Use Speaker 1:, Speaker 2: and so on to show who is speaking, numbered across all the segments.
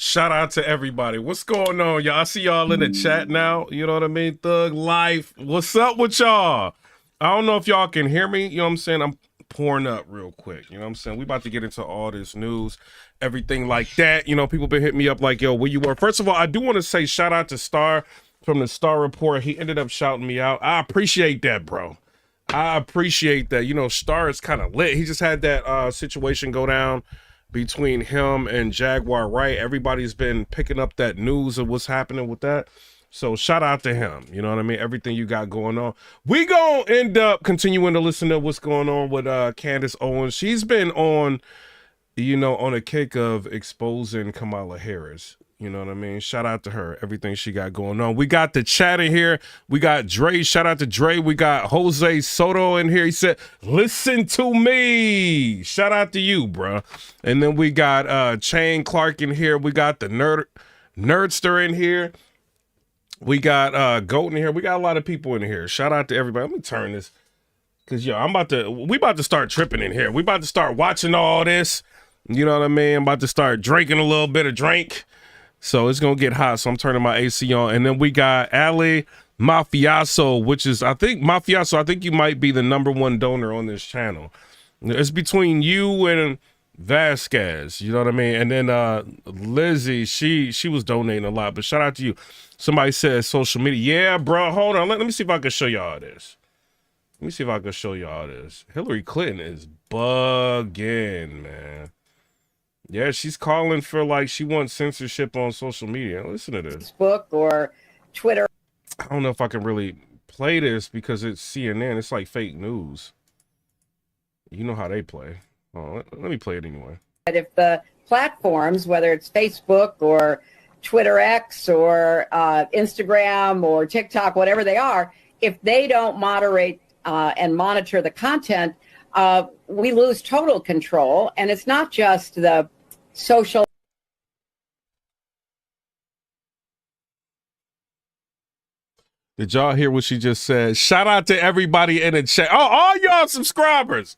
Speaker 1: Shout out to everybody. What's going on, y'all? I see y'all in the chat now. You know what I mean? Thug Life. What's up with y'all? I don't know if y'all can hear me. You know what I'm saying? I'm pouring up real quick. You know what I'm saying? We about to get into all this news, everything like that. You know, people been hitting me up like, yo, where you were? First of all, I do want to say shout out to Star from the Star Report. He ended up shouting me out. I appreciate that, bro. I appreciate that. You know, Star is kind of lit. He just had that situation go down between him and Jaguar Wright. Everybody's been picking up that news of what's happening with that. So shout out to him. You know what I mean? Everything you got going on. We gonna end up continuing to listen to what's going on with Candace Owens. She's been on, you know, on a kick of exposing Kamala Harris. You know what I mean? Shout out to her, everything she got going on. We got the chat in here. We got Dre. Shout out to Dre. We got Jose Soto in here. He said, listen to me. Shout out to you, bro. And then we got Shane Clark in here. We got the Nerdster in here. We got Goat in here. We got a lot of people in here. Shout out to everybody. Let me turn this. Because, yo, we about to start tripping in here. We about to start watching all this. You know what I mean? I'm about to start drinking a little bit of drink. So it's going to get hot, so I'm turning my AC on. And then we got Ali Mafioso, which is, I think you might be the #1 donor on this channel. It's between you and Vasquez, you know what I mean? And then Lizzie, she was donating a lot, but shout out to you. Somebody said social media. Yeah, bro, hold on. Let me see if I can show y'all this. Hilary Clinton is bugging, man. Yeah, she's calling for, like, she wants censorship on social media. Listen to this.
Speaker 2: Facebook or Twitter.
Speaker 1: I don't know if I can really play this because it's CNN. It's like fake news. You know how they play. Oh, let me play it anyway.
Speaker 2: But if the platforms, whether it's Facebook or Twitter X or Instagram or TikTok, whatever they are, if they don't moderate and monitor the content, we lose total control. And it's not just the social.
Speaker 1: Did y'all hear what she just said? Shout out to everybody in the chat. Oh, all y'all subscribers.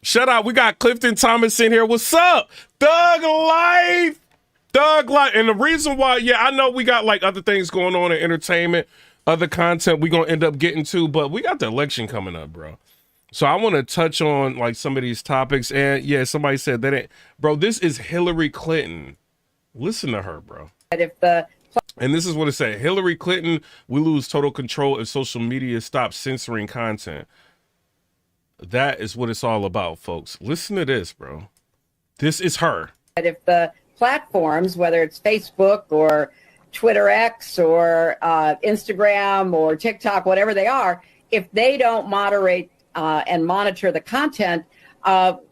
Speaker 1: Shout out. We got Clifton Thomas in here. What's up? Thug Life. And the reason why, yeah, I know we got like other things going on in entertainment, other content we're going to end up getting to, but we got the election coming up, bro. So I want to touch on like some of these topics. And yeah, somebody said that bro, this is Hilary Clinton. Listen to her, bro. And this is what it said. Hilary Clinton, we lose total control if social media stops censoring content. That is what it's all about, folks. Listen to this, bro. This is her.
Speaker 2: If the platforms, whether it's Facebook or Twitter X or Instagram or TikTok, whatever they are, if they don't moderate and monitor the content,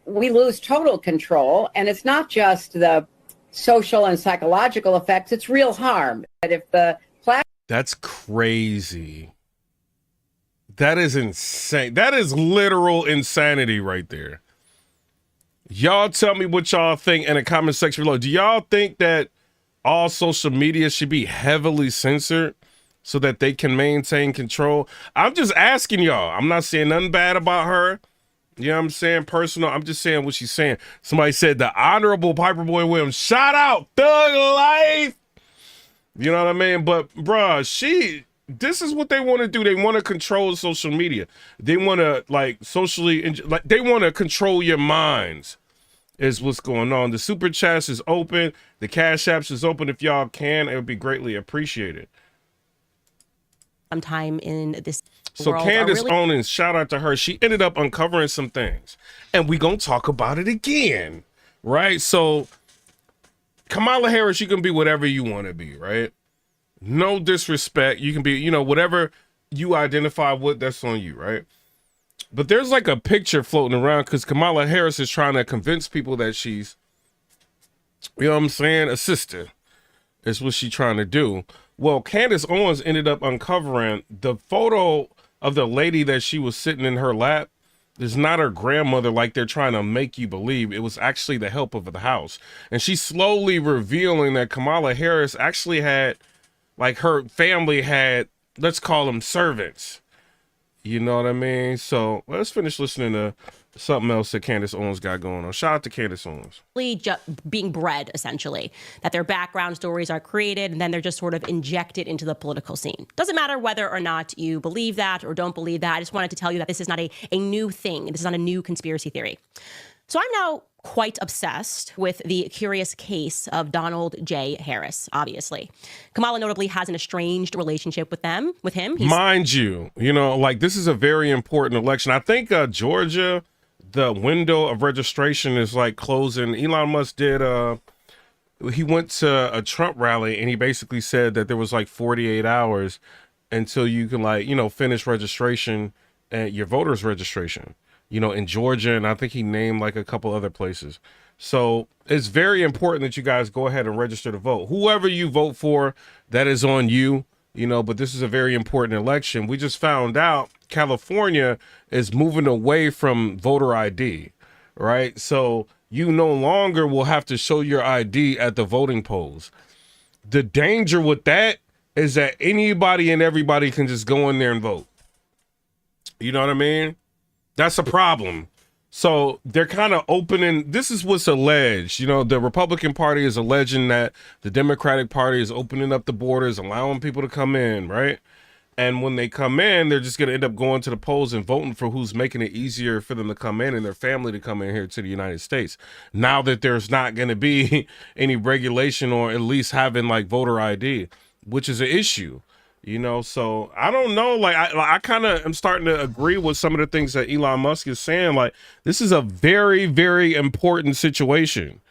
Speaker 2: we lose total control. And it's not just the social and psychological effects, it's real harm. But if the
Speaker 1: That's crazy. That is insane. That is literal insanity right there. Y'all tell me what y'all think in the comment section below. Do y'all think that all social media should be heavily censored so that they can maintain control? I'm just asking y'all. I'm not saying nothing bad about her. You know what I'm saying? Personal. I'm just saying what she's saying. Somebody said the Honorable Piper Boy Williams. Shout out, Thug Life. You know what I mean? But, bruh, this is what they want to do. They want to control social media. They want to, like, they want to control your minds is what's going on. The Super Chats is open. The Cash Apps is open. If y'all can, it would be greatly appreciated.
Speaker 3: Sometime in this
Speaker 1: So
Speaker 3: world
Speaker 1: Candace
Speaker 3: really
Speaker 1: Owens, shout out to her. She ended up uncovering some things. And we going to talk about it again, right? So Kamala Harris, you can be whatever you want to be, right? No disrespect. You can be, you know, whatever you identify with, that's on you, right? But there's like a picture floating around because Kamala Harris is trying to convince people that she's, you know what I'm saying, a sister. Is what she's trying to do. Well, Candace Owens ended up uncovering the photo of the lady that she was sitting in her lap. Is not her grandmother like they're trying to make you believe. It was actually the help of the house. And she's slowly revealing that Kamala Harris actually had, like, her family had, let's call them servants. You know what I mean? So let's finish listening to something else that Candace Owens got going on. Shout out to Candace Owens.
Speaker 3: Being bred, essentially, that their background stories are created and then they're just sort of injected into the political scene. Doesn't matter whether or not you believe that or don't believe that. I just wanted to tell you that this is not a new thing. This is not a new conspiracy theory. So I'm now quite obsessed with the curious case of Donald J. Harris, obviously. Kamala notably has an estranged relationship with him.
Speaker 1: Mind you, like this is a very important election. I think Georgia, the window of registration is like closing. Elon Musk did, he went to a Trump rally and he basically said that there was like 48 hours until you can finish registration and your voter's registration. In Georgia, and I think he named like a couple other places. So it's very important that you guys go ahead and register to vote. Whoever you vote for, that is on you, but this is a very important election. We just found out California is moving away from voter ID, right? So you no longer will have to show your ID at the voting polls. The danger with that is that anybody and everybody can just go in there and vote. You know what I mean? That's a problem. So they're kind of opening, this is what's alleged. The Republican Party is alleging that the Democratic Party is opening up the borders, allowing people to come in, right? And when they come in, they're just going to end up going to the polls and voting for who's making it easier for them to come in and their family to come in here to the United States. Now that there's not going to be any regulation or at least having like voter ID, which is an issue. So I don't know. Like I kind of am starting to agree with some of the things that Elon Musk is saying. Like this is a very, very important situation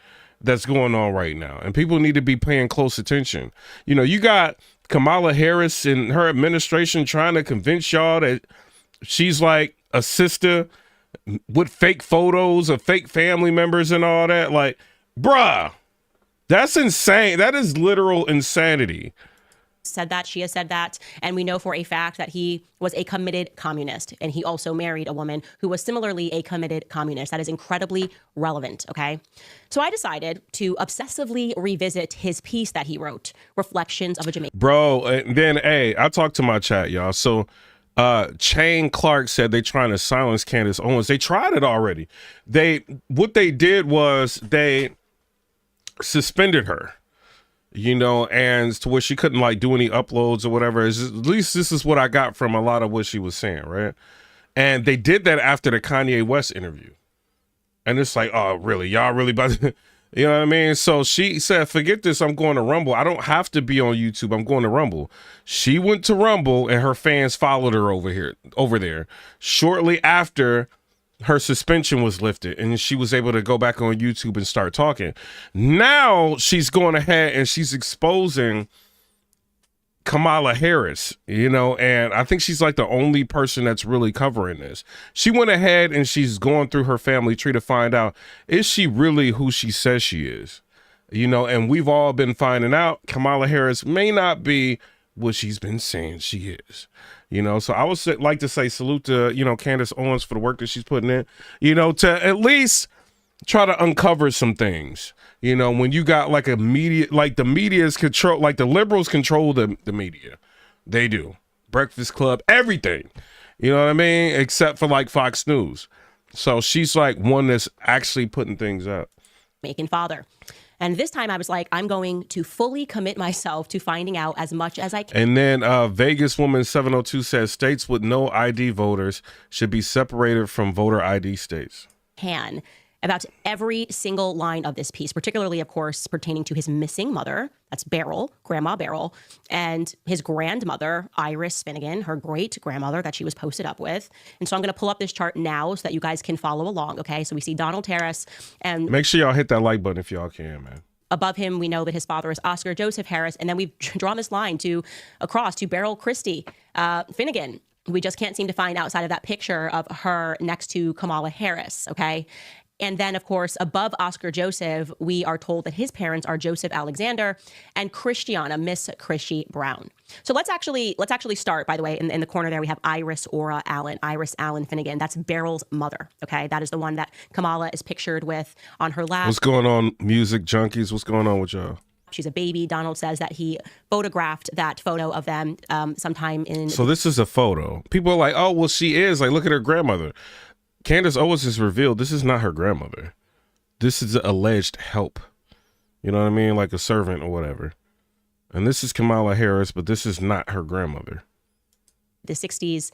Speaker 1: that's going on right now, and people need to be paying close attention. You got Kamala Harris and her administration trying to convince y'all that she's like a sister with fake photos of fake family members and all that. Like, bruh, that's insane. That is literal insanity.
Speaker 3: She has said that, and we know for a fact that he was a committed communist, and he also married a woman who was similarly a committed communist. That is incredibly relevant, okay? So I decided to obsessively revisit his piece that he wrote, Reflections of a Jamaican.
Speaker 1: Bro, and then, hey, I talked to my chat, y'all. So Shane Clark said they trying to silence Candace Owens. They tried it already. What they did was they suspended her. And to where she couldn't like do any uploads or whatever. At least this is what I got from a lot of what she was saying, right? And they did that after the Kanye West interview. And it's like, oh, really? Y'all really about to, you know what I mean? So she said, forget this, I'm going to Rumble. I don't have to be on YouTube. I'm going to Rumble. She went to Rumble and her fans followed her over there. Shortly after her suspension was lifted and she was able to go back on YouTube and start talking. Now she's going ahead and she's exposing Kamala Harris, and I think she's like the only person that's really covering this. She went ahead and she's going through her family tree to find out, is she really who she says she is? And we've all been finding out Kamala Harris may not be what she's been saying she is. So I would like to say salute to, Candace Owens for the work that she's putting in, to at least try to uncover some things. When you got like a media, like the media's control, like the liberals control the media. They do. Breakfast Club, everything. You know what I mean? Except for like Fox News. So she's like one that's actually putting things up.
Speaker 3: Making father. And this time I was like, I'm going to fully commit myself to finding out as much as I can.
Speaker 1: And then Vegas Woman 702 says states with no ID voters should be separated from voter ID states.
Speaker 3: About every single line of this piece, particularly, of course, pertaining to his missing mother. That's Beryl, Grandma Beryl, and his grandmother, Iris Finnegan, her great grandmother that she was posted up with. And so I'm going to pull up this chart now so that you guys can follow along. Okay, so we see Donald Harris, and
Speaker 1: make sure y'all hit that like button if y'all can, man.
Speaker 3: Above him, we know that his father is Oscar Joseph Harris, and then we've drawn this line across to Beryl Christie Finnegan. We just can't seem to find outside of that picture of her next to Kamala Harris. Okay. And then, of course, above Oscar Joseph, we are told that his parents are Joseph Alexander and Christiana, Miss Christy Brown. So let's actually start, by the way, in the corner there, we have Iris Allen Finnegan. That's Beryl's mother, okay? That is the one that Kamala is pictured with on her lap.
Speaker 1: What's going on, music junkies? What's going on with y'all?
Speaker 3: She's a baby. Donald says that he photographed that photo of them sometime in...
Speaker 1: So this is a photo. People are like, oh, well, she is. Like, look at her grandmother. Candace Owens has revealed this is not her grandmother. This is alleged help. You know what I mean? Like a servant or whatever. And this is Kamala Harris, but this is not her grandmother.
Speaker 3: The 60s,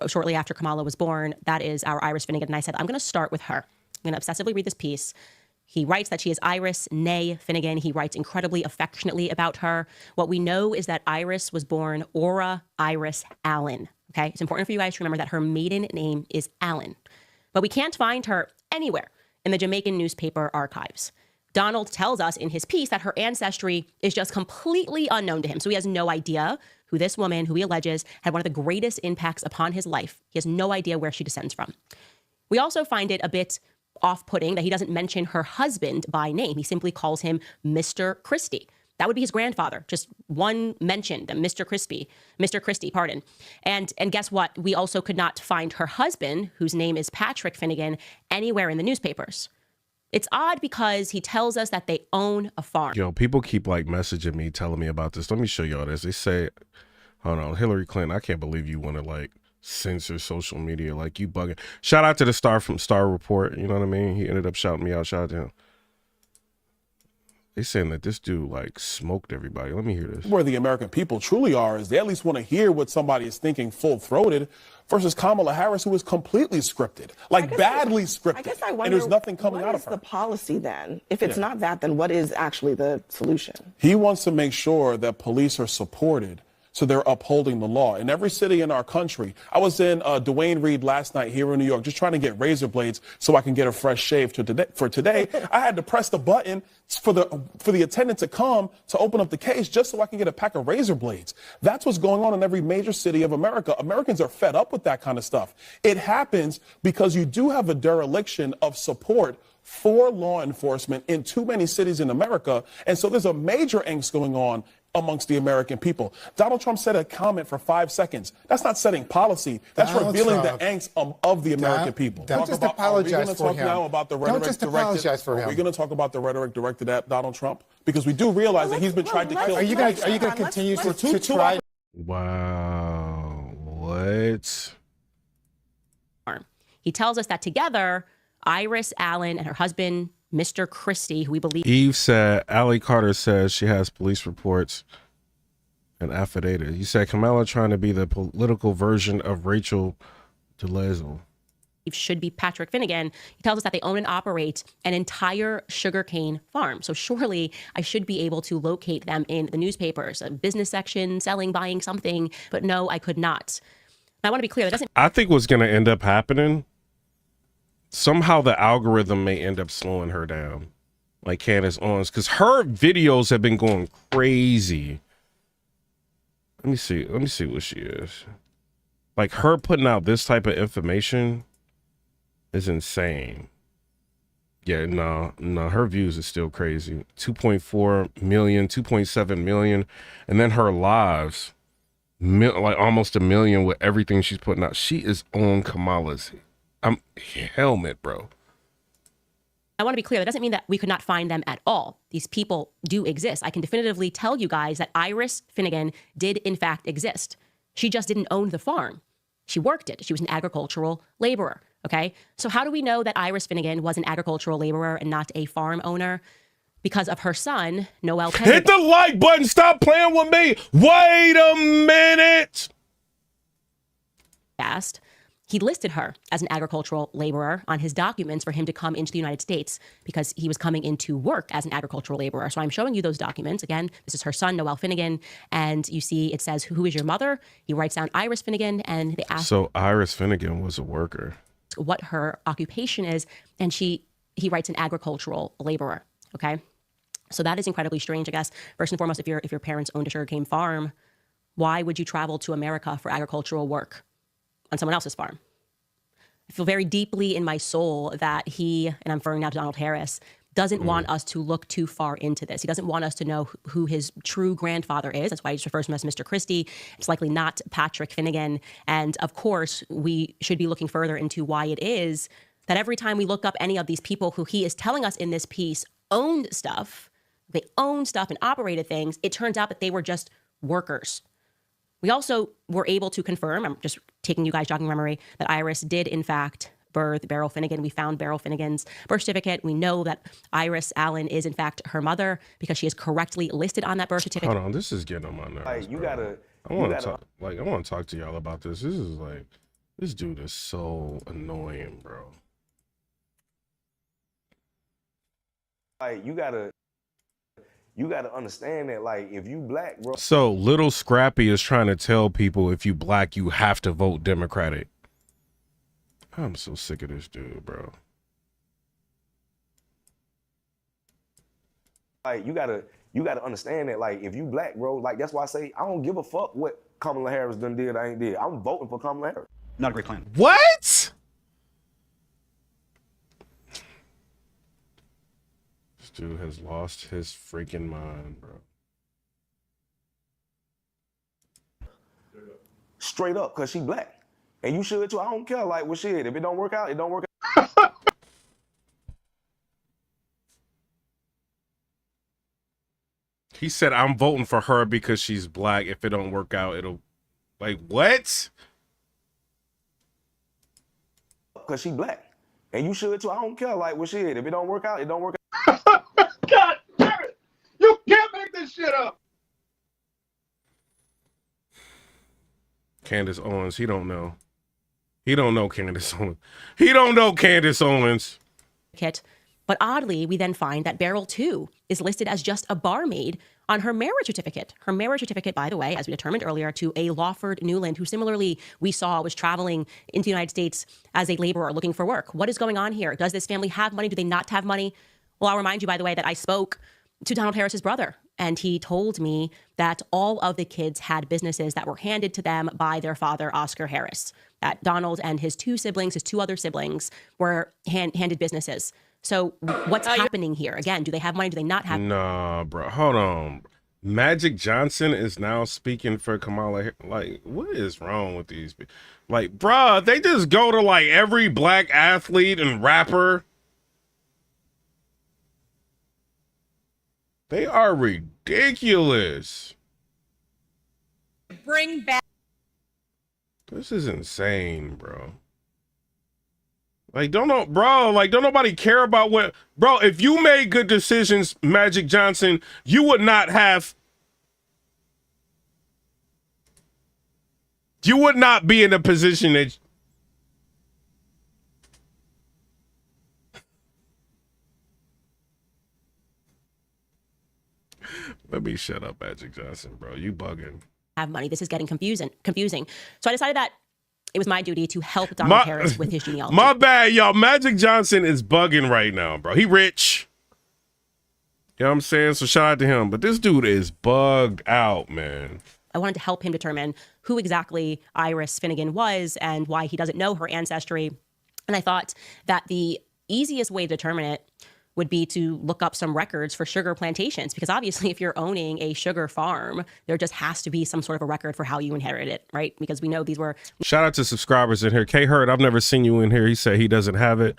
Speaker 3: shortly after Kamala was born, that is our Iris Finnegan. And I said, I'm going to start with her. I'm going to obsessively read this piece. He writes that she is Iris Nay Finnegan. He writes incredibly affectionately about her. What we know is that Iris was born Aura Iris Allen. Okay, it's important for you guys to remember that her maiden name is Allen. But we can't find her anywhere in the Jamaican newspaper archives. Donald tells us in his piece that her ancestry is just completely unknown to him. So he has no idea who this woman, who he alleges, had one of the greatest impacts upon his life. He has no idea where she descends from. We also find it a bit off-putting that he doesn't mention her husband by name. He simply calls him Mr. Christie. That would be his grandfather. Just one mention, Mr. Christie, pardon. And guess what? We also could not find her husband, whose name is Patrick Finnegan, anywhere in the newspapers. It's odd because he tells us that they own a farm.
Speaker 1: Yo, people keep like messaging me, telling me about this. Let me show y'all this. They say, hold on, Hilary Clinton, I can't believe you want to like censor social media. Like, you bugging. Shout out to the star from Star Report. You know what I mean? He ended up shouting me out. Shout out to him. They saying that this dude like smoked everybody. Let me hear this.
Speaker 4: Where the American people truly are is they at least want to hear what somebody is thinking full-throated versus Kamala Harris, who is completely scripted, like badly scripted.
Speaker 5: I guess I wonder,
Speaker 4: and there's nothing coming out of her.
Speaker 5: What is the policy then? If it's not that, then what is actually the solution?
Speaker 4: He wants to make sure that police are supported, so they're upholding the law. In every city in our country, I was in Duane Reade last night here in New York, just trying to get razor blades so I can get a fresh shave for today. I had to press the button for the attendant to come to open up the case just so I can get a pack of razor blades. That's what's going on in every major city of America. Americans are fed up with that kind of stuff. It happens because you do have a dereliction of support for law enforcement in too many cities in America. And so there's a major angst going on amongst the American people. Donald Trump said a comment for 5 seconds. That's not setting policy. That's revealing the angst of the American people.
Speaker 6: Don't just apologize for him.
Speaker 4: Now about the rhetoric
Speaker 6: Don't just apologize for him.
Speaker 4: Are we going to talk about the rhetoric directed at Donald Trump? Because we do realize that he's been tried to kill.
Speaker 6: Are you going to continue to try?
Speaker 1: Wow. What?
Speaker 3: He tells us that together, Iris Allen and her husband, Mr. Christie, who we believe...
Speaker 1: Eve said, Allie Carter says she has police reports and affidavit. You said Kamala trying to be the political version of Rachel Dolezal.
Speaker 3: Should be Patrick Finnegan. He tells us that they own and operate an entire sugarcane farm. So surely I should be able to locate them in the newspapers, a business section, selling, buying something. But no, I could not. I want to be clear. That doesn't...
Speaker 1: I think what's going to end up happening, somehow the algorithm may end up slowing her down, like Candace Owens, because her videos have been going crazy. Let me see what she is. Like, her putting out this type of information is insane. Yeah, no, her views is still crazy. 2.4 million, 2.7 million. And then her lives, like almost 1 million with everything she's putting out. She is on Kamala's helmet, bro.
Speaker 3: I want to be clear. That doesn't mean that we could not find them at all. These people do exist. I can definitively tell you guys that Iris Finnegan did in fact exist. She just didn't own the farm. She worked it. She was an agricultural laborer. Okay. So how do we know that Iris Finnegan was an agricultural laborer and not a farm owner? Because of her son, Noel Pendergast.
Speaker 1: Hit the like button. Stop playing with me. Wait a minute.
Speaker 3: He listed her as an agricultural laborer on his documents for him to come into the United States because he was coming into work as an agricultural laborer. So I'm showing you those documents. Again, this is her son, Noel Finnegan. And you see it says, who is your mother? He writes down Iris Finnegan, and they ask...
Speaker 1: So Iris Finnegan was a worker.
Speaker 3: ...what her occupation is. And he writes an agricultural laborer. Okay? So that is incredibly strange, I guess. First and foremost, if your parents owned a sugarcane farm, why would you travel to America for agricultural work on someone else's farm? I feel very deeply in my soul that he, and I'm referring now to Donald Harris, doesn't want us to look too far into this. He doesn't want us to know who his true grandfather is. That's why he just refers to him as Mr. Christie. It's likely not Patrick Finnegan. And of course, we should be looking further into why it is that every time we look up any of these people who he is telling us in this piece owned stuff, they owned stuff and operated things, it turns out that they were just workers. We also were able to confirm, I'm just taking you guys jogging memory, that Iris did in fact birth, Beryl Finnegan. We found Beryl Finnegan's birth certificate. We know that Iris Allen is in fact her mother because she is correctly listed on that birth certificate.
Speaker 1: Hold on, this is getting on my nerves.
Speaker 7: Like,
Speaker 1: I want to talk to y'all about this. This is like, this dude is so annoying, bro.
Speaker 7: Like, you gotta understand that, like, if you black, bro.
Speaker 1: So Little Scrappy is trying to tell people if you black, you have to vote Democratic. I'm so sick of this dude, bro.
Speaker 7: Like, you gotta understand that, like, if you black, bro, like, that's why I say I don't give a fuck what Kamala Harris done did, I ain't did. I'm voting for Kamala Harris.
Speaker 8: Not a great plan.
Speaker 1: What? This dude has lost his freaking mind, bro.
Speaker 7: Straight up, cause she black. And you should too. I don't care, like, what shit. If it don't work out, it don't work out.
Speaker 1: He said, I'm voting for her because she's black. If it don't work out, it'll... Like, what?
Speaker 7: Cause she black. And you should too. I don't care, like, what shit. If it don't work out, it don't work
Speaker 8: God damn it! You can't make this shit up!
Speaker 1: Candace Owens, he don't know. He don't know Candace Owens. He don't know Candace Owens.
Speaker 3: But oddly, we then find that Beryl, too, is listed as just a barmaid on her marriage certificate. Her marriage certificate, by the way, as we determined earlier, to a Lawford Newland, who similarly we saw was traveling into the United States as a laborer looking for work. What is going on here? Does this family have money? Do they not have money? Well, I'll remind you, by the way, that I spoke to Donald Harris's brother, and he told me that all of the kids had businesses that were handed to them by their father, Oscar Harris. That Donald and his two other siblings, were handed businesses. So what's happening here? Again, do they have money? Do they not have?
Speaker 1: Nah, bro. Hold on. Magic Johnson is now speaking for Kamala. Like, what is wrong with these people? Like, bruh, they just go to like every black athlete and rapper. They are ridiculous.
Speaker 9: Bring back.
Speaker 1: This is insane, bro. Like, don't nobody care about what, bro, if you made good decisions, Magic Johnson, you would not be in a position that, let me shut up, Magic Johnson, bro. You bugging.
Speaker 3: Have money. This is getting confusing. So I decided that it was my duty to help Donald Harris with his genealogy.
Speaker 1: My bad, y'all. Magic Johnson is bugging right now, bro. He rich. You know what I'm saying? So shout out to him. But this dude is bugged out, man.
Speaker 3: I wanted to help him determine who exactly Iris Finnegan was and why he doesn't know her ancestry. And I thought that the easiest way to determine it would be to look up some records for sugar plantations, because obviously if you're owning a sugar farm, there just has to be some sort of a record for how you inherited it, right? Because we know these were...
Speaker 1: Shout out to subscribers in here. K Hurd, I've never seen you in here. He said he doesn't have it.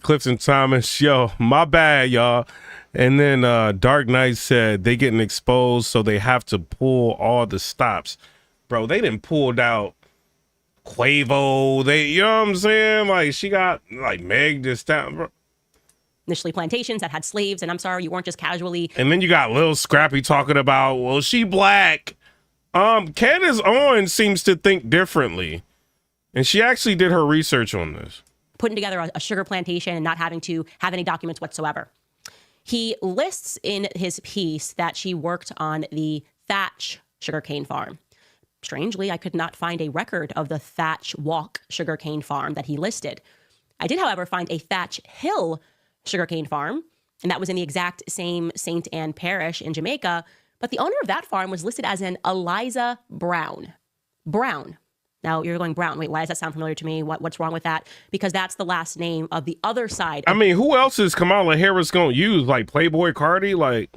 Speaker 1: Clifton Thomas, yo, my bad, y'all. And then Dark Knight said they getting exposed, so they have to pull all the stops. Bro, they done pulled out Quavo. You know what I'm saying? Like, she got, like, Meg this time, bro.
Speaker 3: Initially plantations that had slaves, and I'm sorry, you weren't just casually...
Speaker 1: And then you got Lil Scrappy talking about, well, she black. Candace Owens seems to think differently. And she actually did her research on this.
Speaker 3: Putting together a sugar plantation and not having to have any documents whatsoever. He lists in his piece that she worked on the Thatch sugarcane farm. Strangely, I could not find a record of the Thatch Walk sugarcane farm that he listed. I did, however, find a Thatch Hill sugarcane farm, and that was in the exact same St. Anne parish in Jamaica, but the owner of that farm was listed as an Eliza Brown. Brown. Now, you're going, Brown. Wait, why does that sound familiar to me? What's wrong with that? Because that's the last name of the other side.
Speaker 1: I mean, who else is Kamala Harris going to use? Like Playboy Cardi? Like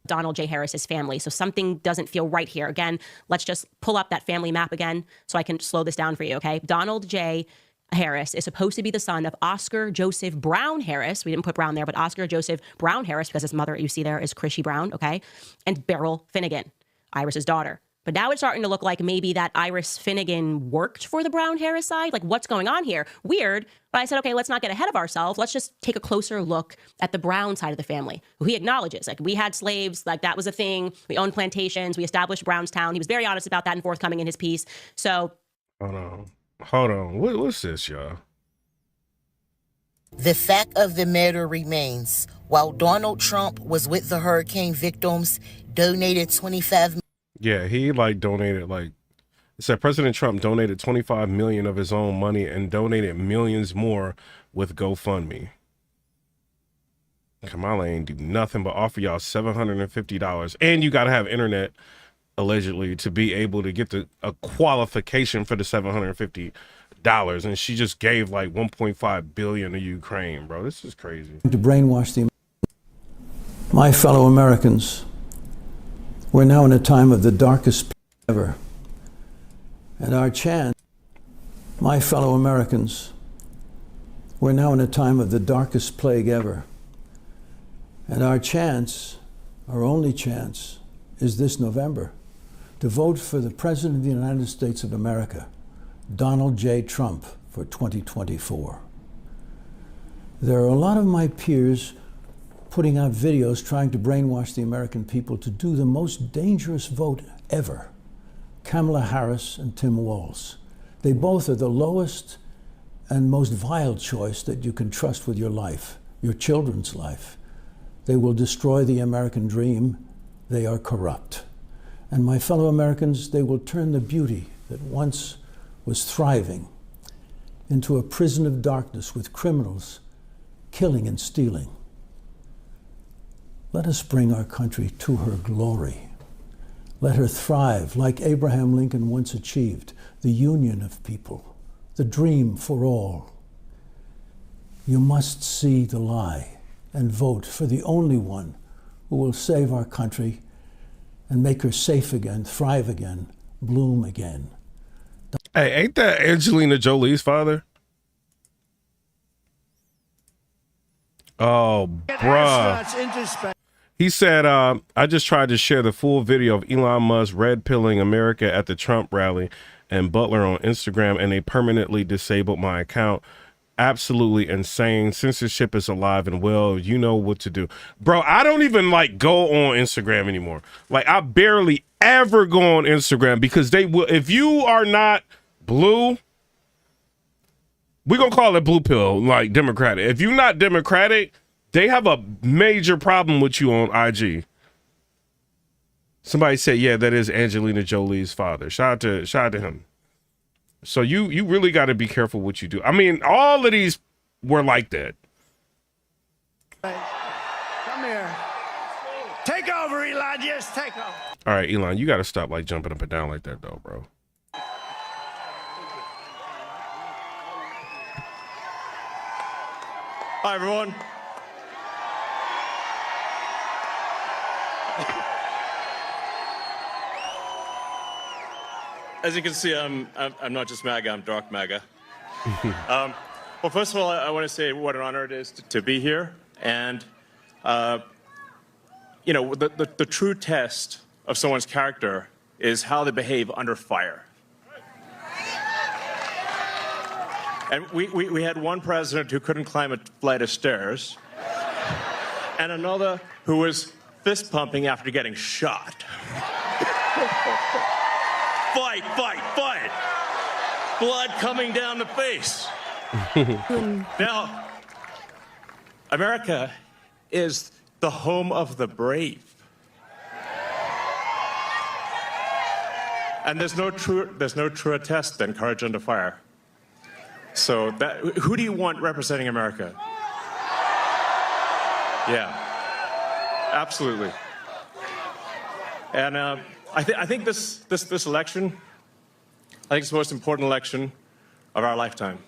Speaker 3: Donald J. Harris's family. So something doesn't feel right here. Again, let's just pull up that family map again so I can slow this down for you, okay? Donald J. Harris is supposed to be the son of Oscar Joseph Brown Harris. We didn't put Brown there, but Oscar Joseph Brown Harris, because his mother, you see there, is Chrissy Brown, okay? And Beryl Finnegan, Iris's daughter. But now it's starting to look like maybe that Iris Finnegan worked for the Brown-Harris side. Like, what's going on here? Weird. But I said, okay, let's not get ahead of ourselves. Let's just take a closer look at the Brown side of the family, who he acknowledges. Like, we had slaves. Like, that was a thing. We owned plantations. We established Brownstown. He was very honest about that and forthcoming in his piece. So.
Speaker 1: Hold on. What's this, y'all?
Speaker 9: The fact of the matter remains, while Donald Trump was with the hurricane victims, donated $25
Speaker 1: Yeah, he donated it said President Trump donated $25 million of his own money and donated millions more with GoFundMe. Kamala ain't do nothing but offer y'all $750, and you got to have internet allegedly to be able to get a qualification for the $750, and she just gave like $1.5 billion to Ukraine, bro. This is crazy.
Speaker 10: To brainwash my fellow Americans. We're now in a time of the darkest ever. And our chance, my fellow Americans, we're now in a time of the darkest plague ever. And our chance, our only chance, is this November to vote for the President of the United States of America, Donald J. Trump, for 2024. There are a lot of my peers putting out videos trying to brainwash the American people to do the most dangerous vote ever. Kamala Harris and Tim Walz. They both are the lowest and most vile choice that you can trust with your life, your children's life. They will destroy the American dream. They are corrupt. And my fellow Americans, they will turn the beauty that once was thriving into a prison of darkness with criminals killing and stealing. Let us bring our country to her glory. Let her thrive like Abraham Lincoln once achieved, the union of people, the dream for all. You must see the lie and vote for the only one who will save our country and make her safe again, thrive again, bloom again.
Speaker 1: Hey, ain't that Angelina Jolie's father? Oh, bruh. He said, I just tried to share the full video of Elon Musk red pilling America at the Trump rally and Butler on Instagram, and they permanently disabled my account. Absolutely insane. Censorship is alive and well. You know what to do. Bro, I don't even go on Instagram anymore. I barely ever go on Instagram because they will, if you are not blue, we're going to call it blue pill, Democratic. If you're not Democratic, they have a major problem with you on IG. Somebody said, yeah, that is Angelina Jolie's father. Shout out to him. So you really got to be careful what you do. I mean, all of these were like that.
Speaker 8: Come here. Take over, Elon. Just take over.
Speaker 1: All right, Elon, you got to stop jumping up and down like that, though, bro.
Speaker 8: Hi, everyone. As you can see, I'm not just MAGA, I'm dark MAGA. Well, first of all, I want to say what an honor it is to be here. And, the true test of someone's character is how they behave under fire. And we had one president who couldn't climb a flight of stairs, and another who was fist pumping after getting shot. Fight, fight, fight. Blood coming down the face. Now, America is the home of the brave. And there's no truer test than courage under fire. So who do you want representing America? Yeah, absolutely. And I think this election, I think it's the most important election of our lifetime.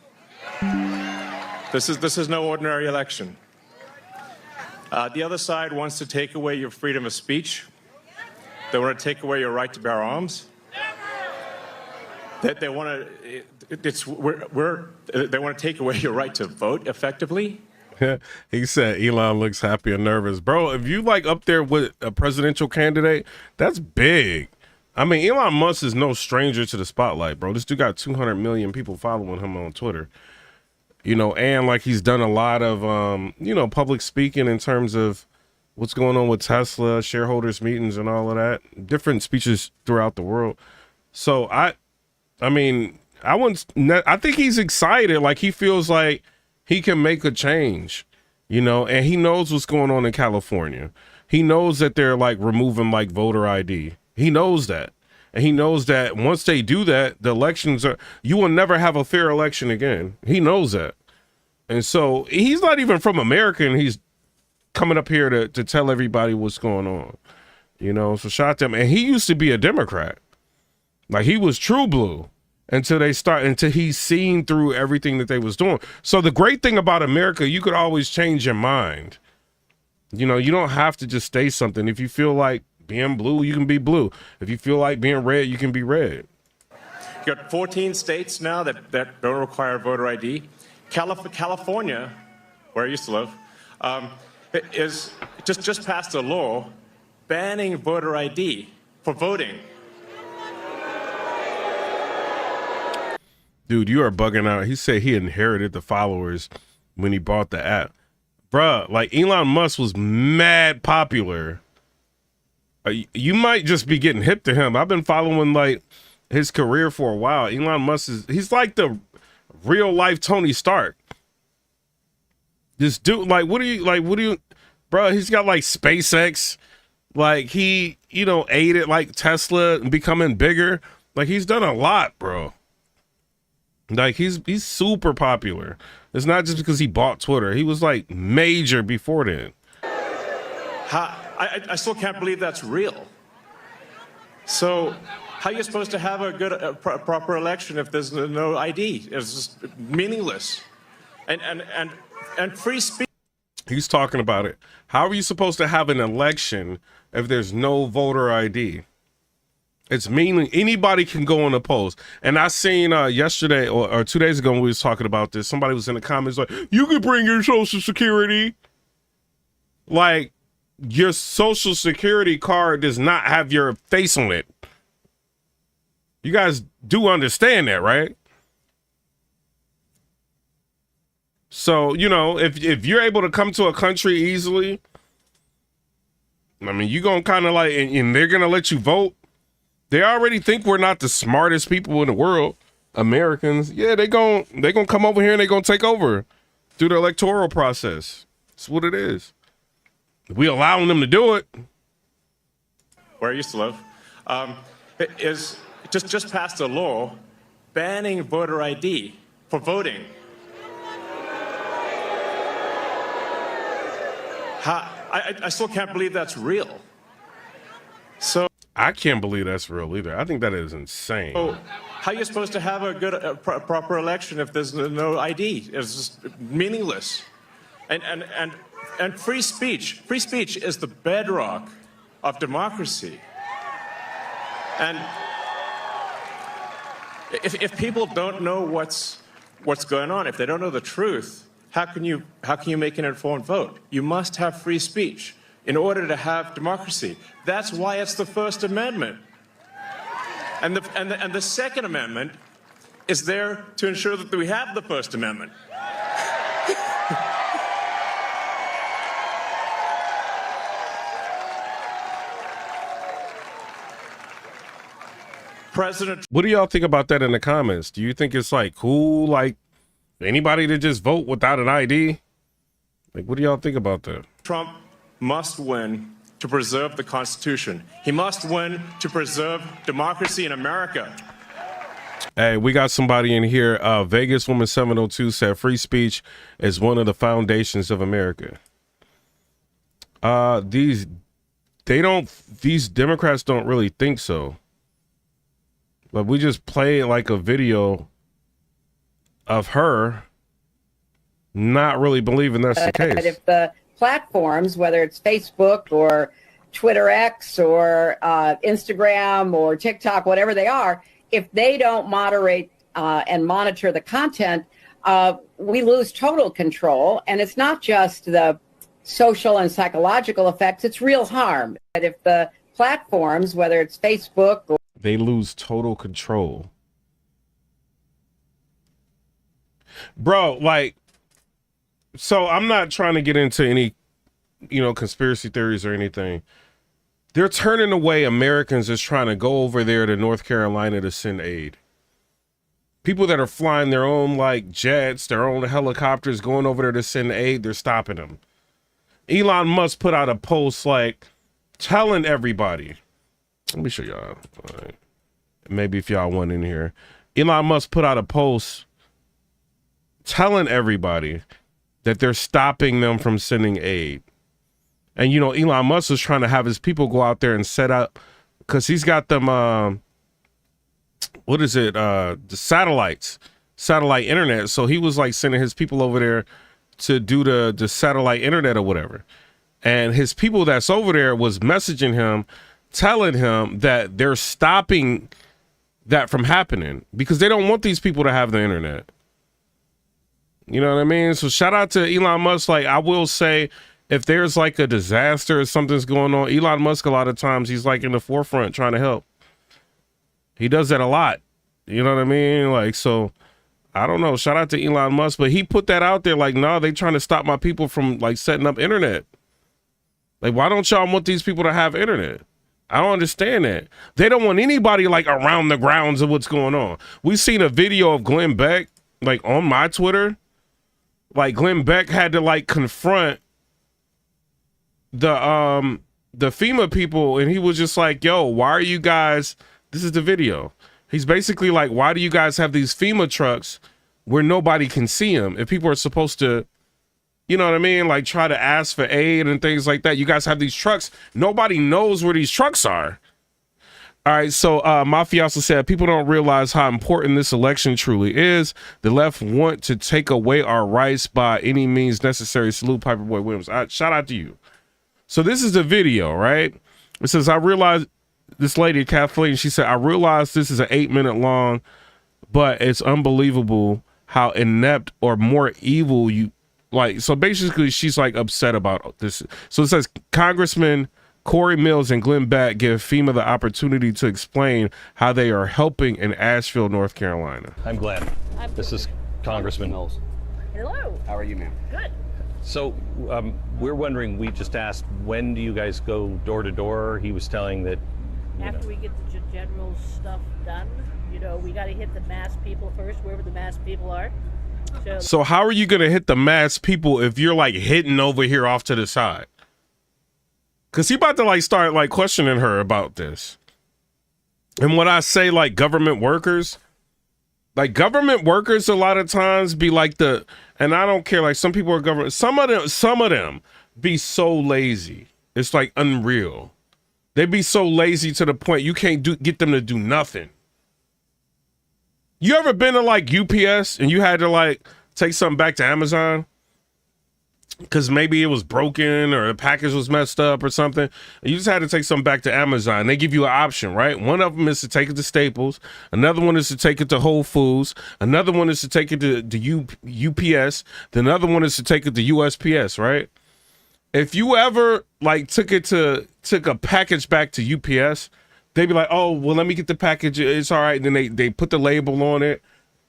Speaker 8: This is no ordinary election. The other side wants to take away your freedom of speech. They want to take away your right to bear arms. They want to take away your right to vote effectively.
Speaker 1: He said Elon looks happy and nervous. Bro, if you up there with a presidential candidate, that's big. I mean, Elon Musk is no stranger to the spotlight, bro. This dude got 200 million people following him on Twitter. You know, and like he's done a lot of, you know, public speaking in terms of what's going on with Tesla, shareholders meetings and all of that, different speeches throughout the world. So I mean, I think he's excited. Like he feels like he can make a change, you know, and he knows what's going on in California. He knows that they're like removing like voter ID. He knows that. And he knows that once they do that, the elections you will never have a fair election again. He knows that. And so he's not even from America, and he's coming up here to tell everybody what's going on, you know? So shout out to him. And he used to be a Democrat. Like he was true blue until he's seen through everything that they was doing. So the great thing about America, you could always change your mind. You know, you don't have to just stay something. If you feel like being blue, you can be blue. If you feel like being red, you can be red.
Speaker 8: You got 14 states now that don't require voter ID. California, where I used to live, is just passed a law banning voter ID for voting.
Speaker 1: Dude, you are bugging out. He said he inherited the followers when he bought the app. Bruh, like Elon Musk was mad popular. You might just be getting hip to him. I've been following like his career for a while. Elon Musk he's like the real life Tony Stark. This dude, like, what do you, bro? He's got like SpaceX, like he, you know, aided like Tesla and becoming bigger. Like he's done a lot, bro. Like he's super popular. It's not just because he bought Twitter. He was like major before then.
Speaker 8: I still can't believe that's real. So how are you supposed to have a proper election if there's no ID? It's just meaningless. And free speech.
Speaker 1: He's talking about it. How are you supposed to have an election if there's no voter ID? It's meaning anybody can go on the polls. And I seen yesterday or 2 days ago when we was talking about this, somebody was in the comments like, you can bring your social security. Like, your social security card does not have your face on it. You guys do understand that, right? So, you know, if you're able to come to a country easily, I mean, you're going to kind of like, and they're going to let you vote. They already think we're not the smartest people in the world, Americans. Yeah, they're going to come over here and they're going to take over through the electoral process. That's what it is. We allowing them to do it.
Speaker 8: Where I used to live, is just passed a law banning voter ID for voting. I still can't believe that's real. So
Speaker 1: I can't believe that's real either. I think that is insane.
Speaker 8: So how are you supposed to have a proper election if there's no ID? It's just meaningless. And free speech is the bedrock of democracy. And if people don't know what's going on, if they don't know the truth, how can you make an informed vote? You must have free speech in order to have democracy. That's why it's the First Amendment. And the Second Amendment is there to ensure that we have the First Amendment.
Speaker 1: What do y'all think about that in the comments? Do you think it's like cool, like anybody to just vote without an ID? Like, what do y'all think about that?
Speaker 8: Trump must win to preserve the Constitution. He must win to preserve democracy in America.
Speaker 1: Hey, we got somebody in here. Vegas Woman 702 said free speech is one of the foundations of America. These Democrats don't really think so. But we just play like a video of her not really believing that's the case.
Speaker 2: If the platforms, whether it's Facebook or Twitter X or Instagram or TikTok, whatever they are, if they don't moderate and monitor the content, we lose total control. And it's not just the social and psychological effects, it's real harm. But if the platforms, whether it's Facebook or
Speaker 1: They lose total control. Bro, like, so I'm not trying to get into any, conspiracy theories or anything. They're turning away Americans that's trying to go over there to North Carolina to send aid. People that are flying their own like jets, their own helicopters, going over there to send aid, they're stopping them. Elon Musk put out a post like telling everybody. Let me show y'all. All right. Maybe if y'all want in here. Elon Musk put out a post telling everybody that they're stopping them from sending aid. And, Elon Musk is trying to have his people go out there and set up, because he's got them, the satellite internet. So he was like sending his people over there to do the satellite internet or whatever. And his people that's over there was messaging him, telling him that they're stopping that from happening because they don't want these people to have the internet. You know what I mean? So shout out to Elon Musk. Like, I will say, if there's like a disaster or something's going on, Elon Musk, a lot of times he's like in the forefront trying to help. He does that a lot. You know what I mean? Like, so I don't know. Shout out to Elon Musk, but he put that out there like, no, they trying to stop my people from like setting up internet. Like, why don't y'all want these people to have internet? I don't understand that. They don't want anybody like around the grounds of what's going on. We've seen a video of Glenn Beck, like on my Twitter. Like Glenn Beck had to like confront the FEMA people, and he was just like, yo, why are you guys, this is the video. He's basically like, why do you guys have these FEMA trucks where nobody can see them? If people are supposed to, you know what I mean? Like try to ask for aid and things like that. You guys have these trucks. Nobody knows where these trucks are. All right. So Mafia also said, people don't realize how important this election truly is. The left want to take away our rights by any means necessary. Salute Piper Boy Williams. Shout out to you. So this is the video, right? It says, I realized, this lady, Kathleen, she said, I realize this is an 8-minute long, but it's unbelievable how inept or more evil you like. So basically she's like upset about this. So it says Congressman Corey Mills and Glenn Beck give FEMA the opportunity to explain how they are helping in Asheville, North Carolina.
Speaker 11: I'm glad. This is Congressman Mills.
Speaker 12: Hello.
Speaker 11: How are you, ma'am?
Speaker 12: Good.
Speaker 11: So we're wondering, we just asked, when do you guys go door to door? He was telling that
Speaker 12: after we get the general stuff done, we got to hit the mass people first, wherever the mass people are.
Speaker 1: So how are you going to hit the mass people if you're like hitting over here off to the side? Because he about to like start like questioning her about this. And when I say like government workers a lot of times be like and I don't care, like some people are government, some of them be so lazy. It's like unreal. They be so lazy to the point you can't get them to do nothing. You ever been to like UPS and you had to like take something back to Amazon because maybe it was broken or the package was messed up or something? You just had to take something back to Amazon. They give you an option, right? One of them is to take it to Staples. Another one is to take it to Whole Foods. Another one is to take it to UPS. The other one is to take it to USPS, right? If you ever like took a package back to UPS, they'd be like, oh, well, let me get the package. It's all right. And then they put the label on it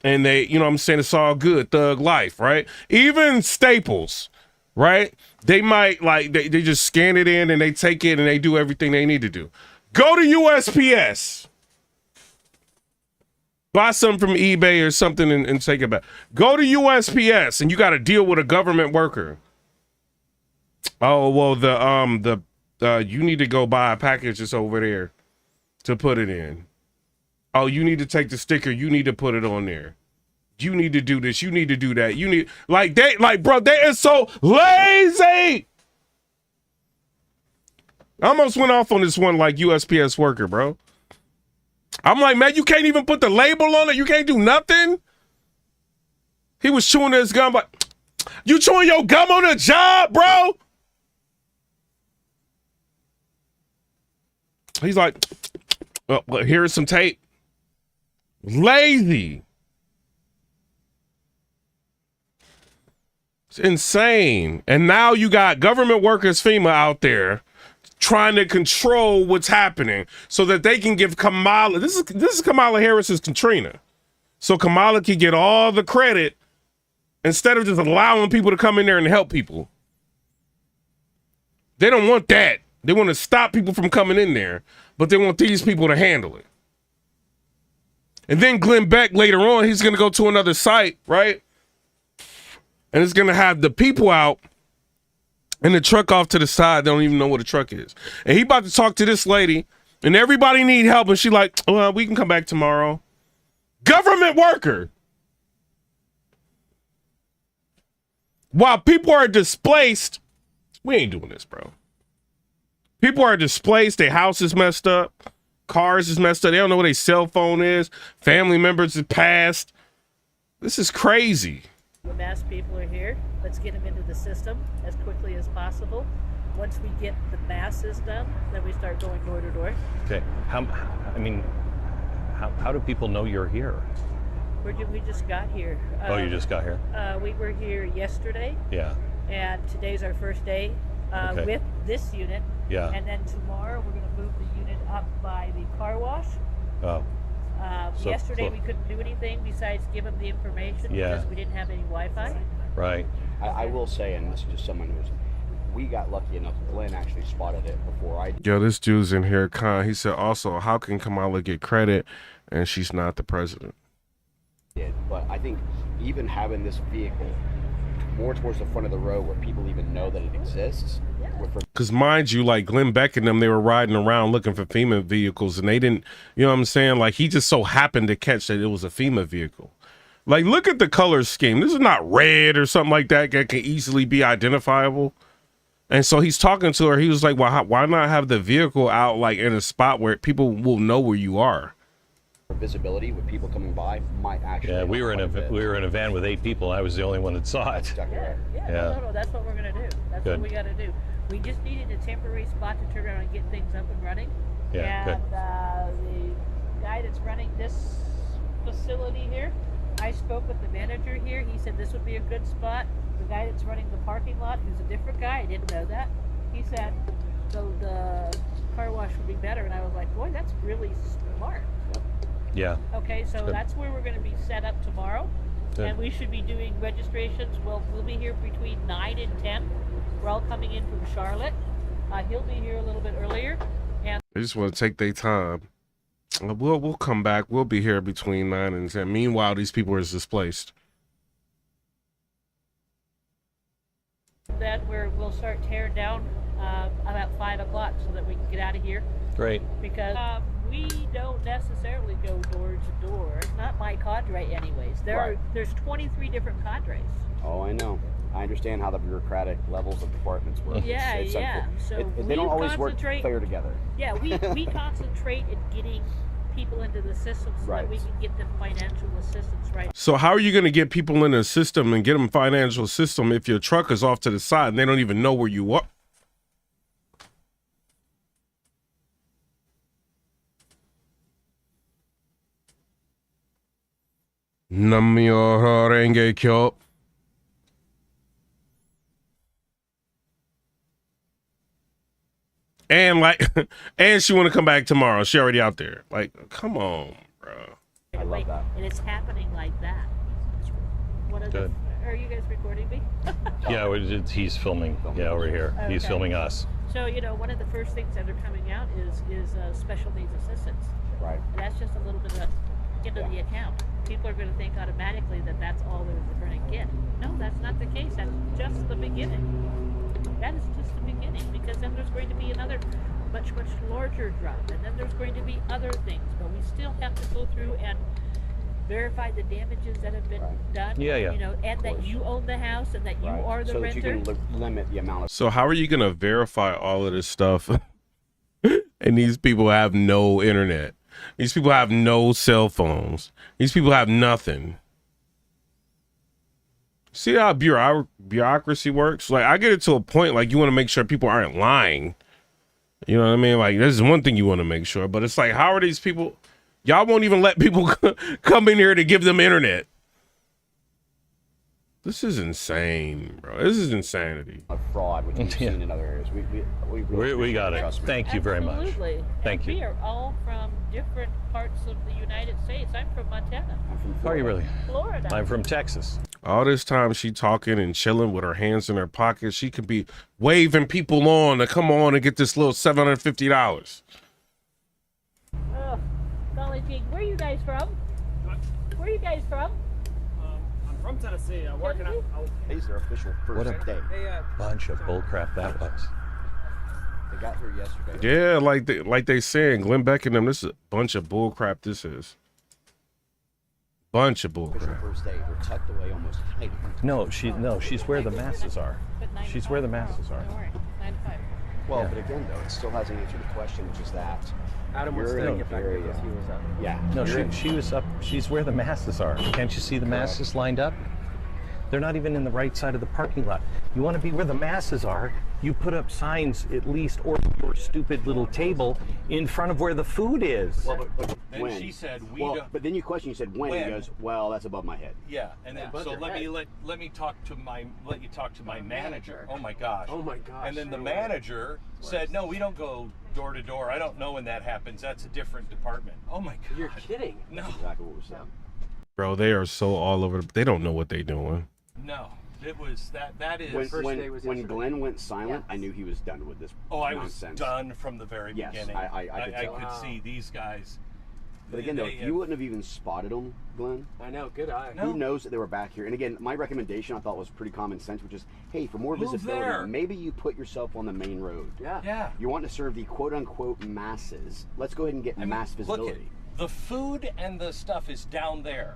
Speaker 1: and they, you know what I'm saying? It's all good. Thug life, right? Even Staples, right? They might like, they just scan it in and they take it and they do everything they need to do. Go to USPS. Buy something from eBay or something and take it back. Go to USPS and you got to deal with a government worker. Oh, well, you need to go buy a package that's over there to put it in. Oh, you need to take the sticker. You need to put it on there. You need to do this. You need to do that. You need bro, they are so lazy. I almost went off on this one like USPS worker, bro. I'm like, man, you can't even put the label on it. You can't do nothing. He was chewing his gum, but you chewing your gum on the job, bro? He's like, well, here's some tape. Lazy. It's insane. And now you got government workers, FEMA, out there trying to control what's happening so that they can give Kamala, this is Kamala Harris's Katrina. So Kamala can get all the credit instead of just allowing people to come in there and help people. They don't want that. They want to stop people from coming in there, but they want these people to handle it. And then Glenn Beck later on, he's going to go to another site, right? And it's going to have the people out and the truck off to the side. They don't even know what a truck is. And he about to talk to this lady, and everybody need help. And she like, well, we can come back tomorrow. Government worker. While people are displaced, we ain't doing this, bro. People are displaced. Their house is messed up. Cars is messed up. They don't know what their cell phone is. Family members have passed. This is crazy.
Speaker 12: The mass people are here. Let's get them into the system as quickly as possible. Once we get the masses done, then we start going door to door.
Speaker 11: Okay. How do people know you're here?
Speaker 12: We just got here.
Speaker 11: Oh, you just got here?
Speaker 12: We were here yesterday.
Speaker 11: Yeah.
Speaker 12: And today's our first day
Speaker 11: Okay.
Speaker 12: with this unit.
Speaker 11: Yeah.
Speaker 12: And then tomorrow we're going to move the unit up by the car wash.
Speaker 11: Oh. So-
Speaker 12: Yesterday
Speaker 11: so-
Speaker 12: we couldn't do anything besides give them the information because we didn't have any Wi-Fi.
Speaker 11: Right.
Speaker 13: I will say, and this is just someone who's, we got lucky enough. Glenn actually spotted it before I did.
Speaker 1: Yo, this dude's in here, Khan. He said also, how can Kamala get credit and she's not the president?
Speaker 13: But I think even having this vehicle more towards the front of the road where people even know that it exists.
Speaker 1: Because mind you, like Glenn Beck and them, they were riding around looking for FEMA vehicles and they didn't, you know what I'm saying? Like he just so happened to catch that it was a FEMA vehicle. Like look at the color scheme. This is not red or something like that that can easily be identifiable. And so he's talking to her. He was like, well, why not have the vehicle out like in a spot where people will know where you are?
Speaker 13: Visibility with people coming by might actually.
Speaker 11: Yeah, we were in a van with 8 people. I was the only one that saw it.
Speaker 13: Exactly right.
Speaker 12: No, that's what we're going to do. That's
Speaker 11: Good.
Speaker 12: what we got to do. We just needed a temporary spot to turn around and get things up and running.
Speaker 11: Yeah,
Speaker 12: and the guy that's running this facility here, I spoke with the manager here. He said this would be a good spot. The guy that's running the parking lot, who's a different guy, I didn't know that. He said the car wash would be better, and I was like, boy, that's really smart.
Speaker 11: Yeah.
Speaker 12: Okay, so
Speaker 11: Good.
Speaker 12: that's where we're going to be set up tomorrow.
Speaker 11: Good.
Speaker 12: And we should be doing registrations. We'll be here between 9 and 10. We're all coming in from Charlotte. He'll be here a little bit earlier. And
Speaker 1: They just want to take their time. We'll come back. We'll be here between 9 and 10. Meanwhile, these people are displaced.
Speaker 12: then we'll start tearing down about 5 o'clock so that we can get out of here.
Speaker 11: Great.
Speaker 12: Because we don't necessarily go door to door. It's not my cadre anyways. There's 23 different cadres.
Speaker 13: Oh, I know. I understand how the bureaucratic levels of departments work.
Speaker 12: Yeah,
Speaker 13: It's
Speaker 12: yeah. So
Speaker 13: they don't
Speaker 12: we
Speaker 13: always work
Speaker 12: concentrate-
Speaker 13: clear together.
Speaker 12: Yeah, we concentrate in getting people into the system so that we can get them financial assistance right.
Speaker 1: So how are you going to get people in the system and get them financial system if your truck is off to the side and they don't even know where you are? Namyo Renge Kyo. And like, and she want to come back tomorrow. She already out there. Like, come on, bro.
Speaker 13: I love that.
Speaker 12: And it's happening like that. One of
Speaker 11: Good.
Speaker 12: Are you guys recording me?
Speaker 11: Yeah, he's filming. Yeah, over here. He's
Speaker 12: Okay.
Speaker 11: filming us.
Speaker 12: So, one of the first things that are coming out is special needs assistance.
Speaker 13: Right.
Speaker 12: And that's just a little bit of into the account. People are going to think automatically that that's all they're going to get. No, that's not the case. That's just the beginning. That is just the beginning, because then there's going to be another much, much larger drop, and then there's going to be other things. But we still have to go through and verify the damages that have been done.
Speaker 11: Yeah, yeah.
Speaker 12: And that you own the house and that you are the
Speaker 13: so
Speaker 12: renter.
Speaker 13: that you can limit the amount of.
Speaker 1: So how are you going to verify all of this stuff? And these people have no internet. These people have no cell phones. These people have nothing. See how bureaucracy works? Like, I get it to a point, like, you want to make sure people aren't lying. You know what I mean? Like, this is one thing you want to make sure. But it's like, how are these people? Y'all won't even let people come in here to give them internet. This is insane, bro. This is insanity.
Speaker 13: A fraud, which we've seen in other areas.
Speaker 11: We got it. Thank you very much.
Speaker 12: Absolutely.
Speaker 11: Thank you.
Speaker 12: We are all from different parts of the United States. I'm from Montana.
Speaker 11: Are you really?
Speaker 12: Florida.
Speaker 11: I'm from Texas.
Speaker 1: All this time she talking and chilling with her hands in her pockets. She could be waving people on to come on and get this little $750.
Speaker 12: Oh, golly gee. Where are you guys from? Where are you guys from?
Speaker 14: I'm from Tennessee. I'm working out.
Speaker 13: Today's their official
Speaker 11: What
Speaker 13: first
Speaker 11: a
Speaker 13: day.
Speaker 11: bunch of bullcrap that was.
Speaker 13: They got here yesterday.
Speaker 1: Yeah, like they saying, Glenn Beck and them, this is a bunch of bullcrap. This is. Bunch of bullcrap.
Speaker 13: First day. We're tucked away, almost hiding.
Speaker 11: No, she's where the masses are. She's where the masses are.
Speaker 12: Don't worry. 9 to 5.
Speaker 13: Well, but again, though, it still hasn't answered the question, which is that
Speaker 14: Adam was
Speaker 13: you're
Speaker 14: saying
Speaker 13: in
Speaker 14: get
Speaker 13: an
Speaker 14: back
Speaker 13: area.
Speaker 14: because he was up.
Speaker 13: Yeah.
Speaker 11: No, she was up. She's where the masses are. Can't you see the masses lined up? They're not even in the right side of the parking lot. You want to be where the masses are, you put up signs at least, or your stupid little table in front of where the food is.
Speaker 13: Well, but
Speaker 11: Then
Speaker 13: when?
Speaker 11: she said, we
Speaker 13: well,
Speaker 11: don't-
Speaker 13: but then you question. You said when?
Speaker 11: When?
Speaker 13: He goes, well, that's above my head.
Speaker 11: Yeah, and then
Speaker 14: above
Speaker 11: so
Speaker 14: your
Speaker 11: let
Speaker 14: head.
Speaker 11: me let you talk to my manager. Oh my gosh.
Speaker 14: Oh my gosh.
Speaker 11: And then the
Speaker 14: No
Speaker 11: manager said, no, we don't go door to door. I don't know when that happens. That's a different department. Oh my god.
Speaker 14: You're kidding.
Speaker 11: No.
Speaker 13: That's exactly what we're saying.
Speaker 1: Bro, they are so all over. They don't know what they doing.
Speaker 11: No. It was that is
Speaker 13: When Glenn went silent, I knew he was done with this nonsense.
Speaker 11: Was done from the very
Speaker 13: Yes,
Speaker 11: beginning.
Speaker 13: I
Speaker 11: could see these guys.
Speaker 13: But again, though, if you wouldn't have even spotted them, Glenn.
Speaker 14: I know, good eye.
Speaker 13: Who knows that they were back here? And again, my recommendation I thought was pretty common sense, which is, hey, for more
Speaker 11: Move
Speaker 13: visibility,
Speaker 11: there.
Speaker 13: maybe you put yourself on the main road.
Speaker 14: Yeah.
Speaker 11: Yeah.
Speaker 13: You want to serve the quote-unquote masses. Let's go ahead and get mass visibility.
Speaker 11: Look, the food and the stuff is down there.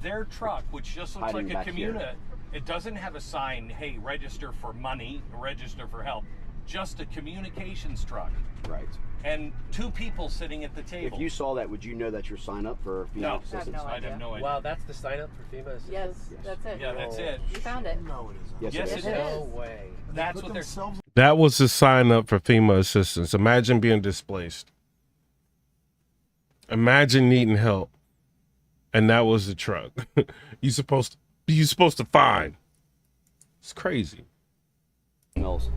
Speaker 11: Their truck, which just looks
Speaker 13: Hiding
Speaker 11: like a
Speaker 13: back here.
Speaker 11: community, it doesn't have a sign, hey, register for money, register for help. Just a communications truck.
Speaker 13: Right.
Speaker 11: And 2 people sitting at the table.
Speaker 13: If you saw that, would you know that you're signed up for FEMA assistance?
Speaker 11: I have no idea.
Speaker 14: Wow, that's the sign up for FEMA assistance?
Speaker 15: Yes, that's it.
Speaker 11: Yeah, that's it.
Speaker 15: You found it.
Speaker 14: No, it isn't.
Speaker 13: Yes,
Speaker 11: Yes,
Speaker 13: it is.
Speaker 11: it
Speaker 14: No
Speaker 11: is.
Speaker 14: way.
Speaker 11: That's what they're.
Speaker 1: That was the sign up for FEMA assistance. Imagine being displaced. Imagine needing help. And that was the truck. you supposed to find. It's crazy.
Speaker 13: Mills,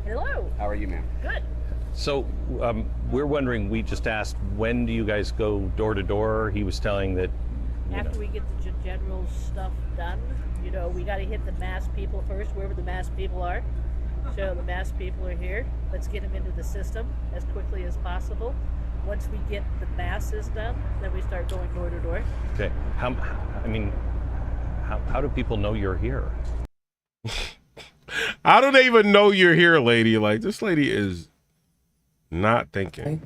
Speaker 12: Hello.
Speaker 13: how are you, ma'am?
Speaker 12: Good.
Speaker 11: So we're wondering, we just asked, when do you guys go door to door? He was telling that,
Speaker 12: After we get the general stuff done, we got to hit the mass people first, wherever the mass people are. So the mass people are here. Let's get them into the system as quickly as possible. Once we get the masses done, then we start going door to door.
Speaker 11: okay, how do people know you're here?
Speaker 1: How do they even know you're here, lady? Like, this lady is not thinking.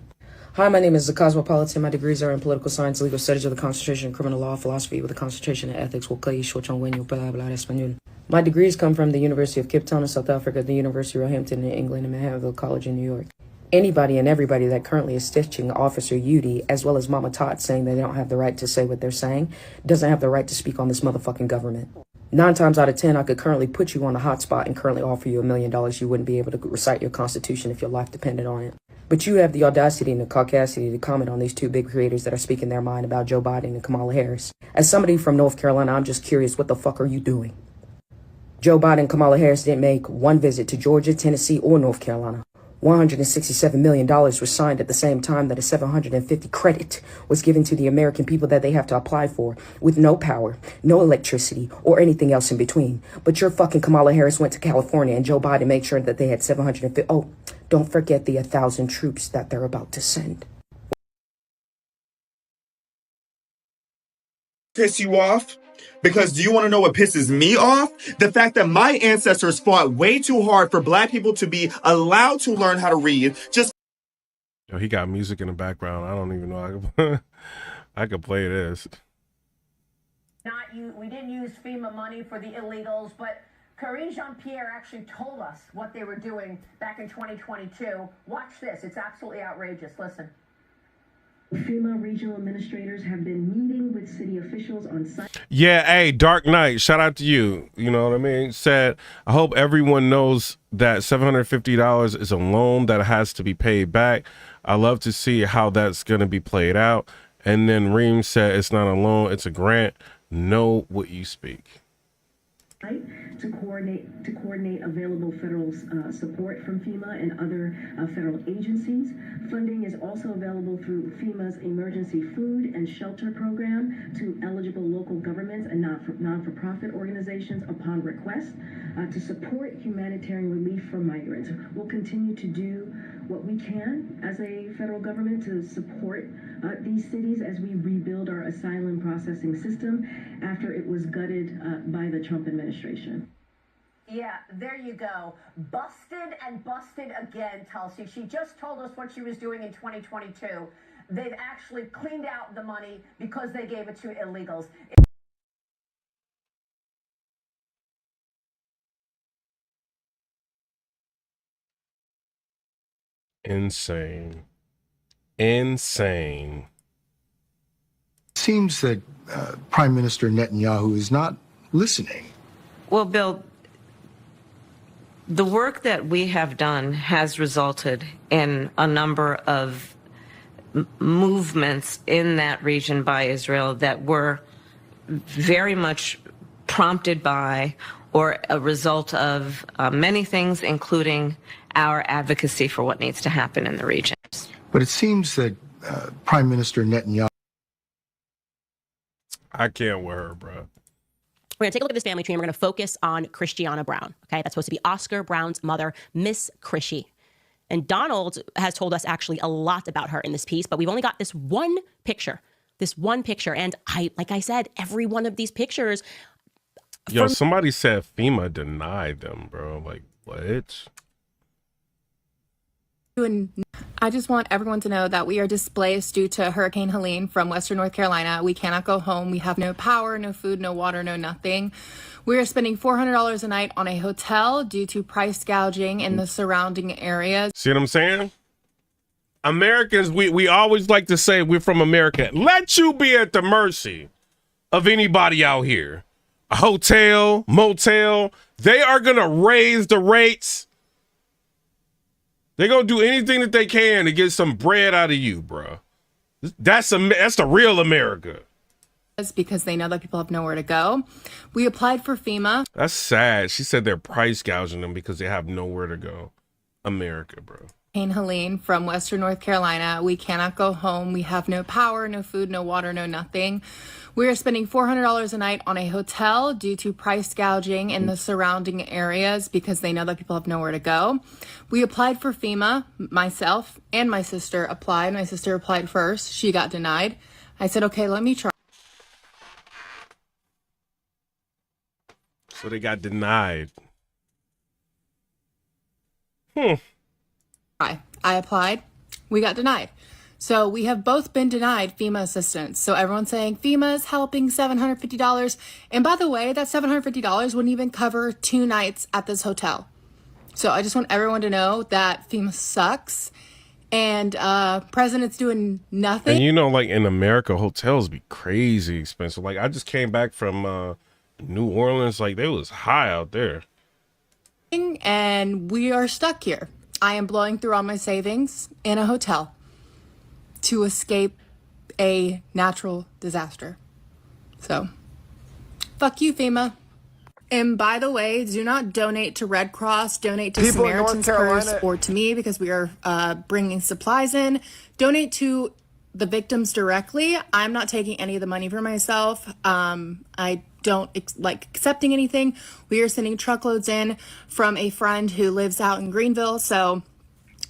Speaker 16: Hi, my name is The Cosmopolitan. My degrees are in political science, legal studies of the concentration in criminal law, philosophy with a concentration in ethics. My degrees come from the University of Cape Town in South Africa, the University of Roehampton in England, and Manhattanville College in New York. Anybody and everybody that currently is stitching Officer Yudi, as well as Mama Tot, saying they don't have the right to say what they're saying, doesn't have the right to speak on this motherfucking government. 9 times out of 10, I could currently put you on a hotspot and currently offer you $1 million. You wouldn't be able to recite your constitution if your life depended on it. But you have the audacity and the caucasity to comment on these 2 big creators that are speaking their mind about Joe Biden and Kamala Harris. As somebody from North Carolina, I'm just curious, what the fuck are you doing? Joe Biden and Kamala Harris didn't make one visit to Georgia, Tennessee, or North Carolina. $167 million was signed at the same time that a $750 credit was given to the American people that they have to apply for, with no power, no electricity, or anything else in between. But your fucking Kamala Harris went to California and Joe Biden made sure that they had 750. Oh, don't forget the 1,000 troops that they're about to send.
Speaker 17: Piss you off? Because do you want to know what pisses me off? The fact that my ancestors fought way too hard for black people to be allowed to learn how to read.
Speaker 1: Yo, he got music in the background. I don't even know. I could play this.
Speaker 18: We didn't use FEMA money for the illegals, but Karine Jean-Pierre actually told us what they were doing back in 2022. Watch this. It's absolutely outrageous. Listen. FEMA regional administrators have been meeting with city officials on site.
Speaker 1: Yeah, hey, Dark Knight, shout out to you. You know what I mean? Said, I hope everyone knows that $750 is a loan that has to be paid back. I love to see how that's going to be played out. And then Reem said, it's not a loan, it's a grant. Know what you speak.
Speaker 18: to coordinate available federal support from FEMA and other federal agencies. Funding is also available through FEMA's Emergency Food and Shelter Program to eligible local governments and non-for-profit organizations upon request to support humanitarian relief for migrants. We'll continue to do what we can as a federal government to support these cities as we rebuild our asylum processing system after it was gutted by the Trump administration.
Speaker 15: Yeah, there you go. Busted and busted again, Tulsi. She just told us what she was doing in 2022. They've actually cleaned out the money because they gave it to illegals.
Speaker 1: Insane. Insane.
Speaker 19: Seems that Prime Minister Netanyahu is not listening.
Speaker 20: Well, Bill, the work that we have done has resulted in a number of movements in that region by Israel that were very much prompted by or a result of many things, including our advocacy for what needs to happen in the region.
Speaker 19: But it seems that Prime Minister Netanyahu...
Speaker 1: I can't with her, bro.
Speaker 3: We're going to take a look at this family tree and we're going to focus on Christiana Brown. Okay, that's supposed to be Oscar Brown's mother, Miss Chrissy. And Donald has told us actually a lot about her in this piece, but we've only got this one picture. And like I said, every one of these pictures.
Speaker 1: Yo, somebody said FEMA denied them, bro. Like, what?
Speaker 21: I just want everyone to know that we are displaced due to Hurricane Helene from Western North Carolina. We cannot go home. We have no power, no food, no water, no nothing. We are spending $400 a night on a hotel due to price gouging in the surrounding areas.
Speaker 1: See what I'm saying? Americans, we always like to say we're from America. Let you be at the mercy of anybody out here. A hotel, motel, they are going to raise the rates. They're going to do anything that they can to get some bread out of you, bro. That's the real America.
Speaker 21: Because they know that people have nowhere to go. We applied for FEMA.
Speaker 1: That's sad. She said they're price gouging them because they have nowhere to go. America, bro.
Speaker 21: Hurricane Helene from Western North Carolina. We cannot go home. We have no power, no food, no water, no nothing. We are spending $400 a night on a hotel due to price gouging in the surrounding areas because they know that people have nowhere to go. We applied for FEMA. Myself and my sister applied. My sister applied first. She got denied. I said, okay, let me try.
Speaker 1: So they got denied.
Speaker 21: I applied. We got denied. So we have both been denied FEMA assistance. So everyone's saying FEMA is helping $750. And by the way, that $750 wouldn't even cover 2 nights at this hotel. So I just want everyone to know that FEMA sucks and president's doing nothing.
Speaker 1: And you know, like in America, hotels be crazy expensive. Like I just came back from New Orleans, like they was high out there.
Speaker 21: And we are stuck here. I am blowing through all my savings in a hotel to escape a natural disaster. So, fuck you, FEMA. And by the way, do not donate to Red Cross, donate to Samaritan's Purse or to me because we are bringing supplies in. Donate to the victims directly. I'm not taking any of the money for myself. I don't like accepting anything. We are sending truckloads in from a friend who lives out in Greenville. So,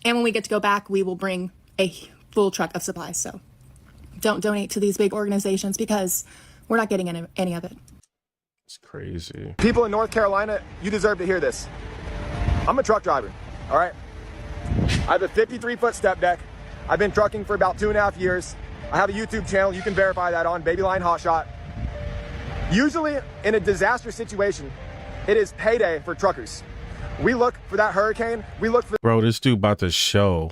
Speaker 21: and when we get to go back, we will bring a full truck of supplies. So don't donate to these big organizations because we're not getting any of it.
Speaker 1: It's crazy.
Speaker 22: People in North Carolina, you deserve to hear this. I'm a truck driver, all right? I have a 53-foot step deck. I've been trucking for about 2.5 years. I have a YouTube channel. You can verify that on Babyline Hotshot. Usually in a disaster situation, it is payday for truckers. We look for that hurricane. We look for...
Speaker 1: Bro, this dude about to show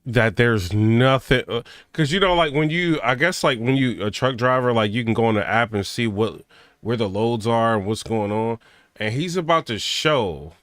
Speaker 1: that there's nothing, because you know, like when you, I guess like when you a truck driver, like you can go on the app and see where the loads are and what's going on, and he's about to show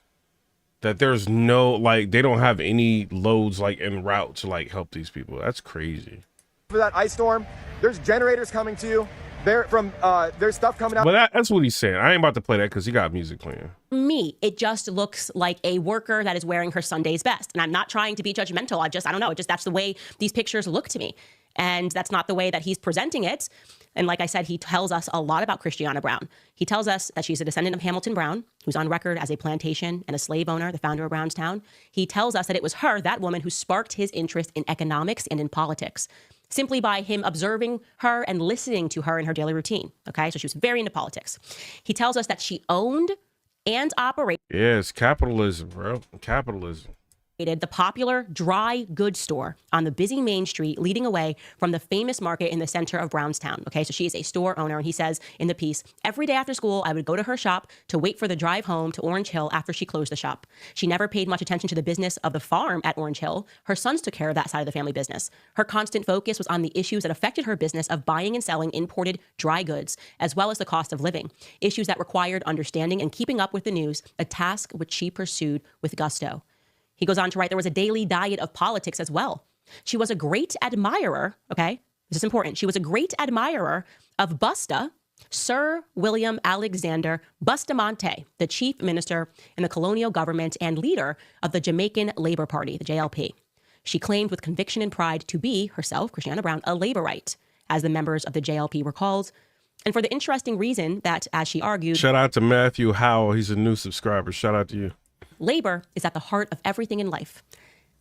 Speaker 1: that there's no, like they don't have any loads like en route to like help these people. That's crazy.
Speaker 22: For that ice storm, there's generators coming to you. There's stuff coming out.
Speaker 1: But that's what he's saying. I ain't about to play that because he got music playing.
Speaker 3: Me, it just looks like a worker that is wearing her Sunday's best. And I'm not trying to be judgmental. I don't know. That's the way these pictures look to me. And that's not the way that he's presenting it. And like I said, he tells us a lot about Christiana Brown. He tells us that she's a descendant of Hamilton Brown, who's on record as a plantation and a slave owner, the founder of Brownstown. He tells us that it was her, that woman, who sparked his interest in economics and in politics, simply by him observing her and listening to her in her daily routine. Okay, so she was very into politics. He tells us that she owned and operated.
Speaker 1: Yes, capitalism, bro. Capitalism.
Speaker 3: The popular dry goods store on the busy Main Street, leading away from the famous market in the center of Brownstown. Okay, so she is a store owner, and he says in the piece, every day after school, I would go to her shop to wait for the drive home to Orange Hill after she closed the shop. She never paid much attention to the business of the farm at Orange Hill. Her sons took care of that side of the family business. Her constant focus was on the issues that affected her business of buying and selling imported dry goods, as well as the cost of living, issues that required understanding and keeping up with the news, a task which she pursued with gusto. He goes on to write, there was a daily diet of politics as well. She was a great admirer, okay, this is important. She was a great admirer of Busta, Sir William Alexander Bustamante, the chief minister in the colonial government and leader of the Jamaican Labour Party, the JLP. She claimed with conviction and pride to be, herself, Christiana Brown, a laborite, as the members of the JLP were called. And for the interesting reason that, as she argued...
Speaker 1: Shout out to Matthew Howell. He's a new subscriber. Shout out to you.
Speaker 3: Labor is at the heart of everything in life.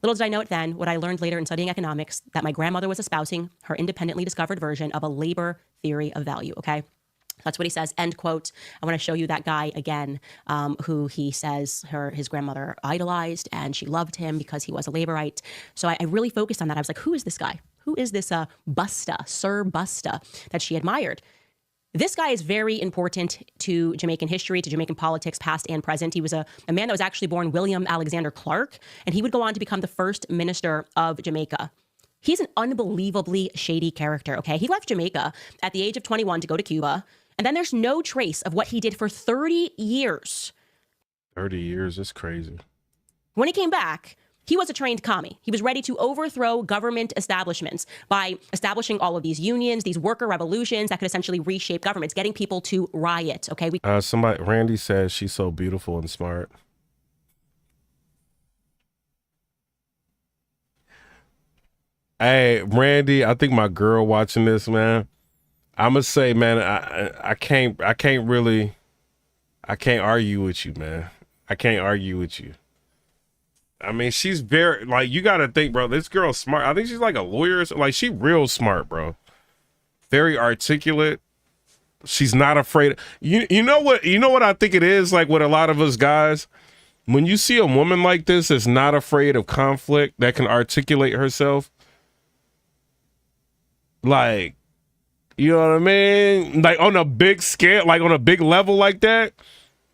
Speaker 3: Little did I know it then, what I learned later in studying economics, that my grandmother was espousing her independently discovered version of a labor theory of value, okay? That's what he says, end quote. I want to show you that guy again, who he says his grandmother idolized, and she loved him because he was a laborite. So I really focused on that. I was like, who is this guy? Who is this Busta, Sir Busta, that she admired? This guy is very important to Jamaican history, to Jamaican politics, past and present. He was a man that was actually born William Alexander Clark, and he would go on to become the first minister of Jamaica. He's an unbelievably shady character, okay? He left Jamaica at the age of 21 to go to Cuba, and then there's no trace of what he did for 30 years.
Speaker 1: 30 years, that's crazy.
Speaker 3: When he came back, he was a trained commie. He was ready to overthrow government establishments by establishing all of these unions, these worker revolutions that could essentially reshape governments, getting people to riot. Okay.
Speaker 1: Randy says she's so beautiful and smart. Hey, Randy, I think my girl watching this, man. I'm gonna say, man, I can't argue with you, man. I can't argue with you. I mean, she's very, like, you got to think, bro, this girl's smart. I think she's like a lawyer. Like, she real smart, bro. Very articulate. She's not afraid. You know what I think it is, like, with a lot of us guys? When you see a woman like this that's not afraid of conflict, that can articulate herself, like, you know what I mean? Like, on a big scale, like, on a big level like that,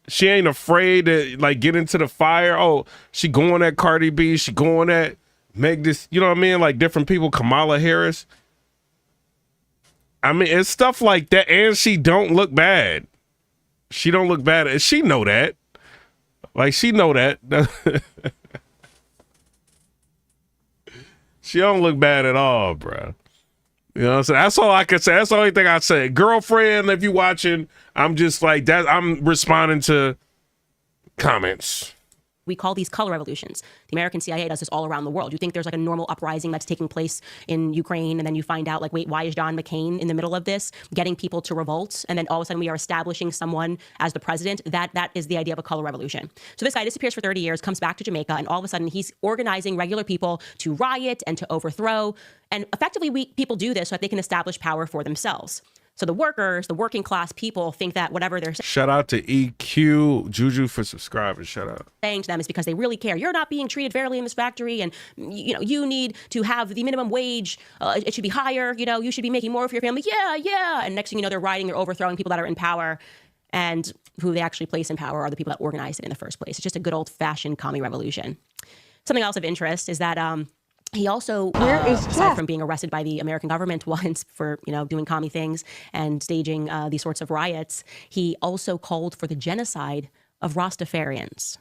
Speaker 1: she ain't afraid to, like, get into the fire. Oh, she going at Cardi B. She going at Meg this, you know what I mean? Like, different people, Kamala Harris. I mean, it's stuff like that. And she don't look bad. She don't look bad. And she know that. Like, she know that. She don't look bad at all, bro. You know what I'm saying? That's all I can say. That's the only thing I say. Girlfriend, if you watching, I'm just like that. I'm responding to comments.
Speaker 3: We call these color revolutions. The American CIA does this all around the world. You think there's like a normal uprising that's taking place in Ukraine, and then you find out, like, wait, why is John McCain in the middle of this, getting people to revolt? And then all of a sudden we are establishing someone as the president. That is the idea of a color revolution. So this guy disappears for 30 years, comes back to Jamaica, and all of a sudden he's organizing regular people to riot and to overthrow. And effectively, people do this so that they can establish power for themselves. So the workers, the working class people think that whatever they're
Speaker 1: Shout out to EQ Juju for subscribing. Shout out.
Speaker 3: saying to them is because they really care. You're not being treated fairly in this factory, and you need to have the minimum wage. It should be higher. You should be making more for your family. Yeah. And next thing you know, they're overthrowing people that are in power, and who they actually place in power are the people that organized it in the first place. It's just a good old fashioned commie revolution. Something else of interest is that he also, aside from being arrested by the American government once for, doing commie things and staging these sorts of riots, he also called for the genocide of Rastafarians.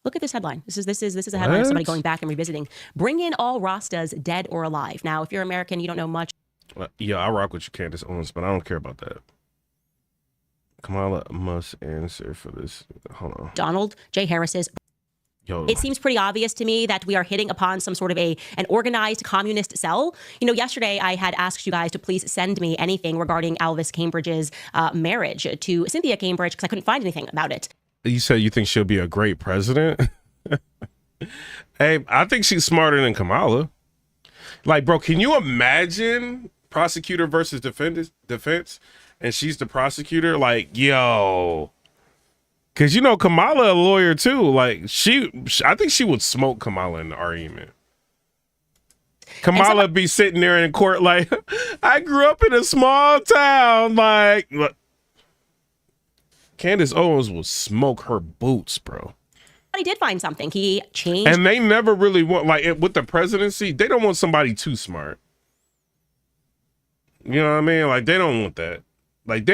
Speaker 3: Look at this headline. This is a headline of somebody going back and revisiting. Bring in all Rastas, dead or alive. Now, if you're American, you don't know much.
Speaker 1: Yeah, I rock with you, Candace Owens, but I don't care about that. Kamala must answer for this. Hold on.
Speaker 3: Donald J. Harris's.
Speaker 1: Yo.
Speaker 3: It seems pretty obvious to me that we are hitting upon some sort of an organized communist cell. You know, yesterday I had asked you guys to please send me anything regarding Alvis Cambridge's marriage to Cynthia Cambridge because I couldn't find anything about it.
Speaker 1: You said you think she'll be a great president? Hey, I think she's smarter than Kamala. Like, bro, can you imagine prosecutor versus defense? And she's the prosecutor? Like, yo. Because, you know, Kamala a lawyer, too. Like, I think she would smoke Kamala in the argument. Kamala be sitting there in court like, I grew up in a small town. Like, look. Candace Owens will smoke her boots, bro.
Speaker 3: But he did find something. He changed.
Speaker 1: And they never really want, like, with the presidency, they don't want somebody too smart. You know what I mean? Like, they don't want that. Like,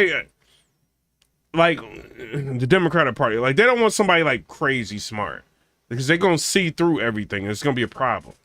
Speaker 1: like the Democratic Party, like they don't want somebody like crazy smart because they're going to see through everything. And it's going to be a problem.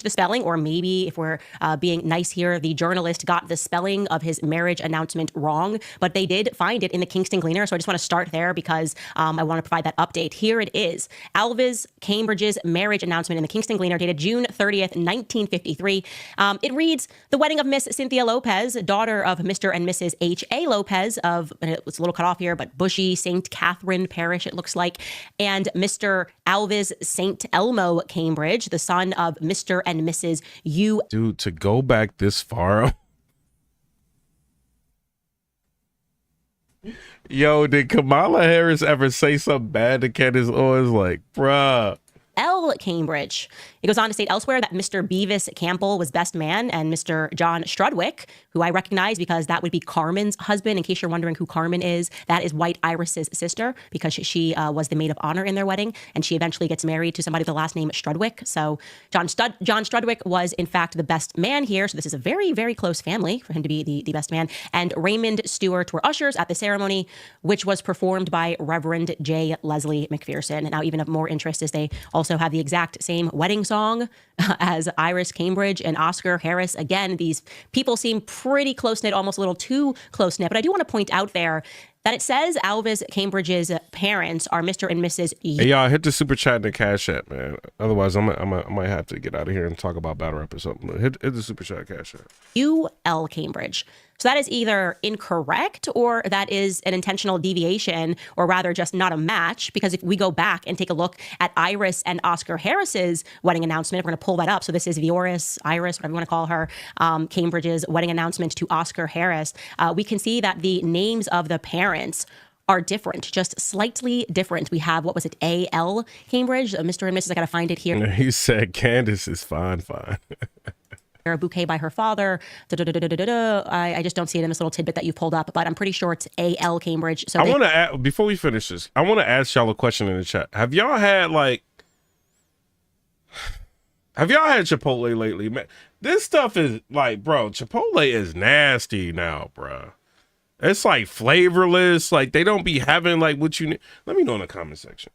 Speaker 3: The spelling, or maybe if we're being nice here, the journalist got the spelling of his marriage announcement wrong, but they did find it in the Kingston Gleaner. So I just want to start there because I want to provide that update. Here it is. Alvis Cambridge's marriage announcement in the Kingston Gleaner dated June 30th, 1953. It reads, the wedding of Miss Cynthia Lopez, daughter of Mr. and Mrs. H.A. Lopez of, and it's a little cut off here, but Bushy St. Catherine Parish, it looks like, and Mr. Alvis St. Elmo Cambridge, the son of Mr. and Mrs. U.
Speaker 1: Dude, to go back this far. Yo, did Kamala Harris ever say something bad to Candace Owens? Like, bruh.
Speaker 3: L. Cambridge. It goes on to state elsewhere that Mr. Beavis Campbell was best man, and Mr. John Strudwick, who I recognize because that would be Carmen's husband. In case you're wondering who Carmen is, that is White Iris's sister because she was the maid of honor in their wedding, and she eventually gets married to somebody with the last name Strudwick. So John Strudwick was in fact the best man here. So this is a very, very close family for him to be the best man. And Raymond Stewart were ushers at the ceremony, which was performed by Reverend J. Leslie McPherson. Now, even of more interest is they also have the exact same wedding song as Iris Cambridge and Oscar Harris. Again, these people seem pretty close-knit, almost a little too close-knit. But I do want to point out there that it says Alvis Cambridge's parents are Mr. and Mrs.
Speaker 1: Hey, y'all, hit the super chat and the cash app, man. Otherwise, I might have to get out of here and talk about battle rap or something. Hit the super chat cash app.
Speaker 3: U.L. Cambridge. So that is either incorrect or that is an intentional deviation, or rather just not a match, because if we go back and take a look at Iris and Oscar Harris's wedding announcement, we're going to pull that up. So this is Iris, whatever you want to call her, Cambridge's wedding announcement to Oscar Harris. We can see that the names of the parents are different, just slightly different. We have, what was it, A.L. Cambridge, Mr. and Mrs. I got to find it here.
Speaker 1: He said Candace is fine.
Speaker 3: A bouquet by her father. I just don't see it in this little tidbit that you pulled up, but I'm pretty sure it's A.L. Cambridge. So
Speaker 1: I want to add, before we finish this, I want to ask y'all a question in the chat. Have y'all had Chipotle lately? Man, this stuff is like, bro, Chipotle is nasty now, bro. It's like flavorless. Like they don't be having like what you need. Let me know in the comment section.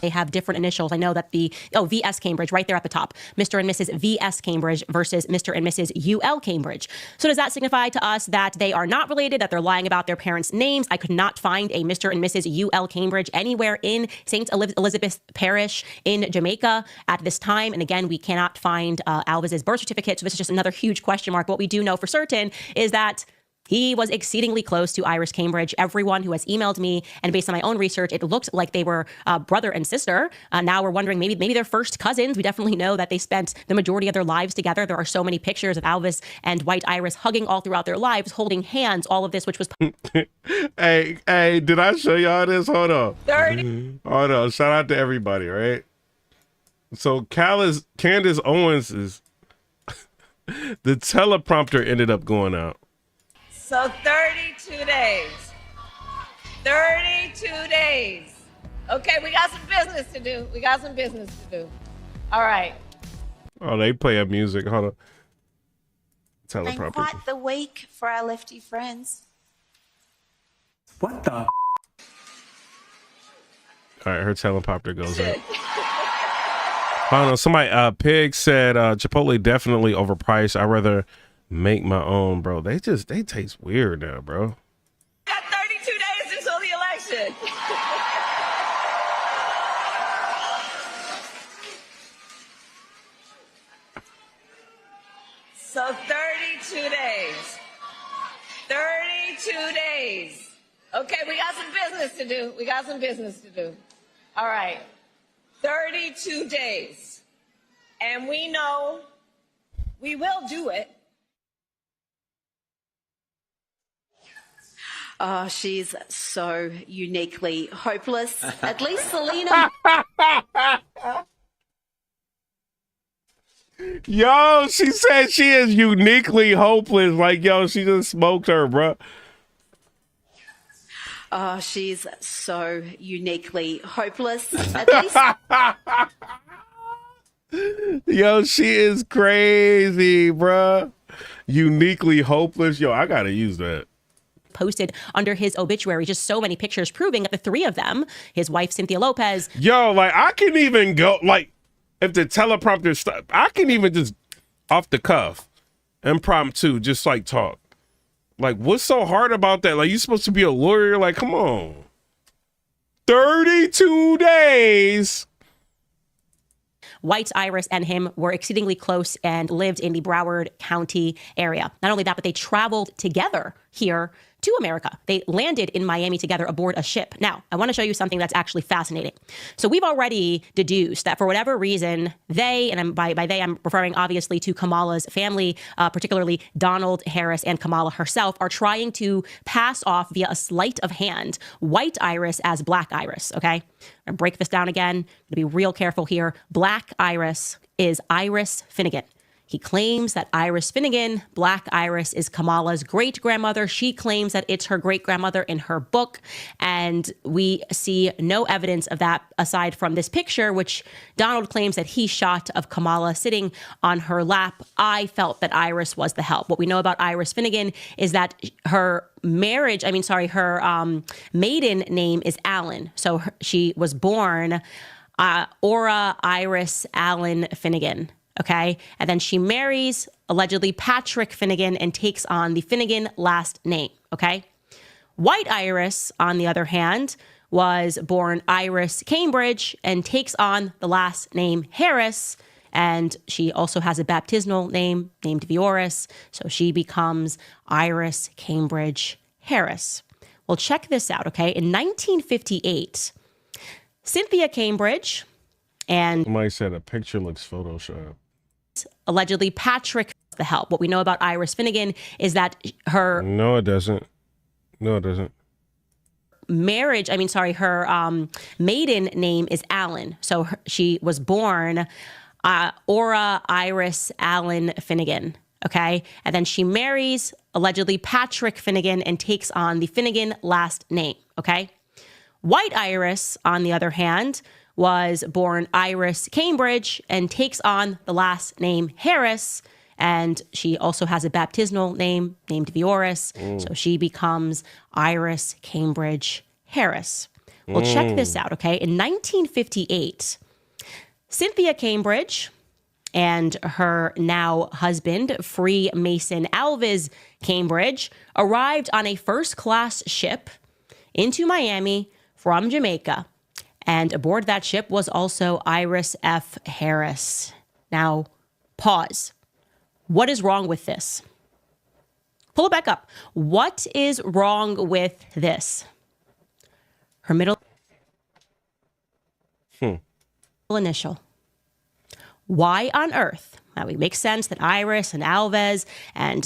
Speaker 3: They have different initials. I know that V.S. Cambridge right there at the top. Mr. and Mrs. V.S. Cambridge versus Mr. and Mrs. U.L. Cambridge. So does that signify to us that they are not related, that they're lying about their parents' names? I could not find a Mr. and Mrs. U.L. Cambridge anywhere in St. Elizabeth Parish in Jamaica at this time. And again, we cannot find Alvis's birth certificate. So this is just another huge question mark. What we do know for certain is that he was exceedingly close to Iris Cambridge. Everyone who has emailed me, and based on my own research, it looked like they were brother and sister. Now we're wondering maybe they're first cousins. We definitely know that they spent the majority of their lives together. There are so many pictures of Alvis and White Iris hugging all throughout their lives, holding hands, all of this, which was...
Speaker 1: Hey, did I show y'all this? Hold on.
Speaker 3: 30.
Speaker 1: Hold on. Shout out to everybody, right? So Candace Owens is... the teleprompter ended up going out.
Speaker 4: So 32 days. 32 days. Okay, we got some business to do. All right.
Speaker 1: Oh, they play a music. Hold on.
Speaker 5: I'm quite the week for our lefty friends.
Speaker 1: What the? All right, her teleprompter goes out. I don't know. Somebody, Pig said Chipotle definitely overpriced. I'd rather Make my own, bro. They taste weird now, bro.
Speaker 4: Got 32 days until the election. So 32 days. 32 days. Okay, we got some business to do. We got some business to do. All right. 32 days. And we know we will do it.
Speaker 5: Oh, she's so uniquely hopeless. At least Selena.
Speaker 1: Yo, she said she is uniquely hopeless. Like, yo, she just smoked her, bro.
Speaker 5: Oh, she's so uniquely hopeless. At least.
Speaker 1: Yo, she is crazy, bro. Uniquely hopeless. Yo, I gotta use that.
Speaker 3: Posted under his obituary just so many pictures proving that the three of them, his wife Cynthia Lopez.
Speaker 1: Yo, like I can even go like if the teleprompter stop, I can even just off the cuff, impromptu, just like talk. Like, what's so hard about that? Like, you're supposed to be a lawyer. Like, come on. 32 days.
Speaker 3: White Iris and him were exceedingly close and lived in the Broward County area. Not only that, but they traveled together here to America. They landed in Miami together aboard a ship. Now, I want to show you something that's actually fascinating. So we've already deduced that for whatever reason, they, and by they, I'm referring obviously to Kamala's family, particularly Donald Harris and Kamala herself, are trying to pass off via a sleight of hand White Iris as Black Iris, okay? I'm gonna break this down again. I'm gonna be real careful here. Black Iris is Iris Finnegan. He claims that Iris Finnegan, Black Iris, is Kamala's great-grandmother. She claims that it's her great-grandmother in her book. And we see no evidence of that aside from this picture, which Donald claims that he shot of Kamala sitting on her lap. I felt that Iris was the help. What we know about Iris Finnegan is that her maiden name is Allen. So she was born Aura Iris Allen Finnegan. Okay. And then she marries allegedly Patrick Finnegan and takes on the Finnegan last name. Okay. White Iris, on the other hand, was born Iris Cambridge and takes on the last name Harris. And she also has a baptismal name named Vioris. So she becomes Iris Cambridge Harris. Well, check this out. Okay. In 1958, Cynthia Cambridge and
Speaker 1: somebody said a picture looks Photoshopped.
Speaker 3: Allegedly Patrick the help. What we know about Iris Finnegan is that her
Speaker 1: No, it doesn't. No, it doesn't.
Speaker 3: Her maiden name is Allen. So she was born Aura Iris Allen Finnegan. Okay. And then she marries allegedly Patrick Finnegan and takes on the Finnegan last name. Okay. White Iris, on the other hand, was born Iris Cambridge and takes on the last name Harris. And she also has a baptismal name named Vioris. So she becomes Iris Cambridge Harris. Well, check this out, okay? In 1958, Cynthia Cambridge and her now husband, Freemason Alvis Cambridge, arrived on a first-class ship into Miami from Jamaica. And aboard that ship was also Iris F. Harris. Now, pause. What is wrong with this? Pull it back up. What is wrong with this? Her middle initial. Why on earth? Now, it makes sense that Iris and Alves and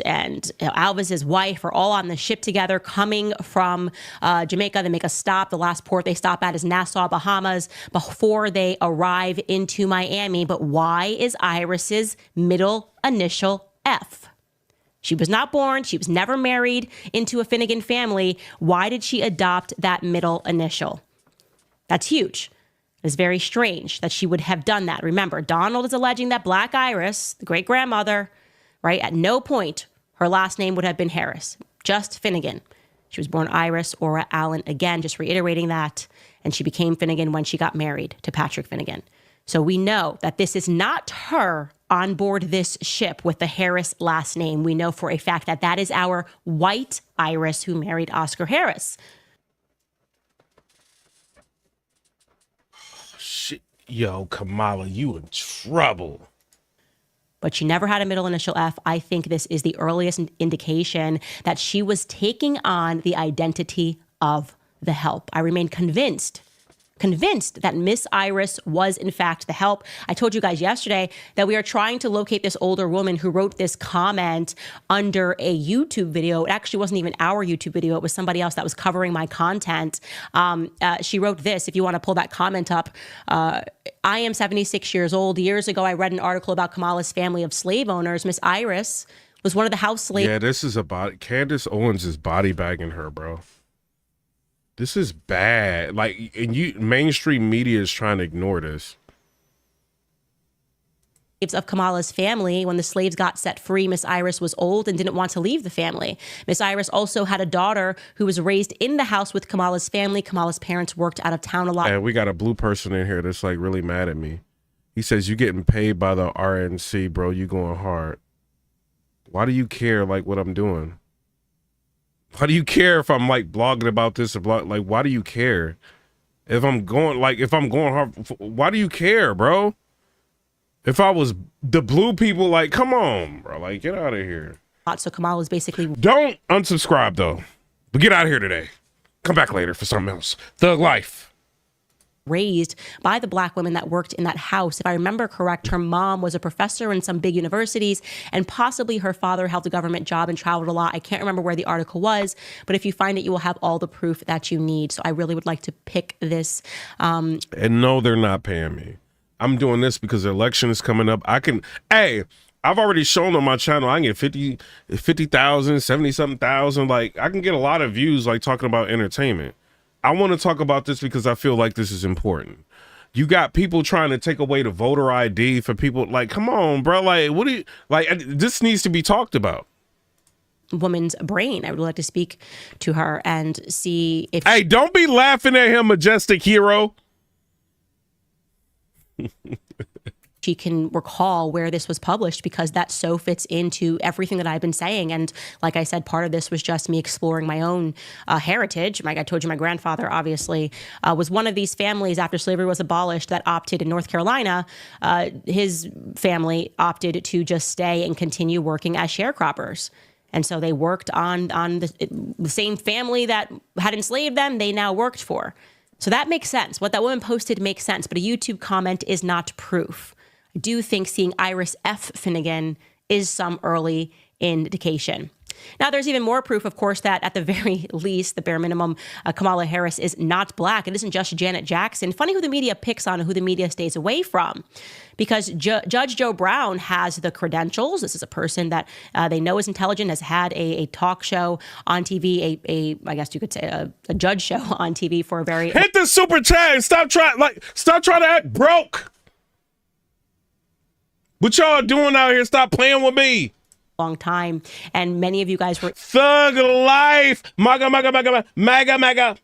Speaker 3: Alves' wife are all on the ship together coming from Jamaica. They make a stop. The last port they stop at is Nassau, Bahamas, before they arrive into Miami. But why is Iris's middle initial F? She was not born. She was never married into a Finnegan family. Why did she adopt that middle initial? That's huge. It's very strange that she would have done that. Remember, Donald is alleging that Black Iris, the great-grandmother, right, at no point her last name would have been Harris, just Finnegan. She was born Iris Aura Allen, again, just reiterating that, and she became Finnegan when she got married to Patrick Finnegan. So we know that this is not her on board this ship with the Harris last name. We know for a fact that that is our white Iris who married Oscar Harris.
Speaker 1: Shit. Yo, Kamala, you in trouble.
Speaker 3: But she never had a middle initial F. I think this is the earliest indication that she was taking on the identity of the help. I remain convinced that Miss Iris was in fact the help. I told you guys yesterday that we are trying to locate this older woman who wrote this comment under a YouTube video. It actually wasn't even our YouTube video. It was somebody else that was covering my content. She wrote this, if you want to pull that comment up. I am 76 years old. Years ago, I read an article about Kamala's family of slave owners. Miss Iris was one of the house slaves.
Speaker 1: Yeah, this is about Candace Owens is body bagging her, bro. This is bad. Like, and mainstream media is trying to ignore this.
Speaker 3: Of Kamala's family. When the slaves got set free, Miss Iris was old and didn't want to leave the family. Miss Iris also had a daughter who was raised in the house with Kamala's family. Kamala's parents worked out of town a lot.
Speaker 1: And we got a blue person in here that's like really mad at me. He says, you getting paid by the RNC, bro. You going hard. Why do you care like what I'm doing? Why do you care if I'm like blogging about this or like, why do you care? If I'm going hard, why do you care, bro? If I was the blue people, like, come on, bro, like, get out of here.
Speaker 3: So Kamala was basically...
Speaker 1: Don't unsubscribe, though. But get out of here today. Come back later for something else. Thug life.
Speaker 3: Raised by the black women that worked in that house. If I remember correct, her mom was a professor in some big universities, and possibly her father held a government job and traveled a lot. I can't remember where the article was, but if you find it, you will have all the proof that you need. So I really would like to pick this.
Speaker 1: And no, they're not paying me. I'm doing this because the election is coming up. I've already shown on my channel, I can get 50,000, 70-something thousand. Like, I can get a lot of views, like, talking about entertainment. I want to talk about this because I feel like this is important. You got people trying to take away the voter ID for people. Like, come on, bro. Like, what do you, like, this needs to be talked about.
Speaker 3: Woman's brain. I would like to speak to her and see if...
Speaker 1: Hey, don't be laughing at him, majestic hero.
Speaker 3: She can recall where this was published, because that so fits into everything that I've been saying. And like I said, part of this was just me exploring my own heritage. Like I told you, my grandfather obviously was one of these families after slavery was abolished that opted in North Carolina. His family opted to just stay and continue working as sharecroppers. And so they worked on the same family that had enslaved them, they now worked for. So that makes sense. What that woman posted makes sense, but a YouTube comment is not proof. I do think seeing Iris F. Finnegan is some early indication. Now, there's even more proof, of course, that at the very least, the bare minimum, Kamala Harris is not black. It isn't just Janet Jackson. Funny who the media picks on and who the media stays away from, because Judge Joe Brown has the credentials. This is a person that they know is intelligent, has had a talk show on TV, I guess you could say a judge show on TV for a very...
Speaker 1: Hit the super chat and stop trying to act broke. What y'all doing out here? Stop playing with me.
Speaker 3: Long time, and many of you guys were
Speaker 1: thug life, maga,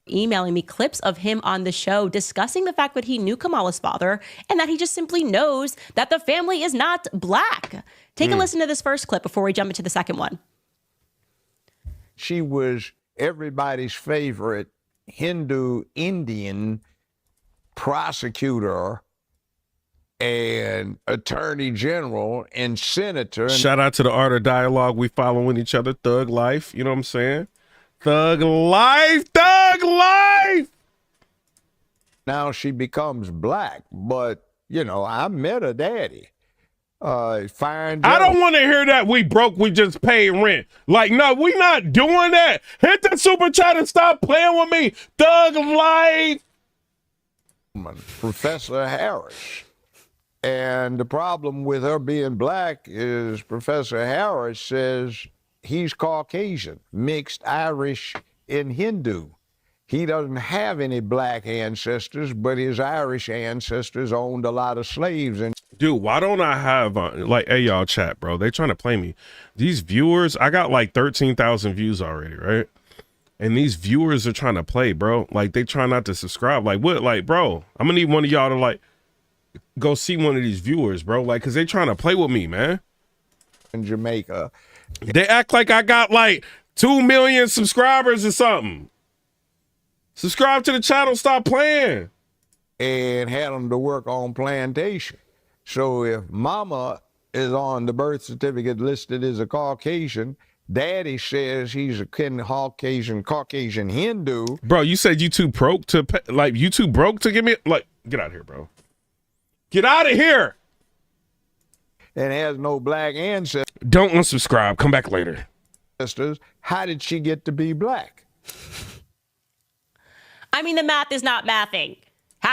Speaker 3: emailing me clips of him on the show discussing the fact that he knew Kamala's father and that he just simply knows that the family is not black. Take a listen to this first clip before we jump into the second one.
Speaker 6: She was everybody's favorite Hindu Indian prosecutor and attorney general and senator.
Speaker 1: Shout out to the art of dialogue. We following each other. Thug life. You know what I'm saying? Thug life. Thug life.
Speaker 6: Now she becomes black, but you know, I met her daddy. Fine.
Speaker 1: I don't want to hear that we broke, we just pay rent. Like, no, we not doing that. Hit the super chat and stop playing with me. Thug life.
Speaker 6: Professor Harris. And the problem with her being black is Professor Harris says he's Caucasian, mixed Irish and Hindu. He doesn't have any black ancestors, but his Irish ancestors owned a lot of slaves. And
Speaker 1: dude, why don't I have like, hey, y'all chat, bro. They trying to play me. These viewers, I got like 13,000 views already, right? And these viewers are trying to play, bro. Like, they try not to subscribe. Like, what? Like, bro, I'm gonna need one of y'all to like, go see one of these viewers, bro. Like, cause they trying to play with me, man.
Speaker 6: In Jamaica,
Speaker 1: they act like I got like 2 million subscribers or something. Subscribe to the channel. Stop playing.
Speaker 6: And had them to work on plantation. So if mama is on the birth certificate listed as a Caucasian, daddy says he's a Caucasian Hindu.
Speaker 1: Bro, you said YouTube broke to YouTube broke to give me get out of here, bro. Get out of here.
Speaker 6: And has no black ancestors.
Speaker 1: Don't unsubscribe. Come back later.
Speaker 6: How did she get to be black?
Speaker 3: I mean, the math is not mathing.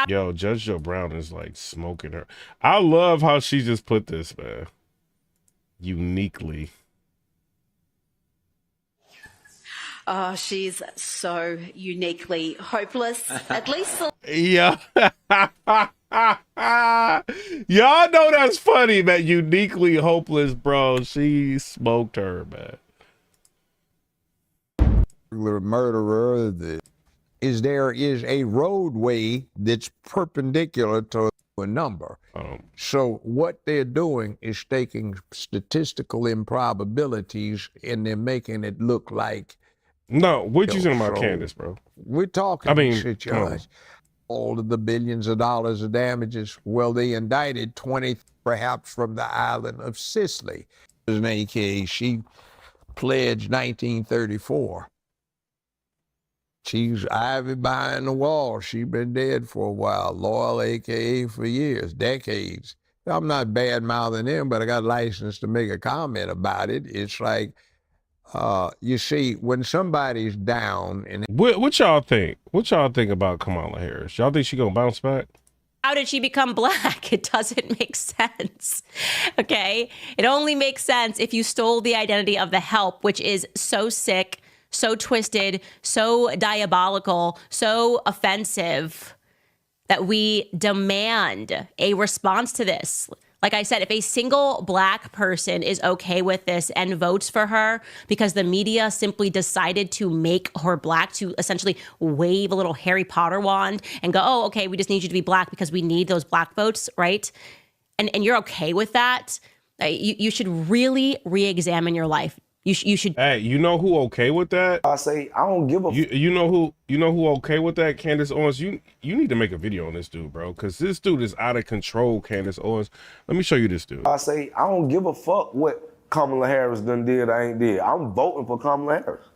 Speaker 1: Yo, Judge Joe Brown is like smoking her. I love how she just put this, man. Uniquely.
Speaker 7: Oh, she's so uniquely hopeless. At least.
Speaker 1: Yeah. Y'all know that's funny, man. Uniquely hopeless, bro. She smoked her, man.
Speaker 6: The murderer there is a roadway that's perpendicular to a number. So what they're doing is taking statistical improbabilities and they're making it look like.
Speaker 1: No, what you saying about Candace, bro?
Speaker 6: We're talking shit, Josh. All of the billions of dollars of damages. Well, they indicted 20, perhaps from the island of Sicily. In any case, she pledged 1934. She's ivy behind the wall. She's been dead for a while. Loyal, AKA, for years, decades. I'm not bad-mouthing them, but I got a license to make a comment about it. It's like, you see, when somebody's down and
Speaker 1: what y'all think? What y'all think about Kamala Harris? Y'all think she gonna bounce back?
Speaker 3: How did she become black? It doesn't make sense. Okay? It only makes sense if you stole the identity of the help, which is so sick, so twisted, so diabolical, so offensive that we demand a response to this. Like I said, if a single black person is okay with this and votes for her because the media simply decided to make her black, to essentially wave a little Harry Potter wand and go, oh, okay, we just need you to be black because we need those black votes, right? And you're okay with that, you should really re-examine your life. You should.
Speaker 1: Hey, you know who okay with that?
Speaker 9: I say I don't give a.
Speaker 1: You know who okay with that? Candace Owens. You need to make a video on this dude, bro, because this dude is out of control. Candace Owens. Let me show you this dude.
Speaker 9: I say I don't give a fuck what Kamala Harris done did. I ain't did. I'm voting for Kamala Harris.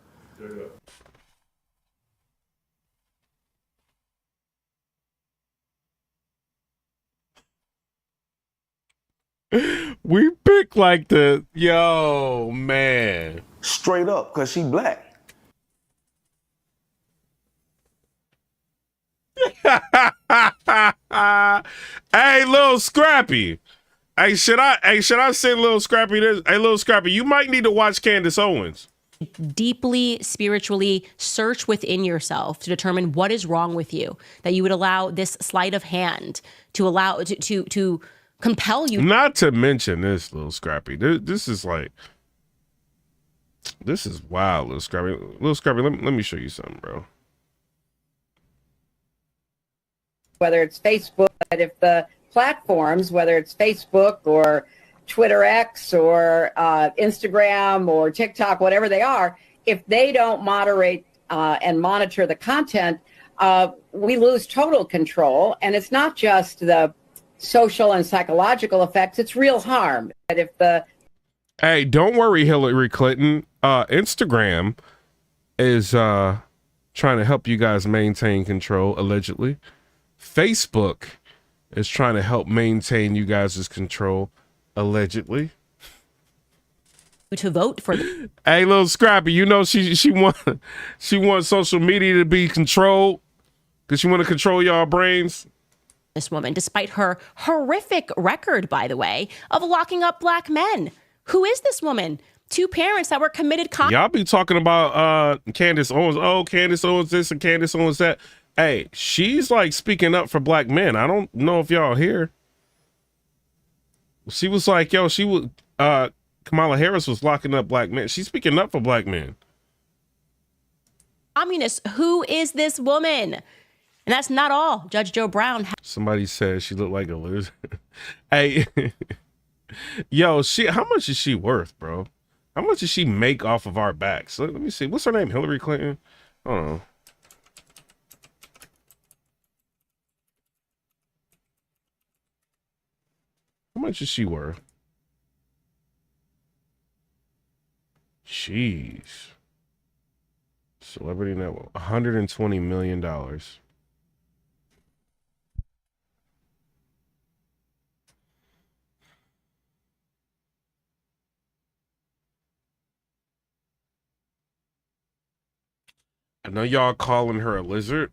Speaker 1: We pick like the yo man.
Speaker 9: Straight up, cause she black.
Speaker 1: Hey, little Scrappy. Hey, should I send little Scrappy this? Hey, little Scrappy, you might need to watch Candace Owens.
Speaker 3: Deeply spiritually search within yourself to determine what is wrong with you, that you would allow this sleight of hand to allow to compel you.
Speaker 1: Not to mention this, little Scrappy. This is like, this is wild, little Scrappy. Little Scrappy, let me show you something, bro.
Speaker 2: Whether it's Facebook, but if the platforms, whether it's Facebook or Twitter X or Instagram or TikTok, whatever they are, if they don't moderate and monitor the content, we lose total control. And it's not just the social and psychological effects, it's real harm. But if the
Speaker 1: Hey, don't worry, Hilary Clinton. Instagram is trying to help you guys maintain control, allegedly. Facebook is trying to help maintain you guys' control, allegedly.
Speaker 3: To vote for the
Speaker 1: Hey, little Scrappy, you know she wants social media to be controlled because she want to control y'all brains.
Speaker 3: This woman, despite her horrific record, by the way, of locking up black men. Who is this woman? Two parents that were committed.
Speaker 1: Y'all be talking about Candace Owens. Oh, Candace Owens this and Candace Owens that. Hey, she's like speaking up for black men. I don't know if y'all hear. She was like, yo, she was Kamala Harris was locking up black men. She's speaking up for black men.
Speaker 3: Communist. Who is this woman? And that's not all. Judge Joe Brown.
Speaker 1: Somebody said she looked like a loser. Hey, yo, how much is she worth, bro? How much does she make off of our backs? Let me see. What's her name? Hilary Clinton? I don't know. How much is she worth? Jeez. Celebrity network. $120 million. I know y'all calling her a lizard.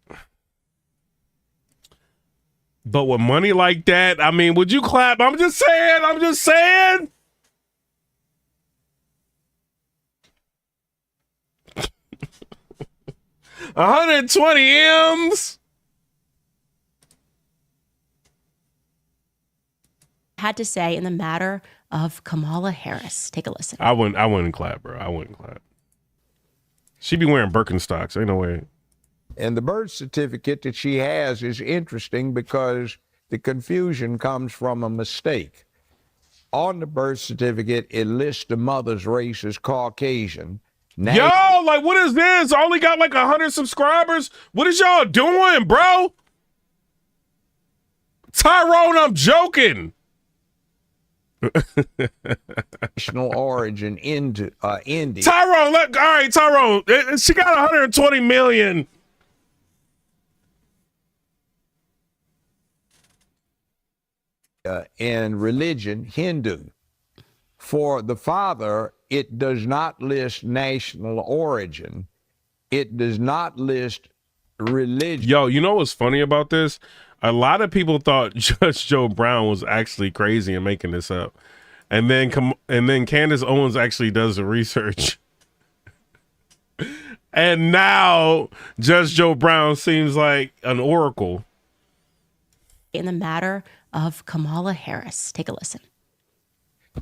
Speaker 1: But with money like that, I mean, would you clap? I'm just saying. 120 M's.
Speaker 3: Had to say in the matter of Kamala Harris. Take a listen.
Speaker 1: I wouldn't clap, bro. I wouldn't clap. She'd be wearing Birkenstocks. Ain't no way.
Speaker 6: And the birth certificate that she has is interesting because the confusion comes from a mistake. On the birth certificate, it lists the mother's race as Caucasian.
Speaker 1: Yo, like, what is this? I only got like 100 subscribers. What is y'all doing, bro? Tyrone, I'm joking.
Speaker 6: National origin into India.
Speaker 1: Tyrone, look, all right, Tyrone. She got 120 million.
Speaker 6: And religion, Hindu. For the father, it does not list national origin. It does not list religion.
Speaker 1: Yo, you know what's funny about this? A lot of people thought Judge Joe Brown was actually crazy and making this up. And then Candace Owens actually does the research. And now Judge Joe Brown seems like an oracle.
Speaker 3: In the matter of Kamala Harris. Take a listen.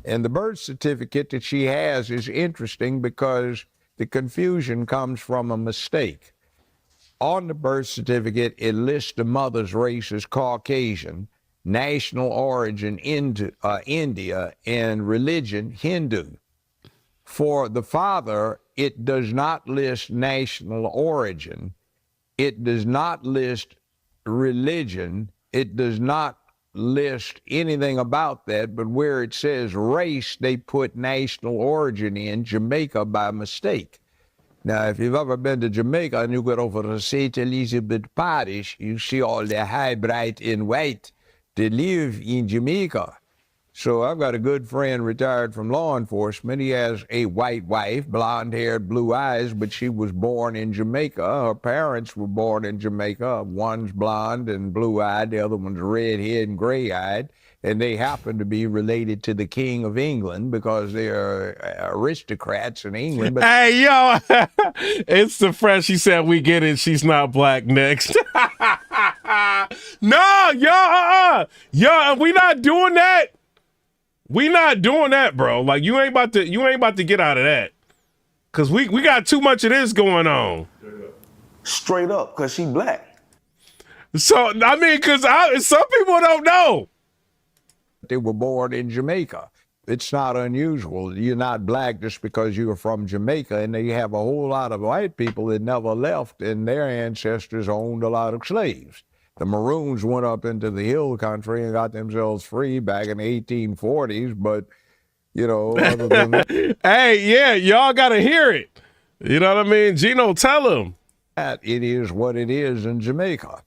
Speaker 6: And the birth certificate that she has is interesting because the confusion comes from a mistake. On the birth certificate, it lists the mother's race as Caucasian, national origin into India, and religion, Hindu. For the father, it does not list national origin. It does not list religion. It does not list anything about that, but where it says race, they put national origin in Jamaica by mistake. Now, if you've ever been to Jamaica and you get over to St. Elizabeth Parish, you see all the high, bright, and white that live in Jamaica. So I've got a good friend retired from law enforcement. He has a white wife, blonde-haired, blue eyes, but she was born in Jamaica. Her parents were born in Jamaica. One's blonde and blue-eyed, the other one's red-haired and gray-eyed. And they happen to be related to the King of England because they are aristocrats in England. But
Speaker 1: hey, yo, it's the fresh. She said, we get it. She's not black next. No, yo, yo, we not doing that. We not doing that, bro. Like, you ain't about to get out of that. Cause we got too much of this going on.
Speaker 9: Straight up, cause she black.
Speaker 1: So, I mean, cause some people don't know.
Speaker 6: They were born in Jamaica. It's not unusual. You're not black just because you're from Jamaica, and they have a whole lot of white people that never left, and their ancestors owned a lot of slaves. The Maroons went up into the hill country and got themselves free back in the 1840s, but, you know, other than that,
Speaker 1: hey, yeah, y'all got to hear it. You know what I mean? Gino, tell him.
Speaker 6: It is what it is in Jamaica.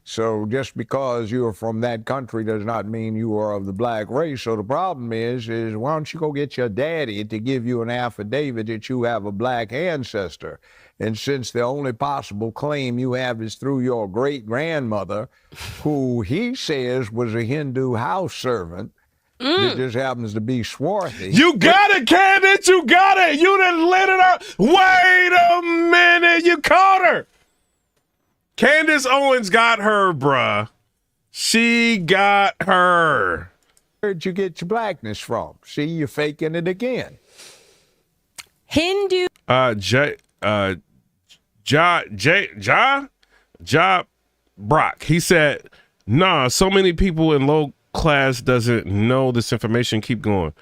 Speaker 6: So just because you're from that country does not mean you are of the black race. So the problem is why don't you go get your daddy to give you an affidavit that you have a black ancestor? And since the only possible claim you have is through your great-grandmother, who he says was a Hindu house servant, that just happens to be swarthy.
Speaker 1: You got it, Candace. You got it. You done lit it up. Wait a minute. You caught her. Candace Owens got her, bruh. She got her.
Speaker 6: Where'd you get your blackness from? See, you're faking it again.
Speaker 3: Hindu.
Speaker 1: Brock. He said, nah, so many people in low class doesn't know this information. Keep going.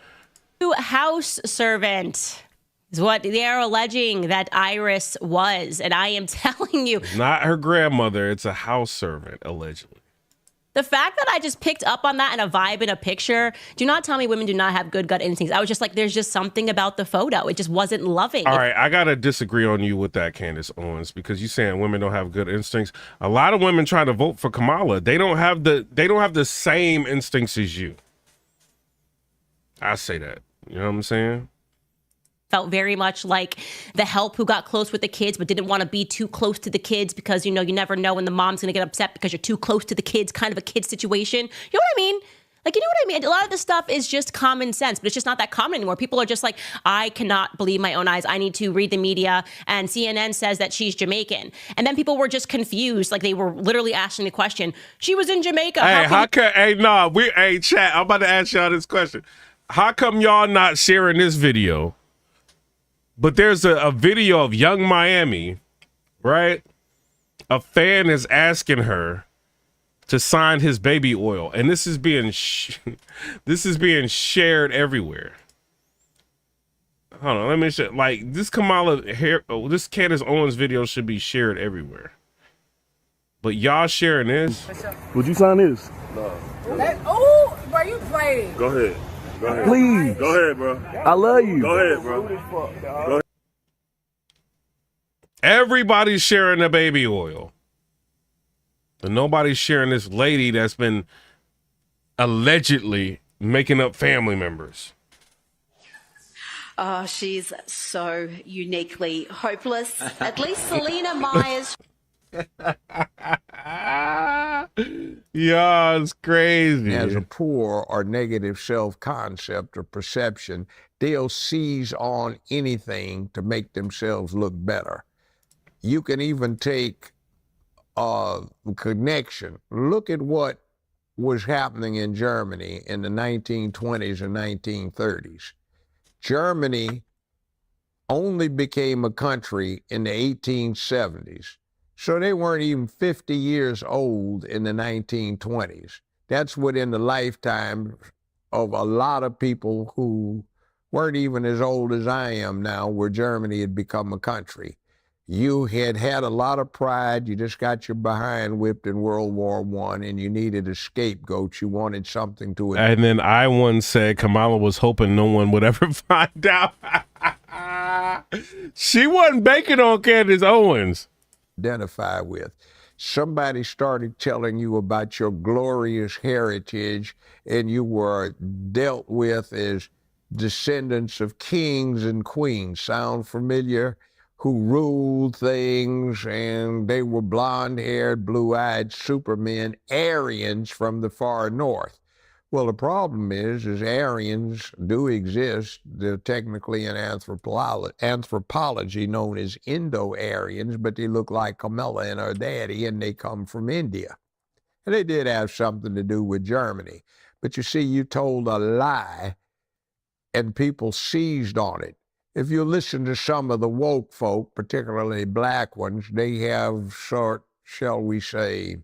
Speaker 3: House servant is what they are alleging that Iris was. And I am telling you.
Speaker 1: It's not her grandmother. It's a house servant, allegedly.
Speaker 3: The fact that I just picked up on that in a vibe in a picture, do not tell me women do not have good gut instincts. I was just like, there's just something about the photo. It just wasn't loving.
Speaker 1: All right, I got to disagree on you with that, Candace Owens, because you're saying women don't have good instincts. A lot of women try to vote for Kamala. They don't have the same instincts as you. I say that. You know what I'm saying?
Speaker 3: Felt very much like the help who got close with the kids but didn't want to be too close to the kids because, you know, you never know when the mom's going to get upset because you're too close to the kids, kind of a kid situation. You know what I mean? Like, you know what I mean? A lot of this stuff is just common sense, but it's just not that common anymore. People are just like, I cannot believe my own eyes. I need to read the media. And CNN says that she's Jamaican. And then people were just confused. Like, they were literally asking the question, she was in Jamaica.
Speaker 1: Hey, chat, I'm about to ask y'all this question. How come y'all not sharing this video? But there's a video of Young Miami, right? A fan is asking her to sign his baby oil, and this is being shared everywhere. Hold on, let me show. Like this this Candace Owens video should be shared everywhere. But y'all sharing this?
Speaker 8: Would you sign this?
Speaker 10: No. Oh, bro, you playing?
Speaker 8: Go ahead. Go ahead. Please. Go ahead, bro. I love you. Go ahead, bro. Go ahead.
Speaker 1: Everybody's sharing the baby oil. But nobody's sharing this lady that's been allegedly making up family members.
Speaker 7: Oh, she's so uniquely hopeless. At least Selena Myers.
Speaker 6: Yeah, it's crazy. Has a poor or negative self-concept or perception, they'll seize on anything to make themselves look better. You can even take connection. Look at what was happening in Germany in the 1920s and 1930s. Germany only became a country in the 1870s. So they weren't even 50 years old in the 1920s. That's within the lifetime of a lot of people who weren't even as old as I am now, where Germany had become a country. You had a lot of pride. You just got your behind whipped in World War I, and you needed a scapegoat. You wanted something to...
Speaker 1: And then I once said Kamala was hoping no one would ever find out. She wasn't banking on Candace Owens.
Speaker 6: Identify with. Somebody started telling you about your glorious heritage, and you were dealt with as descendants of kings and queens. Sound familiar? Who ruled things, and they were blonde-haired, blue-eyed supermen, Aryans from the far north. Well, the problem is Aryans do exist. They're technically in anthropology known as Indo-Aryans, but they look like Kamala and her daddy, and they come from India. And they did have something to do with Germany. But you see, you told a lie, and people seized on it. If you listen to some of the woke folk, particularly black ones, they have shall we say,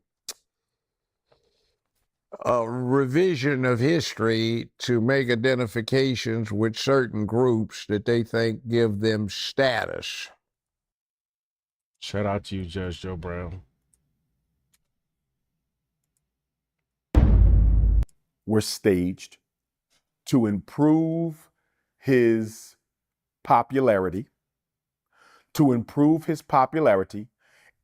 Speaker 6: a revision of history to make identifications with certain groups that they think give them status.
Speaker 1: Shout out to you, Judge Joe Brown.
Speaker 8: Were staged to improve his popularity,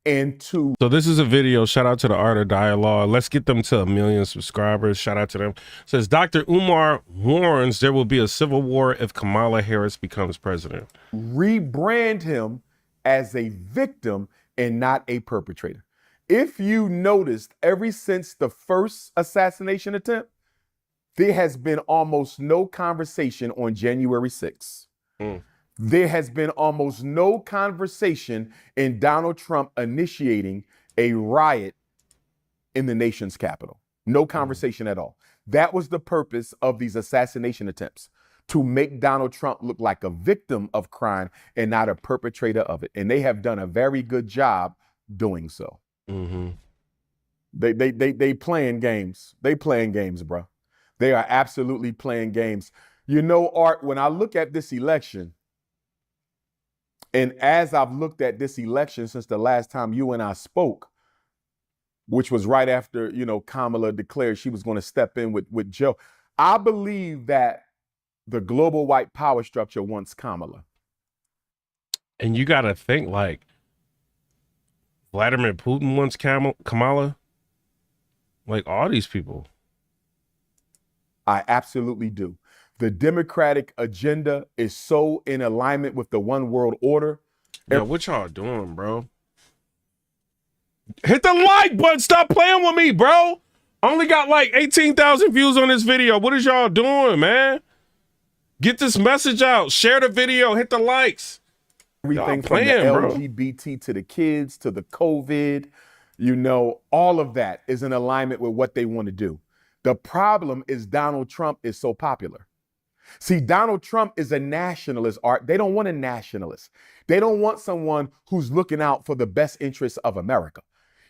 Speaker 8: and to...
Speaker 1: So this is a video. Shout out to the Art of Dialogue. Let's get them to 1 million subscribers. Shout out to them. It says Dr. Umar warns there will be a civil war if Kamala Harris becomes president.
Speaker 8: Rebrand him as a victim and not a perpetrator. If you noticed, ever since the first assassination attempt, there has been almost no conversation on January 6th. There has been almost no conversation in Donald Trump initiating a riot in the nation's capital. No conversation at all. That was the purpose of these assassination attempts, to make Donald Trump look like a victim of crime and not a perpetrator of it. And they have done a very good job doing so. They playing games. They playing games, bro. They are absolutely playing games. You know, Art, when I look at this election, and as I've looked at this election since the last time you and I spoke, which was right after, you know, Kamala declared she was going to step in with Joe, I believe that the global white power structure wants Kamala.
Speaker 1: And you got to think, like, Vladimir Putin wants Kamala. Like, all these people.
Speaker 8: I absolutely do. The Democratic agenda is so in alignment with the one world order.
Speaker 1: Yo, what y'all doing, bro? Hit the like button. Stop playing with me, bro. I only got like 18,000 views on this video. What is y'all doing, man? Get this message out. Share the video. Hit the likes.
Speaker 8: Everything from the LGBT to the kids to the COVID, you know, all of that is in alignment with what they want to do. The problem is Donald Trump is so popular. See, Donald Trump is a nationalist, Art. They don't want a nationalist. They don't want someone who's looking out for the best interests of America.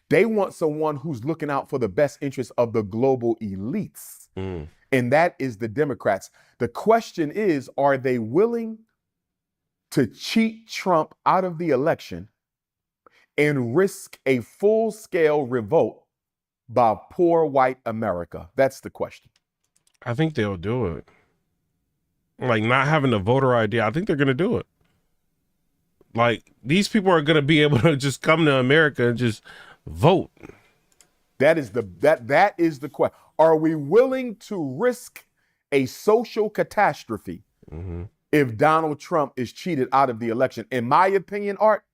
Speaker 8: They want someone who's looking out for the best interests of the global elites. And that is the Democrats. The question is, are they willing to cheat Trump out of the election and risk a full-scale revolt by poor white America? That's the question.
Speaker 1: I think they'll do it. Like, not having a voter ID, I think they're going to do it. Like, these people are going to be able to just come to America and just vote.
Speaker 8: That is the question. Are we willing to risk a social catastrophe if Donald Trump is cheated out of the election? In my opinion, Art,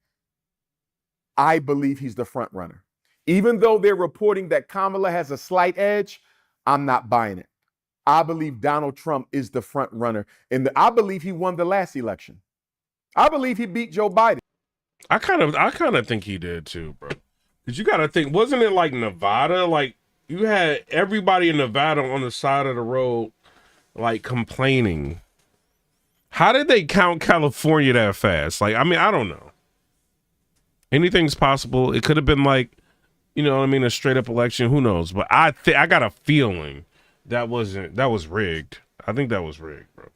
Speaker 8: I believe he's the front runner. Even though they're reporting that Kamala has a slight edge, I'm not buying it. I believe Donald Trump is the front runner. And I believe he won the last election. I believe he beat Joe Biden.
Speaker 1: I kind of think he did too, bro. Because you got to think, wasn't it like Nevada? Like, you had everybody in Nevada on the side of the road, like, complaining. How did they count California that fast? Like, I mean, I don't know. Anything's possible. It could have been like, you know what I mean, a straight up election. Who knows? But I got a feeling that was rigged. I think that was rigged, bro.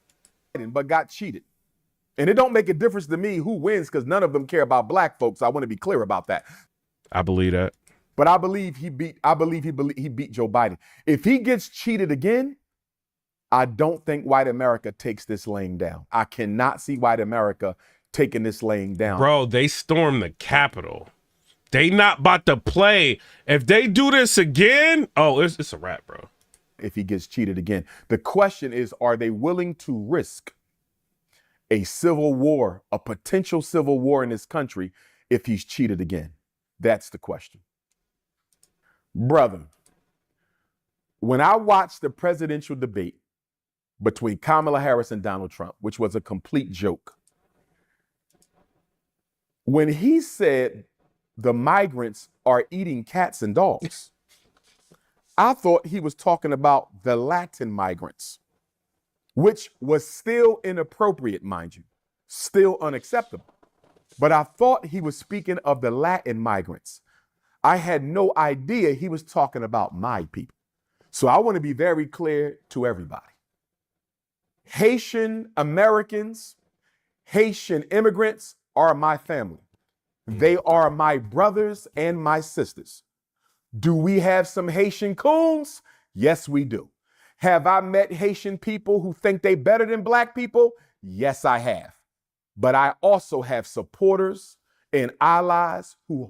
Speaker 8: But got cheated. And it don't make a difference to me who wins because none of them care about black folks. I want to be clear about that.
Speaker 1: I believe that.
Speaker 8: But I believe he beat Joe Biden. If he gets cheated again, I don't think white America takes this laying down. I cannot see white America taking this laying down.
Speaker 1: Bro, they stormed the Capitol. They not about to play. If they do this again, oh, it's a wrap, bro.
Speaker 8: If he gets cheated again. The question is, are they willing to risk a civil war, a potential civil war in this country if he's cheated again? That's the question. Brother, when I watched the presidential debate between Kamala Harris and Donald Trump, which was a complete joke, when he said the migrants are eating cats and dogs, I thought he was talking about the Latin migrants, which was still inappropriate, mind you, still unacceptable. But I thought he was speaking of the Latin migrants. I had no idea he was talking about my people. So I want to be very clear to everybody. Haitian Americans, Haitian immigrants are my family. They are my brothers and my sisters. Do we have some Haitian coons? Yes, we do. Have I met Haitian people who think they better than black people? Yes, I have. But I also have supporters and allies who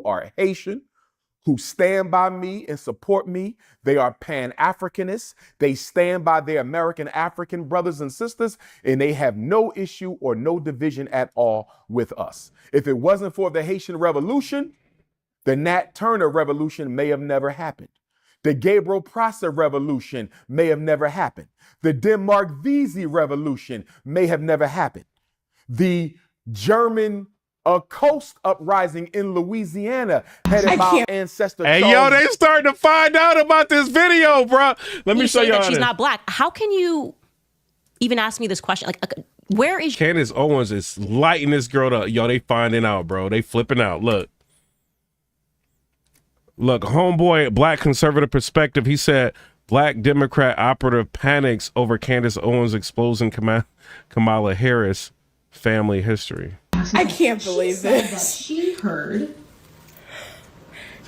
Speaker 8: are Haitian, who stand by me and support me. They are Pan-Africanists. They stand by their American African brothers and sisters, and they have no issue or no division at all with us. If it wasn't for the Haitian Revolution, the Nat Turner Revolution may have never happened. The Gabriel Prosser Revolution may have never happened. The Denmark Vesey Revolution may have never happened. The German coast uprising in Louisiana headed by our ancestor.
Speaker 1: Hey, yo, they starting to find out about this video, bro. Let me show you
Speaker 3: that she's not black. How can you even ask me this question? Like, where is
Speaker 1: Candace Owens is lighting this girl up. Yo, they finding out, bro. They flipping out. Look. Look, homeboy, Black Conservative Perspective, he said, Black Democrat operative panics over Candace Owens exposing Kamala Harris family history.
Speaker 10: I can't believe this.
Speaker 13: That she heard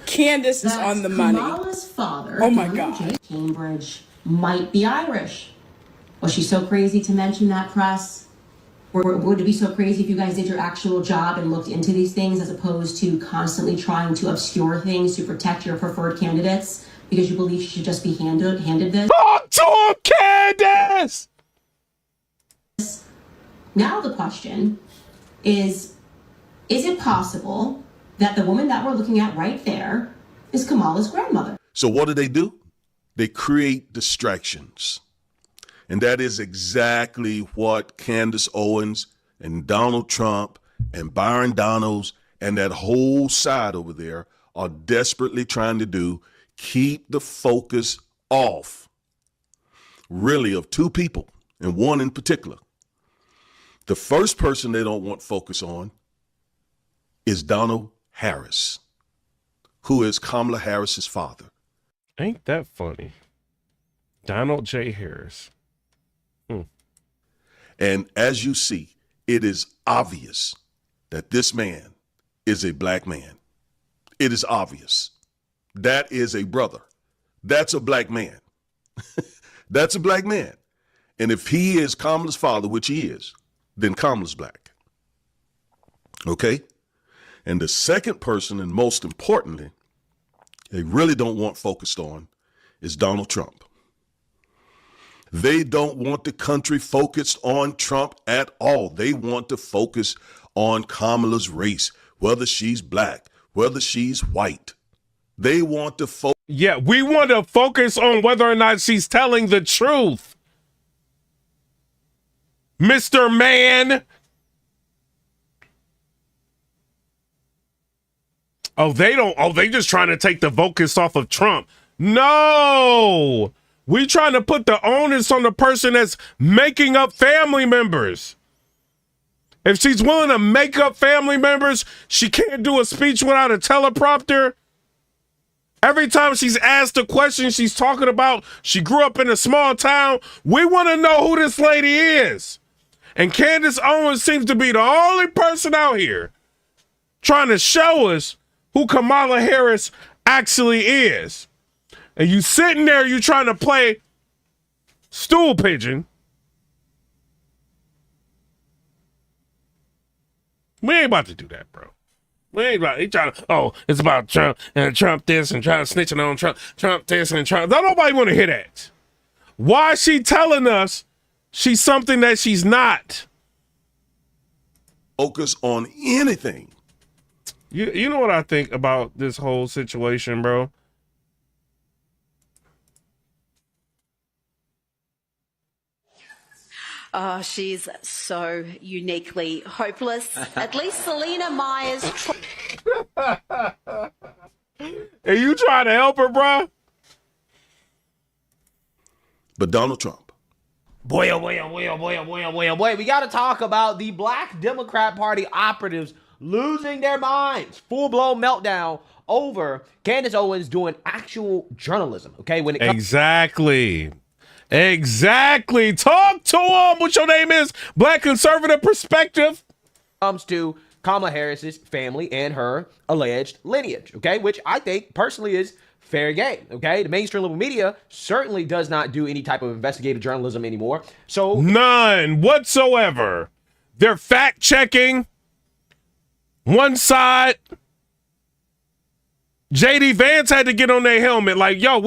Speaker 10: Candace is on the money.
Speaker 13: Kamala's father,
Speaker 10: Oh my God.
Speaker 13: Cambridge, might be Irish. Was she so crazy to mention that, press? Would it be so crazy if you guys did your actual job and looked into these things as opposed to constantly trying to obscure things to protect your preferred candidates because you believe she should just be handed this?
Speaker 1: Talk to him, Candace!
Speaker 13: Now the question is it possible that the woman that we're looking at right there is Kamala's grandmother?
Speaker 14: So what do? They create distractions. And that is exactly what Candace Owens and Donald Trump and Byron Donalds and that whole side over there are desperately trying to do. Keep the focus off, really, of two people, and one in particular. The first person they don't want focus on is Donald Harris, who is Kamala Harris's father.
Speaker 1: Ain't that funny? Donald J. Harris.
Speaker 14: And as you see, it is obvious that this man is a black man. It is obvious. That is a brother. That's a black man. That's a black man. And if he is Kamala's father, which he is, then Kamala's black. Okay? And the second person, and most importantly, they really don't want focused on, is Donald Trump. They don't want the country focused on Trump at all. They want to focus on Kamala's race, whether she's black, whether she's white. They want to focus.
Speaker 1: Yeah, we want to focus on whether or not she's telling the truth. Mr. Man. They just trying to take the focus off of Trump. No. We trying to put the onus on the person that's making up family members. If she's willing to make up family members, she can't do a speech without a teleprompter. Every time she's asked a question, she's talking about she grew up in a small town. We want to know who this lady is. And Candace Owens seems to be the only person out here trying to show us who Kamala Harris actually is. And you sitting there, you trying to play stool pigeon. We ain't about to do that, bro. We ain't about, he trying to, it's about Trump and Trump this and trying to snitching on Trump this and Trump. Don't nobody want to hear that. Why is she telling us she's something that she's not?
Speaker 14: Focus on anything.
Speaker 1: You know what I think about this whole situation, bro?
Speaker 7: Oh, she's so uniquely hopeless. At least Selena Myers.
Speaker 1: Are you trying to help her, bro?
Speaker 14: But Donald Trump.
Speaker 23: Boy, we got to talk about the Black Democrat Party operatives losing their minds. Full-blown meltdown over Candace Owens doing actual journalism, okay? When it comes
Speaker 1: Exactly. Talk to him. What your name is? Black Conservative Perspective.
Speaker 23: Comes to Kamala Harris's family and her alleged lineage, okay? Which I think personally is fair game, okay? The mainstream liberal media certainly does not do any type of investigative journalism anymore. So
Speaker 1: none whatsoever. They're fact checking one side. JD Vance had to get on their helmet like, yo,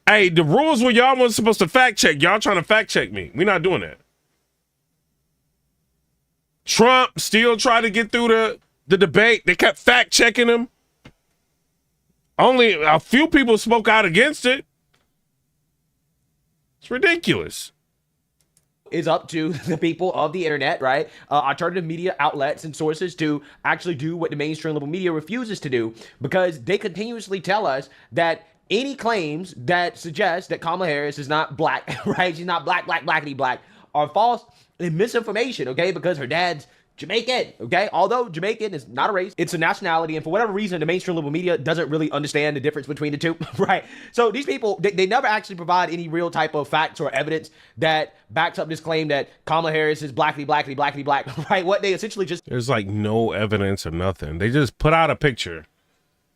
Speaker 1: hey, the rules were y'all wasn't supposed to fact check. Y'all trying to fact check me. We're not doing that. Trump still tried to get through the debate. They kept fact checking him. Only a few people spoke out against it. It's ridiculous.
Speaker 23: Is up to the people of the internet, right? Alternative media outlets and sources to actually do what the mainstream liberal media refuses to do, because they continuously tell us that any claims that suggest that Kamala Harris is not black, right? She's not blackity black, are false and misinformation, okay? Because her dad's Jamaican, okay? Although Jamaican is not a race, it's a nationality, and for whatever reason, the mainstream liberal media doesn't really understand the difference between the two, right? So these people, they never actually provide any real type of facts or evidence that backs up this claim that Kamala Harris is black, right? What they essentially just...
Speaker 1: There's like no evidence or nothing. They just put out a picture,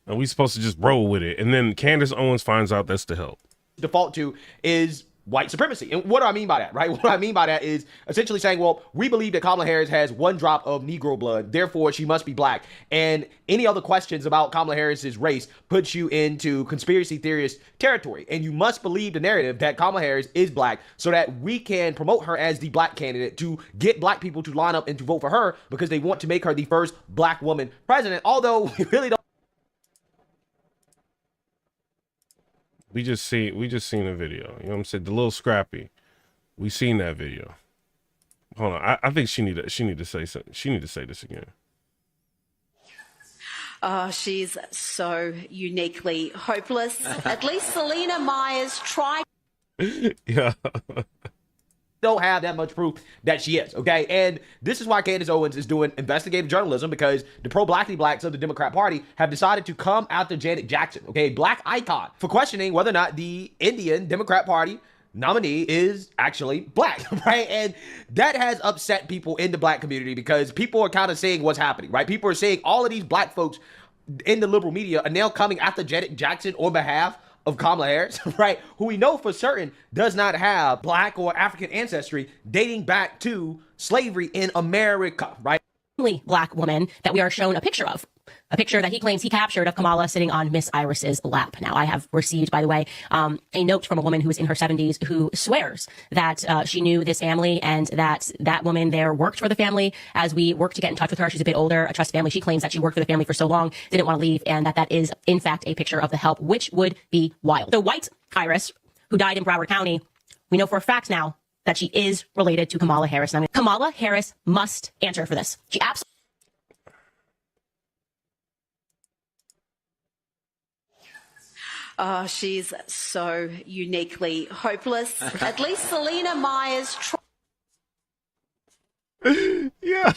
Speaker 1: and we supposed to just roll with it, and then Candace Owens finds out that's the help.
Speaker 23: Default to is white supremacy. And what do I mean by that, right? What I mean by that is essentially saying, well, we believe that Kamala Harris has one drop of Negro blood, therefore she must be black. And any other questions about Kamala Harris's race puts you into conspiracy theorist territory. And you must believe the narrative that Kamala Harris is black so that we can promote her as the black candidate to get black people to line up and to vote for her because they want to make her the first black woman president. Although we really don't.
Speaker 1: We just seen a video. You know what I'm saying? The little Scrappy. We seen that video. Hold on. I think she need to say something. She need to say this again.
Speaker 7: Oh, she's so uniquely hopeless. At least Selena Myers tried.
Speaker 1: Yeah.
Speaker 23: Don't have that much proof that she is, okay? And this is why Candace Owens is doing investigative journalism, because the pro-blackity blacks of the Democrat Party have decided to come after Janet Jackson, okay, a black icon, for questioning whether or not the Indian Democrat Party nominee is actually black, right? And that has upset people in the black community because people are kind of saying what's happening, right? People are saying all of these black folks in the liberal media are now coming after Janet Jackson on behalf of Kamala Harris, right? Who we know for certain does not have black or African ancestry dating back to slavery in America, right?
Speaker 3: Black woman that we are shown a picture of. A picture that he claims he captured of Kamala sitting on Miss Iris's lap. Now, I have received, by the way, a note from a woman who is in her 70s who swears that she knew this family and that woman there worked for the family. As we worked to get in touch with her, she's a bit older, a trust family. She claims that she worked for the family for so long, didn't want to leave, and that is, in fact, a picture of the help, which would be wild. The white Iris, who died in Broward County, we know for a fact now that she is related to Kamala Harris. And Kamala Harris must answer for this. She absolutely...
Speaker 7: Oh, she's so uniquely hopeless. At least Selena Myers
Speaker 1: yeah.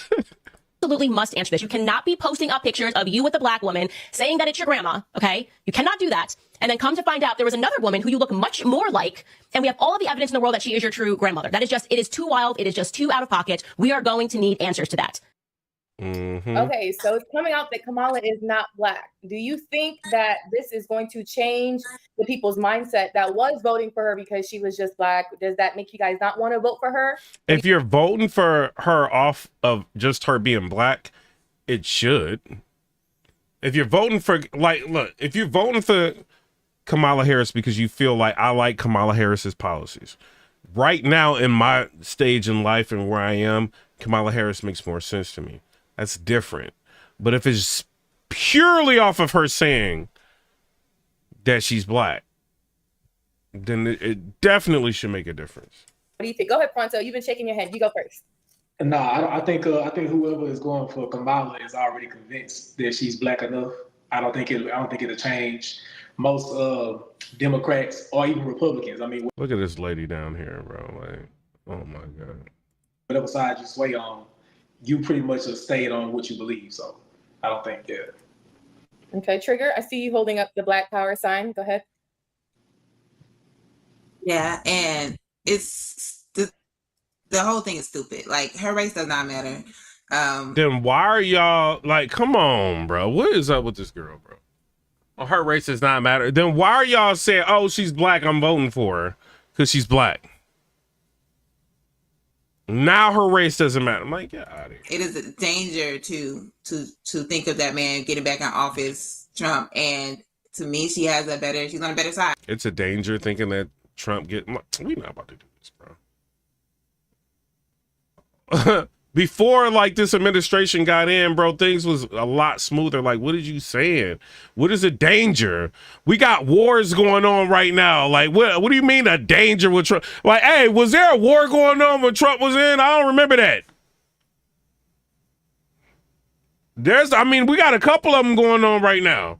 Speaker 3: Absolutely must answer this. You cannot be posting up pictures of you with a black woman saying that it's your grandma, okay? You cannot do that. And then come to find out there was another woman who you look much more like, and we have all of the evidence in the world that she is your true grandmother. That is just, it is too wild. It is just too out of pocket. We are going to need answers to that.
Speaker 1: Mm-hmm.
Speaker 11: Okay, so it's coming out that Kamala is not black. Do you think that this is going to change the people's mindset that was voting for her because she was just black? Does that make you guys not want to vote for her?
Speaker 1: If you're voting for her off of just her being black, it should. If you're voting for, like, look, if you're voting for Kamala Harris because you feel like I like Kamala Harris's policies, right now in my stage in life and where I am, Kamala Harris makes more sense to me. That's different. But if it's purely off of her saying that she's black, then it definitely should make a difference.
Speaker 11: What do you think? Go ahead, Pronto. You've been shaking your head. You go first.
Speaker 12: Nah, I think whoever is going for Kamala is already convinced that she's black enough. I don't think it'll change most Democrats or even Republicans. I mean,
Speaker 1: look at this lady down here, bro. Like, oh my God.
Speaker 12: Whatever side you sway on, you pretty much have stayed on what you believe. So I don't think, yeah.
Speaker 11: Okay, Trigger, I see you holding up the Black Power sign. Go ahead.
Speaker 16: Yeah, and it's the whole thing is stupid. Like, her race does not matter.
Speaker 1: Then why are y'all like, come on, bro? What is up with this girl, bro? Well, her race does not matter. Then why are y'all saying, oh, she's black, I'm voting for her because she's black? Now her race doesn't matter. I'm like, get out of here.
Speaker 16: It is a danger to think of that man getting back in office, Trump, and to me, she's on a better side.
Speaker 1: It's a danger thinking that Trump we not about to do this, bro. Before like this administration got in, bro, things was a lot smoother. Like, what is you saying? What is a danger? We got wars going on right now. Like, what do you mean a danger with Trump? Like, hey, was there a war going on when Trump was in? I don't remember that. We got a couple of them going on right now.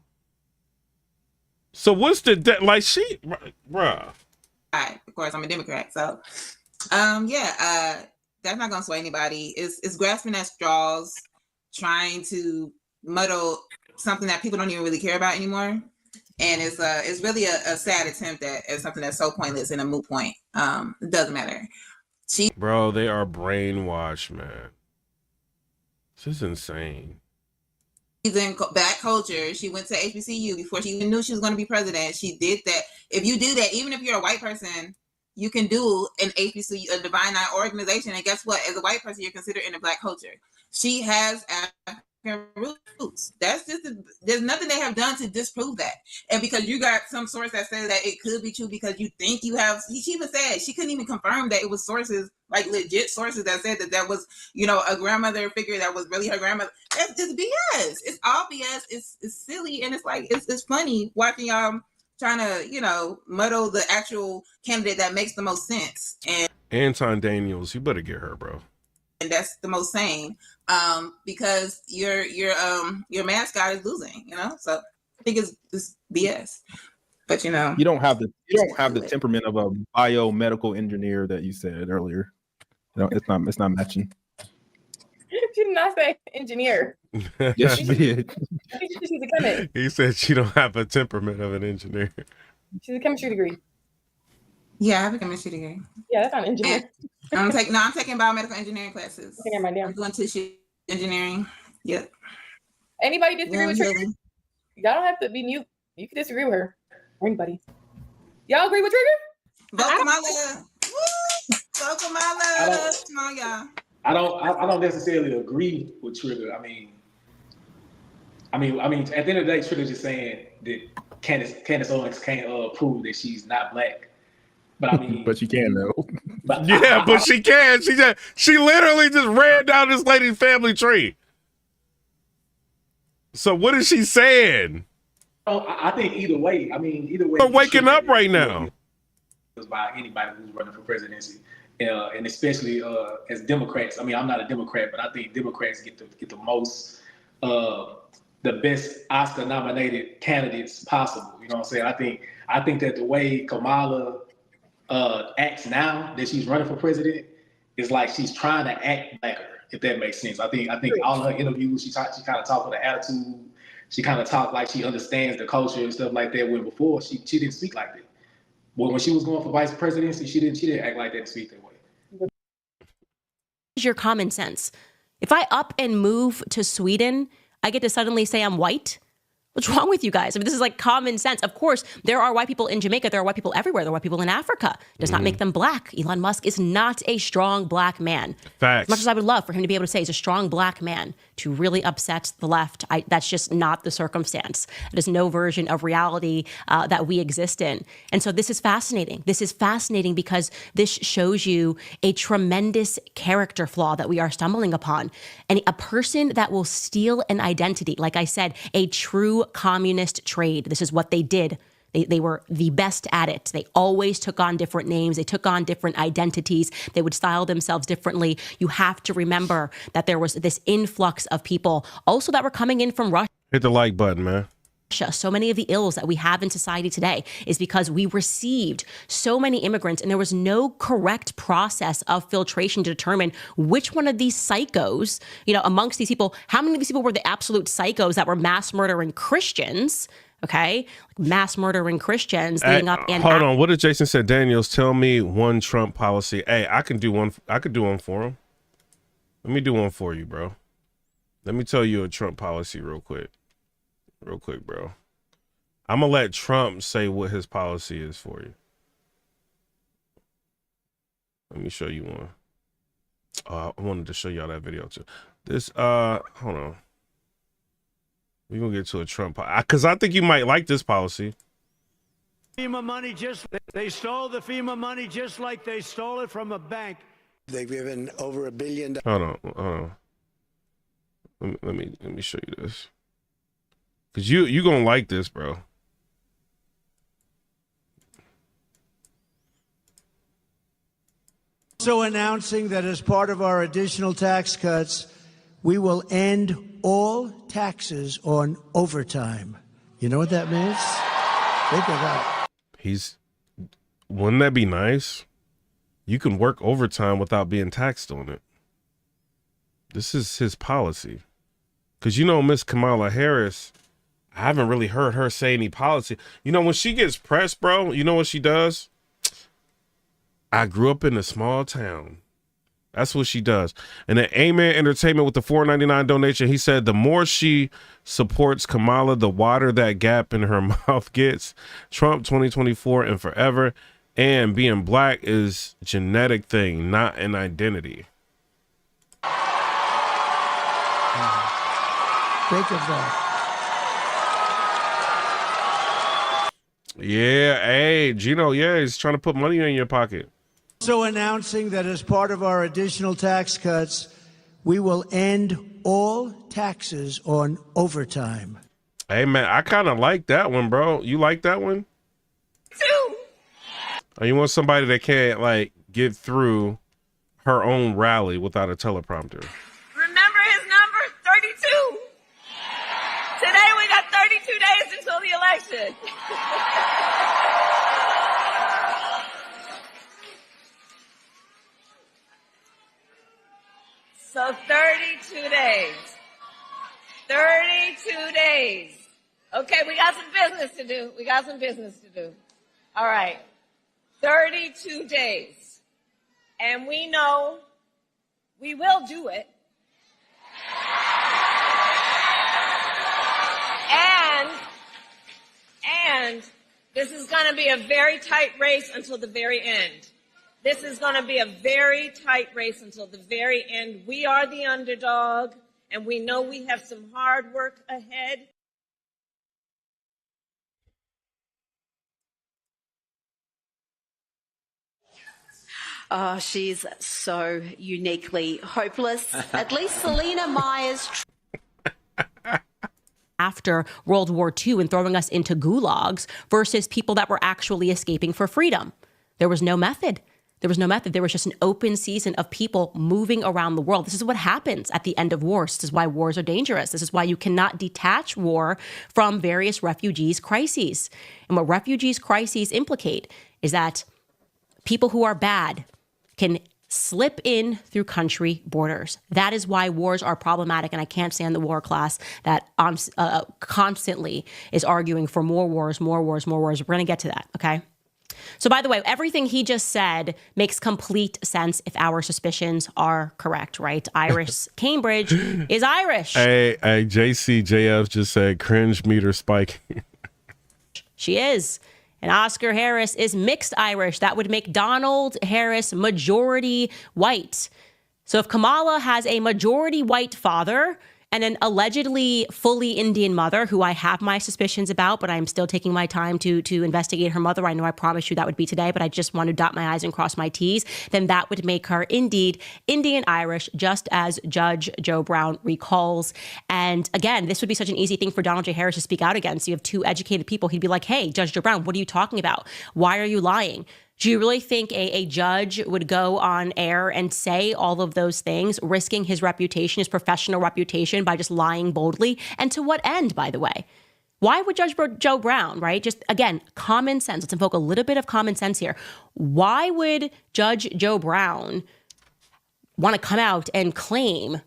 Speaker 1: So what's bruh.
Speaker 16: Right, of course, I'm a Democrat, so That's not gonna sway anybody. It's grasping at straws, trying to muddle something that people don't even really care about anymore. And it's really a sad attempt at something that's so pointless and a moot point. It doesn't matter.
Speaker 1: Bro, they are brainwashed, man. This is insane.
Speaker 16: She's in black culture. She went to HBCU before she even knew she was going to be president. She did that. If you do that, even if you're a white person, you can do an HBCU, a Divine Nine organization. And guess what? As a white person, you're considered in the black culture. She has African roots. That's just, there's nothing they have done to disprove that. And because you got some source that says that it could be true because you think you have, she even said, she couldn't even confirm that it was sources, like legit sources that said that was, a grandmother figure that was really her grandmother. That's just BS. It's all BS. It's silly. And it's like, it's funny watching y'all trying to, muddle the actual candidate that makes the most sense. And
Speaker 1: Anton Daniels, you better get her, bro.
Speaker 16: And that's the most sane, because your mascot is losing, So I think it's BS. But
Speaker 15: you don't have the temperament of a biomedical engineer that you said earlier. It's not matching.
Speaker 11: She did not say engineer.
Speaker 15: Yes, she did.
Speaker 11: She's a chemist.
Speaker 1: He said she don't have a temperament of an engineer.
Speaker 11: She's a chemistry degree.
Speaker 16: Yeah, I have a chemistry degree.
Speaker 11: Yeah, that's not engineer.
Speaker 16: I'm taking biomedical engineering classes.
Speaker 11: I'm
Speaker 16: doing tissue engineering. Yep.
Speaker 11: Anybody disagree with Trigger? Y'all don't have to be mute. You can disagree with her. Or anybody. Y'all agree with Trigger?
Speaker 16: Vote Kamala. Vote Kamala. Come on, y'all.
Speaker 12: I don't necessarily agree with Trigger. I mean, at the end of the day, Trigger's just saying that Candace Owens can't prove that she's not black. But I mean,
Speaker 15: but she can though.
Speaker 1: But she can. She literally just ran down this lady's family tree. So what is she saying?
Speaker 12: I think either way.
Speaker 1: We're waking up right now.
Speaker 12: By anybody who's running for presidency, and especially as Democrats. I'm not a Democrat, but I think Democrats get the most, the best Oscar-nominated candidates possible. You know what I'm saying? I think that the way Kamala acts now that she's running for president is like she's trying to act blacker, if that makes sense. I think all her interviews, she kind of talked with an attitude. She kind of talked like she understands the culture and stuff like that. When before she didn't speak like that. Well, when she was going for vice presidency, she didn't act like that and speak that way.
Speaker 3: Is your common sense? If I up and move to Sweden, I get to suddenly say I'm white. What's wrong with you guys? This is like common sense. Of course, there are white people in Jamaica. There are white people everywhere. There are white people in Africa. Does not make them black. Elon Musk is not a strong black man.
Speaker 1: Facts.
Speaker 3: As much as I would love for him to be able to say he's a strong black man to really upset the left, that's just not the circumstance. It is no version of reality that we exist in. And so this is fascinating. This is fascinating because this shows you a tremendous character flaw that we are stumbling upon. And a person that will steal an identity, like I said, a true communist trade. This is what they did. They were the best at it. They always took on different names. They took on different identities. They would style themselves differently. You have to remember that there was this influx of people also that were coming in from Russia.
Speaker 1: Hit the like button, man.
Speaker 3: So many of the ills that we have in society today is because we received so many immigrants and there was no correct process of filtration to determine which one of these psychos, amongst these people, how many of these people were the absolute psychos that were mass murdering Christians, okay? Like mass murdering Christians leading up and
Speaker 1: hold on. What did Jason say? Daniels, tell me one Trump policy. Hey, I could do one for him. Let me do one for you, bro. Let me tell you a Trump policy real quick, bro. I'm gonna let Trump say what his policy is for you. Let me show you one. I wanted to show y'all that video too. This, hold on. We're gonna get to a Trump, because I think you might like this policy.
Speaker 17: FEMA money, they stole the FEMA money just like they stole it from a bank.
Speaker 18: They've given over $1 billion.
Speaker 1: Hold on. Let me show you this. Cause you gonna like this, bro.
Speaker 17: Also announcing that as part of our additional tax cuts, we will end all taxes on overtime. You know what that means? Think of that.
Speaker 1: Wouldn't that be nice? you can work overtime without being taxed on it. This is his policy. Because, you know, Miss Kamala Harris, I haven't really heard her say any policy. You know, when she gets pressed, bro, you know what she does? I grew up in a small town. That's what she does. And then Amen Entertainment with the $4.99 donation, he said the more she supports Kamala, the wider that gap in her mouth gets. Trump 2024 and forever. And being black is genetic thing, not an identity.
Speaker 17: Think of that.
Speaker 1: Yeah, hey, Gino, yeah, he's trying to put money in your pocket.
Speaker 17: Also announcing that as part of our additional tax cuts, we will end all taxes on overtime.
Speaker 1: Hey, man, I kind of like that one, bro. You like that one? Or you want somebody that can't, like, get through her own rally without a teleprompter?
Speaker 4: Remember his number? 32. Today we got 32 days until the election. So 32 days. 32 days. Okay, we got some business to do. We got some business to do. All right. 32 days. And we know we will do it. And this is going to be a very tight race until the very end. This is going to be a very tight race until the very end. We are the underdog, and we know we have some hard work ahead.
Speaker 7: Oh, she's so uniquely hopeless. At least Selena Myers.
Speaker 3: After World War II and throwing us into gulags versus people that were actually escaping for freedom. There was no method. There was no method. There was just an open season of people moving around the world. This is what happens at the end of wars. This is why wars are dangerous. This is why you cannot detach war from various refugees' crises. And what refugees' crises implicate is that people who are bad can slip in through country borders. That is why wars are problematic, and I can't stand the war class that constantly is arguing for more wars, more wars, more wars. We're going to get to that, okay? So by the way, everything he just said makes complete sense if our suspicions are correct, right? Iris Cambridge is Irish.
Speaker 1: Hey, JCJF just said cringe meter spiking.
Speaker 3: She is. And Oscar Harris is mixed Irish. That would make Donald Harris majority white. So if Kamala has a majority white father and an allegedly fully Indian mother, who I have my suspicions about, but I'm still taking my time to investigate her mother. I know I promised you that would be today, but I just want to dot my I's and cross my T's. Then that would make her indeed Indian Irish, just as Judge Joe Brown recalls. And again, this would be such an easy thing for Donald J. Harris to speak out against. You have two educated people. He'd be like, hey, Judge Joe Brown, what are you talking about? Why are you lying? Do you really think a judge would go on air and say all of those things, risking his reputation, his professional reputation, by just lying boldly? And to what end, by the way? Why would Judge Joe Brown, right? Just, again, common sense. Let's invoke a little bit of common sense here. Why would Judge Joe Brown want to come out and claim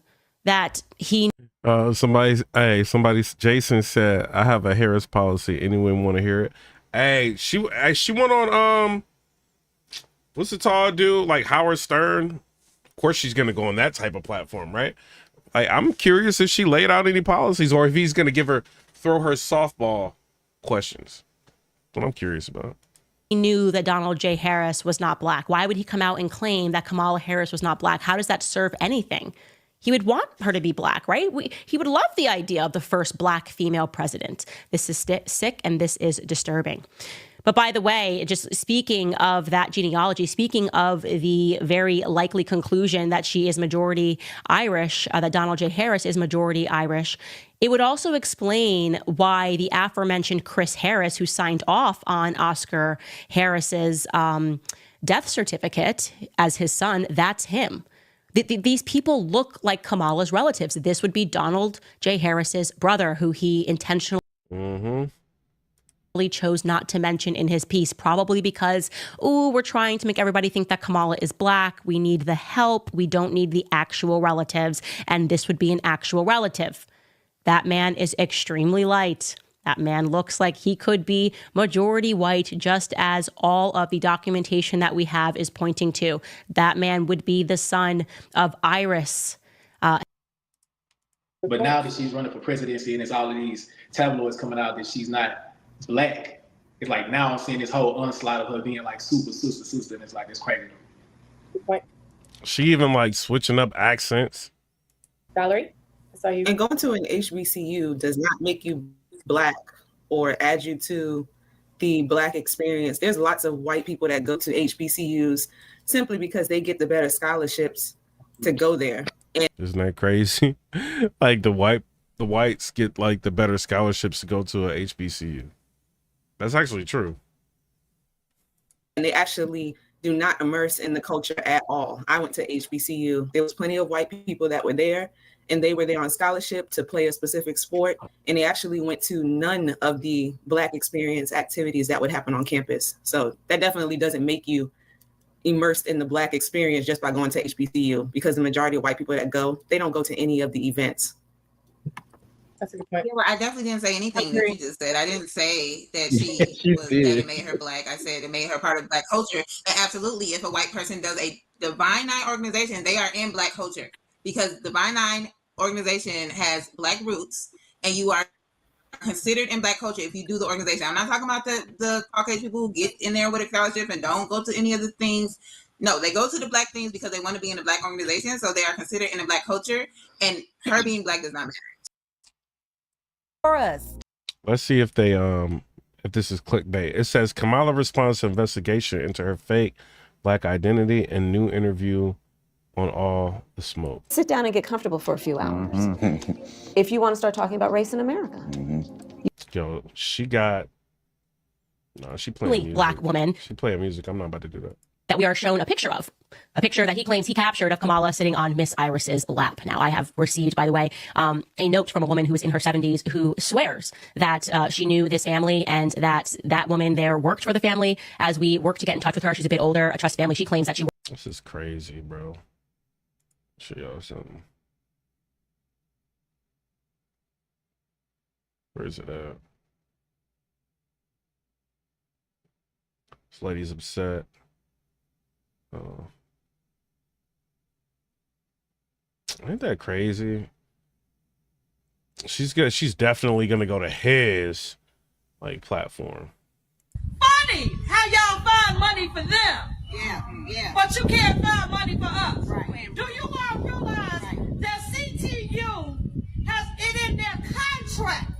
Speaker 3: that he...
Speaker 1: Jason said, I have a Harris policy. Anyone want to hear it? Hey, she went on, what's the tall dude? Like Howard Stern. Of course she's going to go on that type of platform, right? Like, I'm curious if she laid out any policies or if he's going to throw her softball questions. That's what I'm curious about.
Speaker 3: He knew that Donald J. Harris was not black. Why would he come out and claim that Kamala Harris was not black? How does that serve anything? He would want her to be black, right? He would love the idea of the first black female president. This is sick and this is disturbing. But by the way, just speaking of that genealogy, speaking of the very likely conclusion that she is majority Irish, that Donald J. Harris is majority Irish, it would also explain why the aforementioned Chris Harris, who signed off on Oscar Harris's death certificate as his son, that's him. These people look like Kamala's relatives. This would be Donald J. Harris's brother, who he intentionally... chose not to mention in his piece, probably because, we're trying to make everybody think that Kamala is black. We need the help. We don't need the actual relatives. And this would be an actual relative. That man is extremely light. That man looks like he could be majority white, just as all of the documentation that we have is pointing to. That man would be the son of Iris.
Speaker 12: But now that she's running for presidency and it's all of these tabloids coming out that she's not black, it's like now I'm seeing this whole onslaught of her being like super sister, and it's like, it's crazy.
Speaker 1: She even like switching up accents.
Speaker 11: Valerie, I saw you.
Speaker 19: And going to an HBCU does not make you black or add you to the black experience. There's lots of white people that go to HBCUs simply because they get the better scholarships to go there. And
Speaker 1: isn't that crazy? Like the whites get like the better scholarships to go to a HBCU. That's actually true.
Speaker 19: And they actually do not immerse in the culture at all. I went to HBCU. There was plenty of white people that were there, and they were there on scholarship to play a specific sport. And they actually went to none of the black experience activities that would happen on campus. So that definitely doesn't make you immersed in the black experience just by going to HBCU, because the majority of white people that go, they don't go to any of the events.
Speaker 11: That's a good point.
Speaker 16: Yeah, well, I definitely didn't say anything that you just said. I didn't say that that it made her black. I said it made her part of black culture. And absolutely, if a white person does a Divine Nine organization, they are in black culture, because Divine Nine organization has black roots, and you are considered in black culture if you do the organization. I'm not talking about the Caucasian people who get in there with a scholarship and don't go to any of the things. No, they go to the black things because they want to be in a black organization, so they are considered in a black culture, and her being black does not matter.
Speaker 20: For us.
Speaker 1: Let's see if they if this is clickbait. It says Kamala responds to investigation into her fake black identity and new interview on All the Smoke.
Speaker 20: Sit down and get comfortable for a few hours. If you want to start talking about race in America.
Speaker 1: Yo, she got she playing music.
Speaker 3: Black woman.
Speaker 1: She playing music. I'm not about to do that.
Speaker 3: That we are shown a picture of. A picture that he claims he captured of Kamala sitting on Miss Iris's lap. Now, I have received, by the way, a note from a woman who is in her 70s who swears that she knew this family and that woman there worked for the family. As we work to get in touch with her, she's a bit older, a trust family. She claims that she...
Speaker 1: This is crazy, bro. Show y'all something. Where is it at? This lady's upset. Oh. Ain't that crazy? She's definitely gonna go to his like platform.
Speaker 21: Funny how y'all find money for them. Yeah. But you can't find money for us. Right. Do you all realize that CTU has it in their contract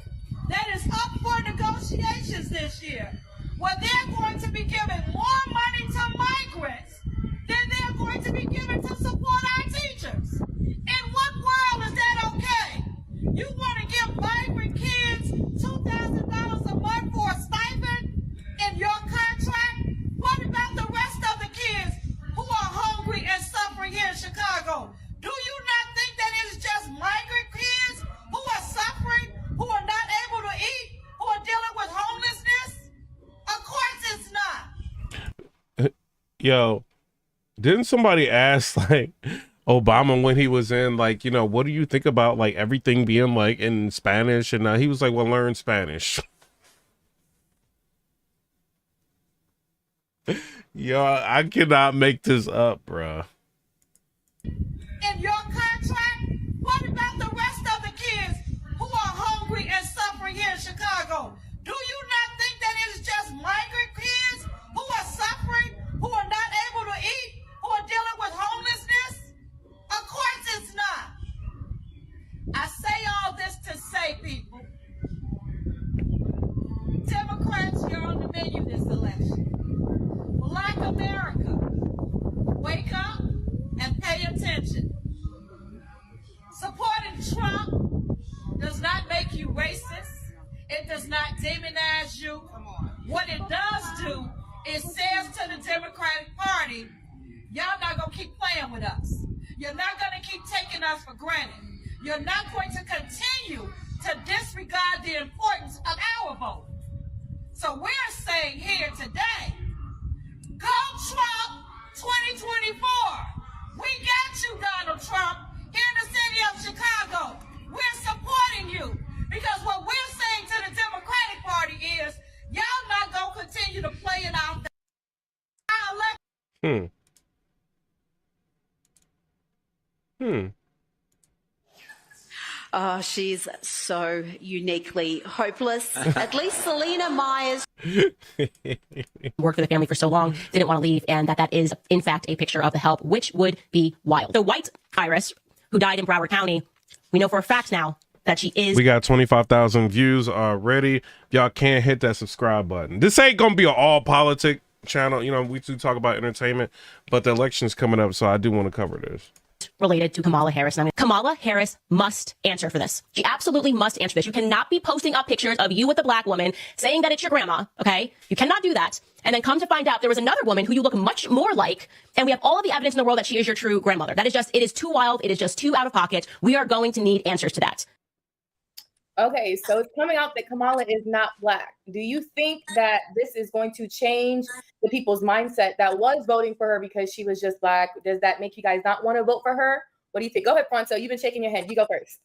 Speaker 21: that is up for negotiations this year, where they're going to be giving more money to migrants than they're going to be given to support our teachers? In what world is that okay? You want to give migrant kids $2,000 a month for a stipend in your contract? What about the rest of the kids who are hungry and suffering here in Chicago? Do you not think that it is just migrant kids who are suffering, who are not able to eat, who are dealing with homelessness? Of course it's not.
Speaker 1: Yo, didn't somebody ask like Obama when he was in, like, you know, what do you think about like everything being like in Spanish? And he was like, well, learn Spanish. Yo, I cannot make this up, bruh.
Speaker 21: In your contract, what about the rest of the kids who are hungry and suffering here in Chicago? Do you not think that it is just migrant kids who are suffering, who are not able to eat, who are dealing with homelessness? Of course it's not. I say all this to say, people, Democrats, you're on the menu this election. Black America, wake up and pay attention. Supporting Trump does not make you racist. It does not demonize you. What it does do is says to the Democratic Party, y'all not going to keep playing with us. You're not going to keep taking us for granted. You're not going to continue to disregard the importance of our vote. So we're saying here today, go Trump 2024. We got you, Donald Trump, here in the city of Chicago. We're supporting you because what we're saying to the Democratic Party is y'all not going to continue to play it out.
Speaker 7: Oh, she's so uniquely hopeless. At least Selena Myers.
Speaker 3: Worked for the family for so long, didn't want to leave, and that is, in fact, a picture of the help, which would be wild. The white Iris, who died in Broward County, we know for a fact now that she is.
Speaker 1: We got 25,000 views already. Y'all can't hit that subscribe button. This ain't gonna be an all politic channel. You know, we do talk about entertainment, but the election's coming up, so I do want to cover this.
Speaker 3: Related to Kamala Harris. And Kamala Harris must answer for this. She absolutely must answer this. You cannot be posting up pictures of you with a black woman saying that it's your grandma, okay? You cannot do that. And then come to find out there was another woman who you look much more like, and we have all of the evidence in the world that she is your true grandmother. That is just, it is too wild. It is just too out of pocket. We are going to need answers to that.
Speaker 11: Okay, so it's coming out that Kamala is not black. Do you think that this is going to change the people's mindset that was voting for her because she was just black? Does that make you guys not want to vote for her? What do you think? Go ahead, Pronto. You've been shaking your head. You go first.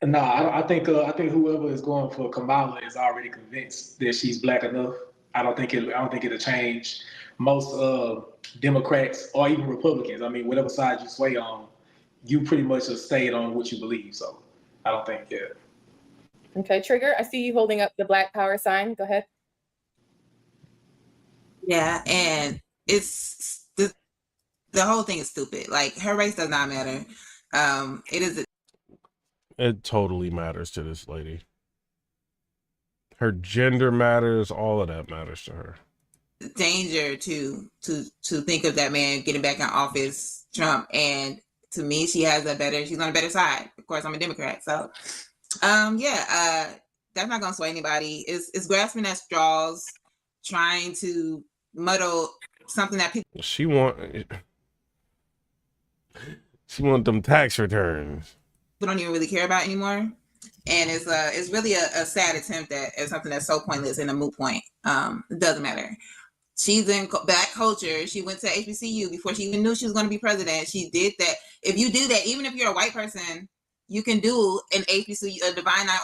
Speaker 12: No, I think whoever is going for Kamala is already convinced that she's black enough. I don't think it'll change most Democrats or even Republicans. I mean, whatever side you sway on, you pretty much have stayed on what you believe. So I don't think
Speaker 11: Okay, Trigger, I see you holding up the Black Power sign. Go ahead.
Speaker 16: Yeah, and it's the whole thing is stupid. Like, her race does not matter.
Speaker 1: It totally matters to this lady. Her gender matters. All of that matters to her.
Speaker 16: Danger to think of that man getting back in office, Trump, and to me, she's on a better side. Of course, I'm a Democrat, so. That's not gonna sway anybody. It's grasping at straws, trying to muddle something that people.
Speaker 1: She want them tax returns.
Speaker 16: People don't even really care about anymore, and it's really a sad attempt at something that's so pointless and a moot point. It doesn't matter. She's in black culture. She went to HBCU before she even knew she was going to be president. She did that. If you do that, even if you're a white person, you can do an HBCU, a Divine Nine.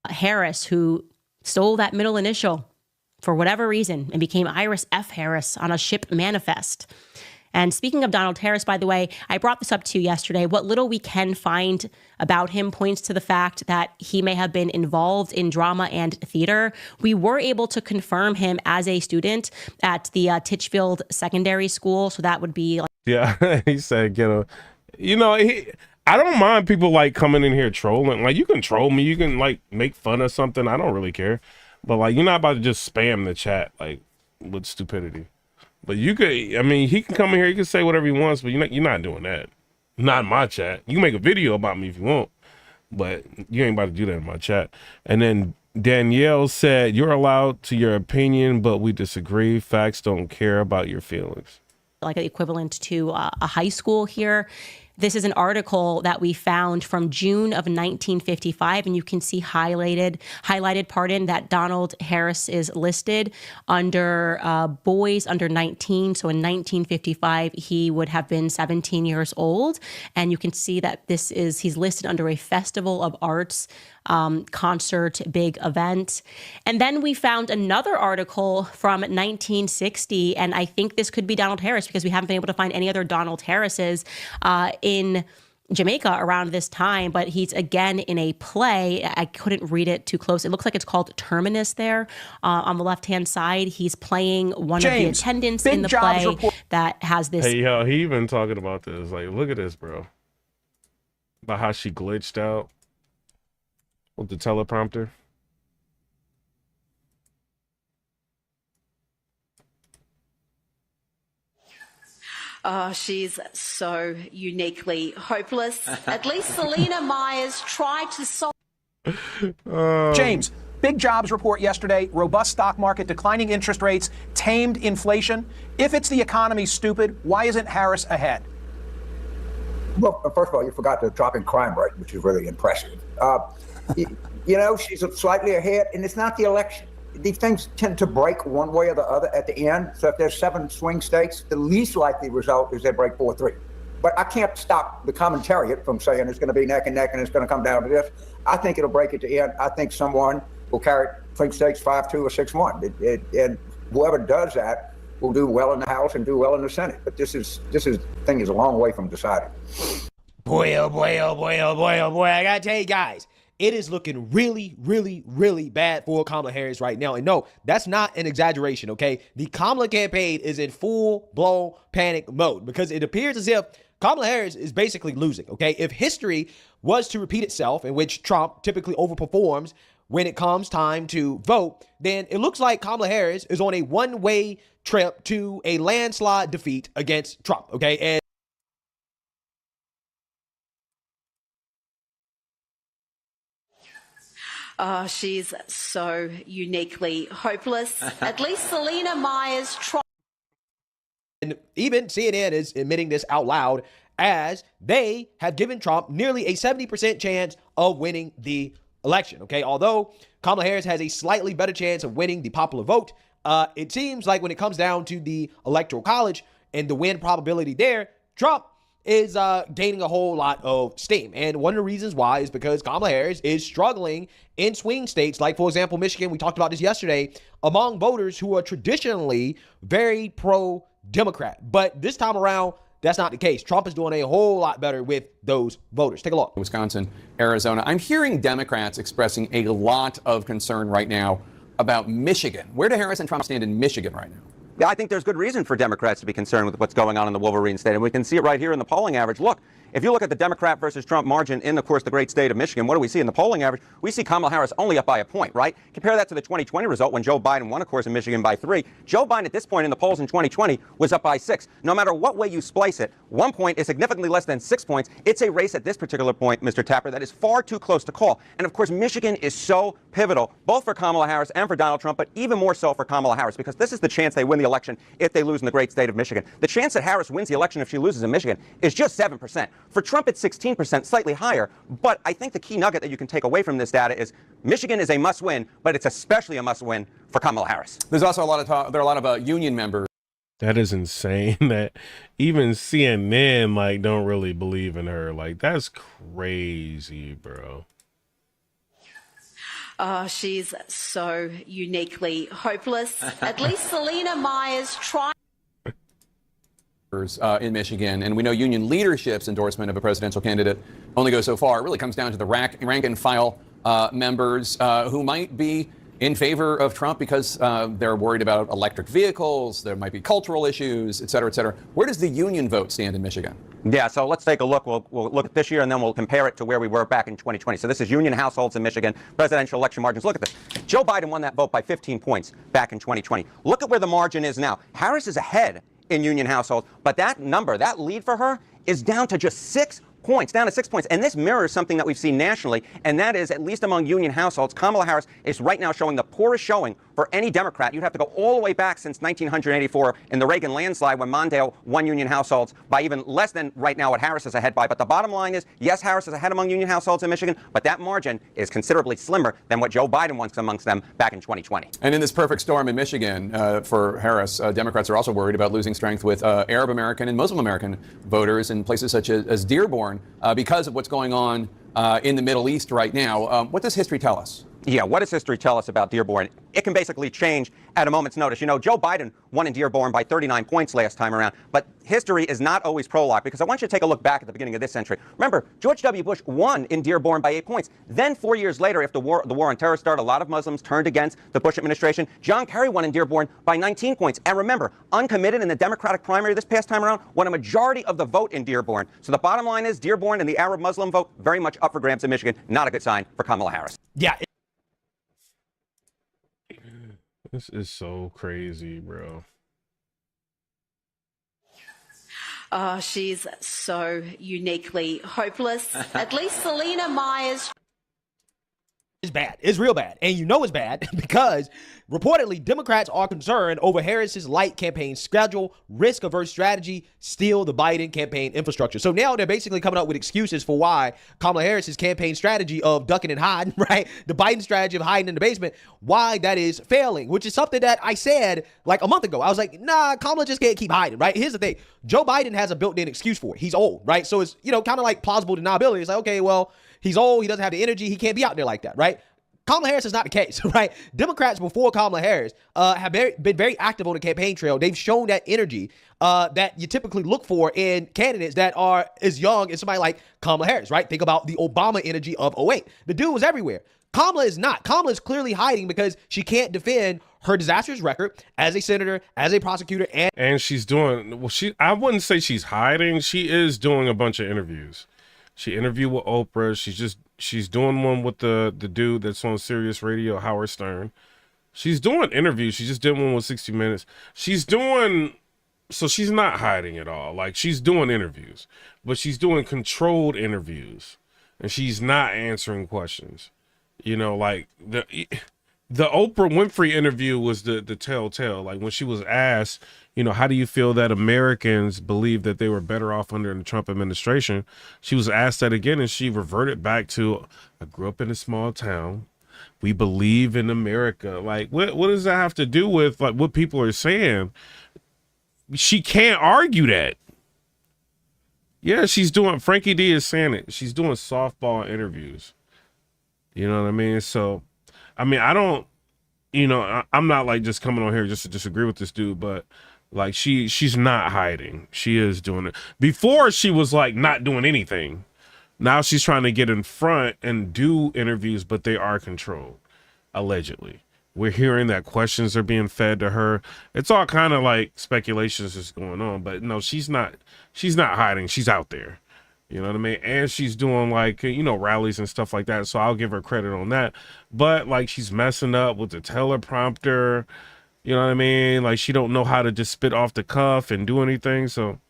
Speaker 3: Harris, who stole that middle initial for whatever reason and became Iris F. Harris on a ship manifest. And speaking of Donald Harris, by the way, I brought this up to you yesterday. What little we can find about him points to the fact that he may have been involved in drama and theater. We were able to confirm him as a student at the Titchfield Secondary School. So that would be like.
Speaker 1: Yeah, he said, I don't mind people like coming in here trolling. Like, you can troll me, you can like make fun of something. I don't really care. But like, you're not about to just spam the chat like with stupidity. But you could, he can come in here, he can say whatever he wants, but you're not doing that. Not in my chat. You can make a video about me if you want, but you ain't about to do that in my chat. And then Danielle said, you're allowed to your opinion, but we disagree. Facts don't care about your feelings.
Speaker 3: Like an equivalent to a high school here. This is an article that we found from June of 1955, and you can see highlighted, that Donald Harris is listed under boys under 19. So in 1955, he would have been 17 years old. And you can see that he's listed under a Festival of Arts concert, big event. And then we found another article from 1960, and I think this could be Donald Harris because we haven't been able to find any other Donald Harrises in Jamaica around this time, but he's again in a play. I couldn't read it too close. It looks like it's called Terminus there. On the left-hand side, he's playing one of the attendants in the play that has this.
Speaker 1: Hey, yo, he even talking about this. Like, look at this, bro. About how she glitched out with the teleprompter.
Speaker 7: Oh, she's so uniquely hopeless. At least Selena Myers tried to solve.
Speaker 2: James, big jobs report yesterday, robust stock market, declining interest rates, tamed inflation. If it's the economy, stupid, why isn't Harris ahead?
Speaker 5: Well, first of all, you forgot the drop in crime rate, which is really impressive. She's slightly ahead, and it's not the election. these things tend to break one way or the other at the end. So if there's 7 swing states, the least likely result is they break 4-3. But I can't stop the commentariat from saying it's going to be neck and neck and it's going to come down to this. I think it'll break at the end. I think someone will carry swing states 5-2 or 6-1. And whoever does that will do well in the House and do well in the Senate. But this thing is a long way from deciding.
Speaker 23: Boy, oh boy, oh boy, oh boy, oh boy. I gotta tell you guys, it is looking really, really, really bad for Kamala Harris right now. And no, that's not an exaggeration, okay? The Kamala campaign is in full-blown panic mode because it appears as if Kamala Harris is basically losing, okay? If history was to repeat itself, in which Trump typically overperforms when it comes time to vote, then it looks like Kamala Harris is on a one-way trip to a landslide defeat against Trump, okay? And
Speaker 7: Oh, she's so uniquely hopeless. At least Selena Myers tried.
Speaker 23: And even CNN is admitting this out loud as they have given Trump nearly a 70% chance of winning the election, okay? Although Kamala Harris has a slightly better chance of winning the popular vote, it seems like when it comes down to the Electoral College and the win probability there, Trump is gaining a whole lot of steam. And one of the reasons why is because Kamala Harris is struggling in swing states, like, for example, Michigan. We talked about this yesterday, among voters who are traditionally very pro-Democrat. But this time around, that's not the case. Trump is doing a whole lot better with those voters. Take a look.
Speaker 6: Wisconsin, Arizona. I'm hearing Democrats expressing a lot of concern right now about Michigan. Where do Harris and Trump stand in Michigan right now?
Speaker 9: Yeah, I think there's good reason for Democrats to be concerned with what's going on in the Wolverine state. And we can see it right here in the polling average. Look, if you look at the Democrat versus Trump margin in, of course, the great state of Michigan, what do we see in the polling average? We see Kamala Harris only up by a point, right? Compare that to the 2020 result when Joe Biden won, of course, in Michigan by 3. Joe Biden at this point in the polls in 2020 was up by 6. No matter what way you splice it, 1 point is significantly less than 6 points. It's a race at this particular point, Mr. Tapper, that is far too close to call. And, of course, Michigan is so pivotal, both for Kamala Harris and for Donald Trump, but even more so for Kamala Harris, because this is the chance they win the election if they lose in the great state of Michigan. The chance that Harris wins the election if she loses in Michigan is just 7%. For Trump, it's 16%, slightly higher. But I think the key nugget that you can take away from this data is Michigan is a must-win, but it's especially a must-win for Kamala Harris.
Speaker 6: There's also a lot of talk, there are a lot of union members.
Speaker 1: That is insane that even CNN like don't really believe in her. Like, that's crazy, bro.
Speaker 7: Oh, she's so uniquely hopeless. At least Selena Myers tried.
Speaker 6: In Michigan, and we know union leadership's endorsement of a presidential candidate only goes so far. It really comes down to the rank and file members who might be in favor of Trump because they're worried about electric vehicles, there might be cultural issues, et cetera, et cetera. Where does the union vote stand in Michigan?
Speaker 9: Yeah, so let's take a look. We'll look at this year, and then we'll compare it to where we were back in 2020. So this is union households in Michigan, presidential election margins. Look at this. Joe Biden won that vote by 15 points back in 2020. Look at where the margin is now. Harris is ahead in union households, but that number, that lead for her, is down to just 6 points, down to 6 points. And this mirrors something that we've seen nationally, and that is, at least among union households, Kamala Harris is right now showing the poorest showing for any Democrat. You'd have to go all the way back since 1984 in the Reagan landslide when Mondale won union households by even less than right now what Harris is ahead by. But the bottom line is, yes, Harris is ahead among union households in Michigan, but that margin is considerably slimmer than what Joe Biden won amongst them back in 2020.
Speaker 6: And in this perfect storm in Michigan for Harris, Democrats are also worried about losing strength with Arab American and Muslim American voters in places such as Dearborn because of what's going on in the Middle East right now. What does history tell us?
Speaker 9: Yeah, what does history tell us about Dearborn? It can basically change at a moment's notice. You know, Joe Biden won in Dearborn by 39 points last time around, but history is not always prologue, because I want you to take a look back at the beginning of this century. Remember, George W. Bush won in Dearborn by 8 points. Then 4 years later, after the war on terror started, a lot of Muslims turned against the Bush administration. John Kerry won in Dearborn by 19 points. And remember, uncommitted in the Democratic primary this past time around won a majority of the vote in Dearborn. So the bottom line is Dearborn and the Arab Muslim vote very much up for grabs in Michigan. Not a good sign for Kamala Harris.
Speaker 23: Yeah.
Speaker 1: This is so crazy, bro.
Speaker 7: Oh, she's so uniquely hopeless. At least Selena Myers.
Speaker 23: It's bad. It's real bad. And you know it's bad because reportedly Democrats are concerned over Harris's light campaign schedule, risk-averse strategy, steal the Biden campaign infrastructure. So now they're basically coming up with excuses for why Kamala Harris's campaign strategy of ducking and hiding, right? The Biden strategy of hiding in the basement, why that is failing, which is something that I said like a month ago. I was like, nah, Kamala just can't keep hiding, right? Here's the thing. Joe Biden has a built-in excuse for it. He's old, right? So it's, kind of like plausible deniability. It's like, okay, well, he's old. He doesn't have the energy. He can't be out there like that, right? Kamala Harris is not the case, right? Democrats before Kamala Harris have been very active on the campaign trail. They've shown that energy that you typically look for in candidates that are as young as somebody like Kamala Harris, right? Think about the Obama energy of 2008. The dude was everywhere. Kamala is not. Kamala is clearly hiding because she can't defend her disastrous record as a senator, as a prosecutor,
Speaker 1: and she's doing, I wouldn't say she's hiding. She is doing a bunch of interviews. She interviewed with Oprah. She's doing one with the dude that's on Sirius Radio, Howard Stern. She's doing interviews. She just did one with 60 Minutes. So she's not hiding at all. Like, she's doing interviews, but she's doing controlled interviews, and she's not answering questions. Like the Oprah Winfrey interview was the telltale. Like, when she was asked, how do you feel that Americans believe that they were better off under the Trump administration? She was asked that again, and she reverted back to, I grew up in a small town. We believe in America. Like, what does that have to do with like what people are saying? She can't argue that. Yeah, she's doing, Frankie D is saying it. She's doing softball interviews. You know what I mean? So, I mean, I don't, I'm not like just coming on here just to disagree with this dude, but like she's not hiding. She is doing it. Before she was like not doing anything. Now she's trying to get in front and do interviews, but they are controlled, allegedly. We're hearing that questions are being fed to her. It's all kind of like speculations is going on, but no, she's not hiding. She's out there. You know what I mean? And she's doing like, rallies and stuff like that. So I'll give her credit on that. But like, she's messing up with the teleprompter. You know what I mean? Like, she don't know how to just spit off the cuff and do anything. So.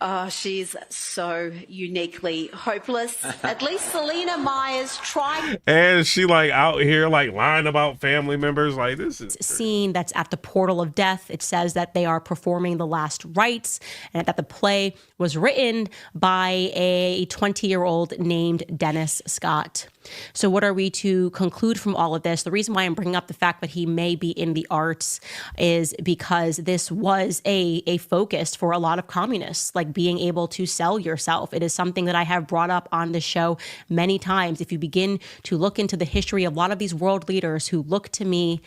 Speaker 7: Oh, she's so uniquely hopeless. At least Selena Myers tried.
Speaker 1: And she like out here like lying about family members. Like, this is
Speaker 3: scene that's at the portal of death. It says that they are performing the last rites and that the play was written by a 20-year-old named Dennis Scott. So what are we to conclude from all of this? The reason why I'm bringing up the fact that he may be in the arts is because this was a focus for a lot of communists, like being able to sell yourself. It is something that I have brought up on the show many times. If you begin to look into the history of a lot of these world leaders who look to me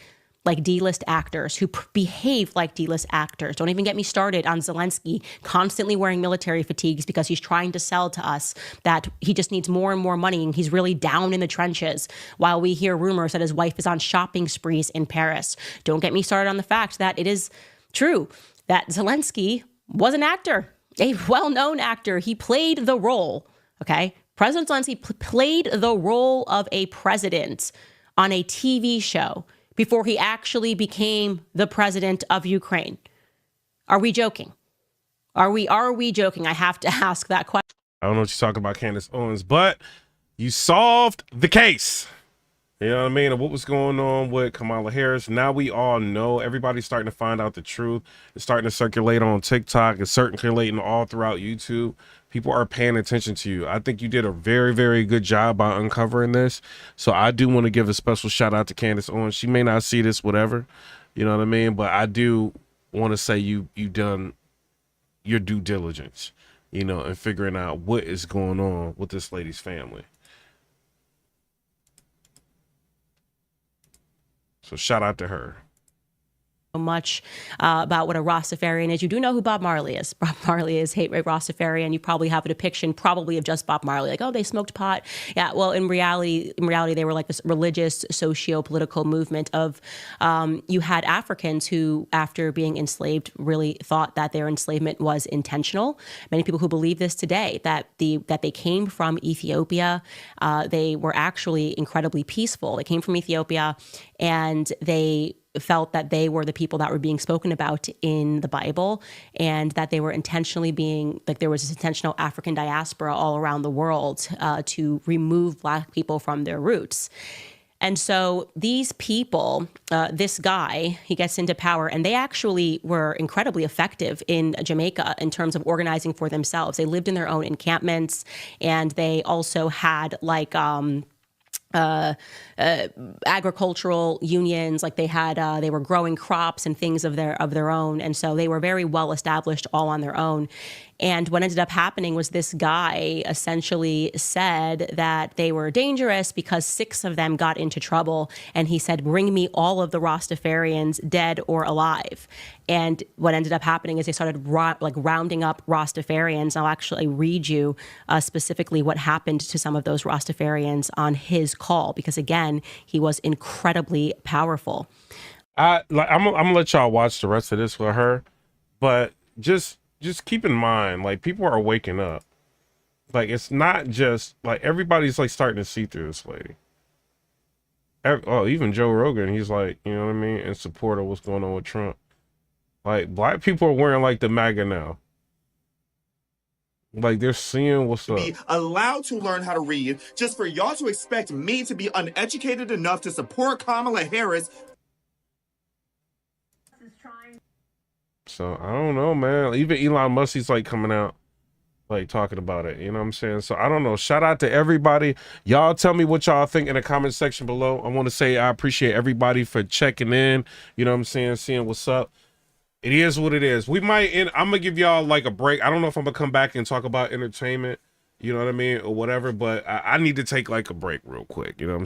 Speaker 3: like D-list actors, who behave like D-list actors. Don't even get me started on Zelensky constantly wearing military fatigues because he's trying to sell to us that he just needs more and more money and he's really down in the trenches, while we hear rumors that his wife is on shopping sprees in Paris. Don't get me started on the fact that it is true that Zelensky was an actor, a well-known actor. He played the role, okay? President Zelensky played the role of a president on a TV show before he actually became the president of Ukraine. Are we joking? Are we joking? I have to ask that question.
Speaker 1: I don't know what you're talking about, Candace Owens, but you solved the case. You know what I mean? And what was going on with Kamala Harris. Now we all know. Everybody's starting to find out the truth. It's starting to circulate on TikTok. It's circulating all throughout YouTube. People are paying attention to you. I think you did a very, very good job by uncovering this. So I do want to give a special shout out to Candace Owens. She may not see this, whatever, you know what I mean? But I do want to say you done your due diligence, in figuring out what is going on with this lady's family. So shout out to her.
Speaker 3: Much about what a Rastafarian is. You do know who Bob Marley is. Bob Marley is hate Rastafarian. You probably have a depiction probably of just Bob Marley, like, oh, they smoked pot. Yeah, well, in reality, they were like this religious, socio-political movement of, you had Africans who, after being enslaved, really thought that their enslavement was intentional. Many people who believe this today, that they came from Ethiopia. They were actually incredibly peaceful. They came from Ethiopia and they felt that they were the people that were being spoken about in the Bible, and that they were intentionally being, like, there was this intentional African diaspora all around the world to remove Black people from their roots. And so these people, this guy, he gets into power, and they actually were incredibly effective in Jamaica in terms of organizing for themselves. They lived in their own encampments, and they also had like agricultural unions. Like they had, they were growing crops and things of their own, and so they were very well established all on their own. And what ended up happening was this guy essentially said that they were dangerous because 6 of them got into trouble. And he said, bring me all of the Rastafarians, dead or alive. And what ended up happening is they started rounding up Rastafarians. I'll actually read you specifically what happened to some of those Rastafarians on his call, because again, he was incredibly powerful.
Speaker 1: I'm gonna let y'all watch the rest of this with her, but just keep in mind, like, people are waking up. Like, it's not just like everybody's like starting to see through this lady. Even Joe Rogan, he's like, you know what I mean, in support of what's going on with Trump. Like, Black people are wearing like the MAGA now. Like, they're seeing what's up.
Speaker 8: Be allowed to learn how to read, just for y'all to expect me to be uneducated enough to support Kamala Harris.
Speaker 1: So I don't know, man. Even Elon Musk, he's like coming out, like talking about it. You know what I'm saying? So I don't know. Shout out to everybody. Y'all tell me what y'all think in the comment section below. I want to say I appreciate everybody for checking in. You know what I'm saying? Seeing what's up. It is what it is. We might end. I'm gonna give y'all like a break. I don't know if I'm gonna come back and talk about entertainment, you know what I mean, or whatever, but I need to take like a break real quick. You know what I'm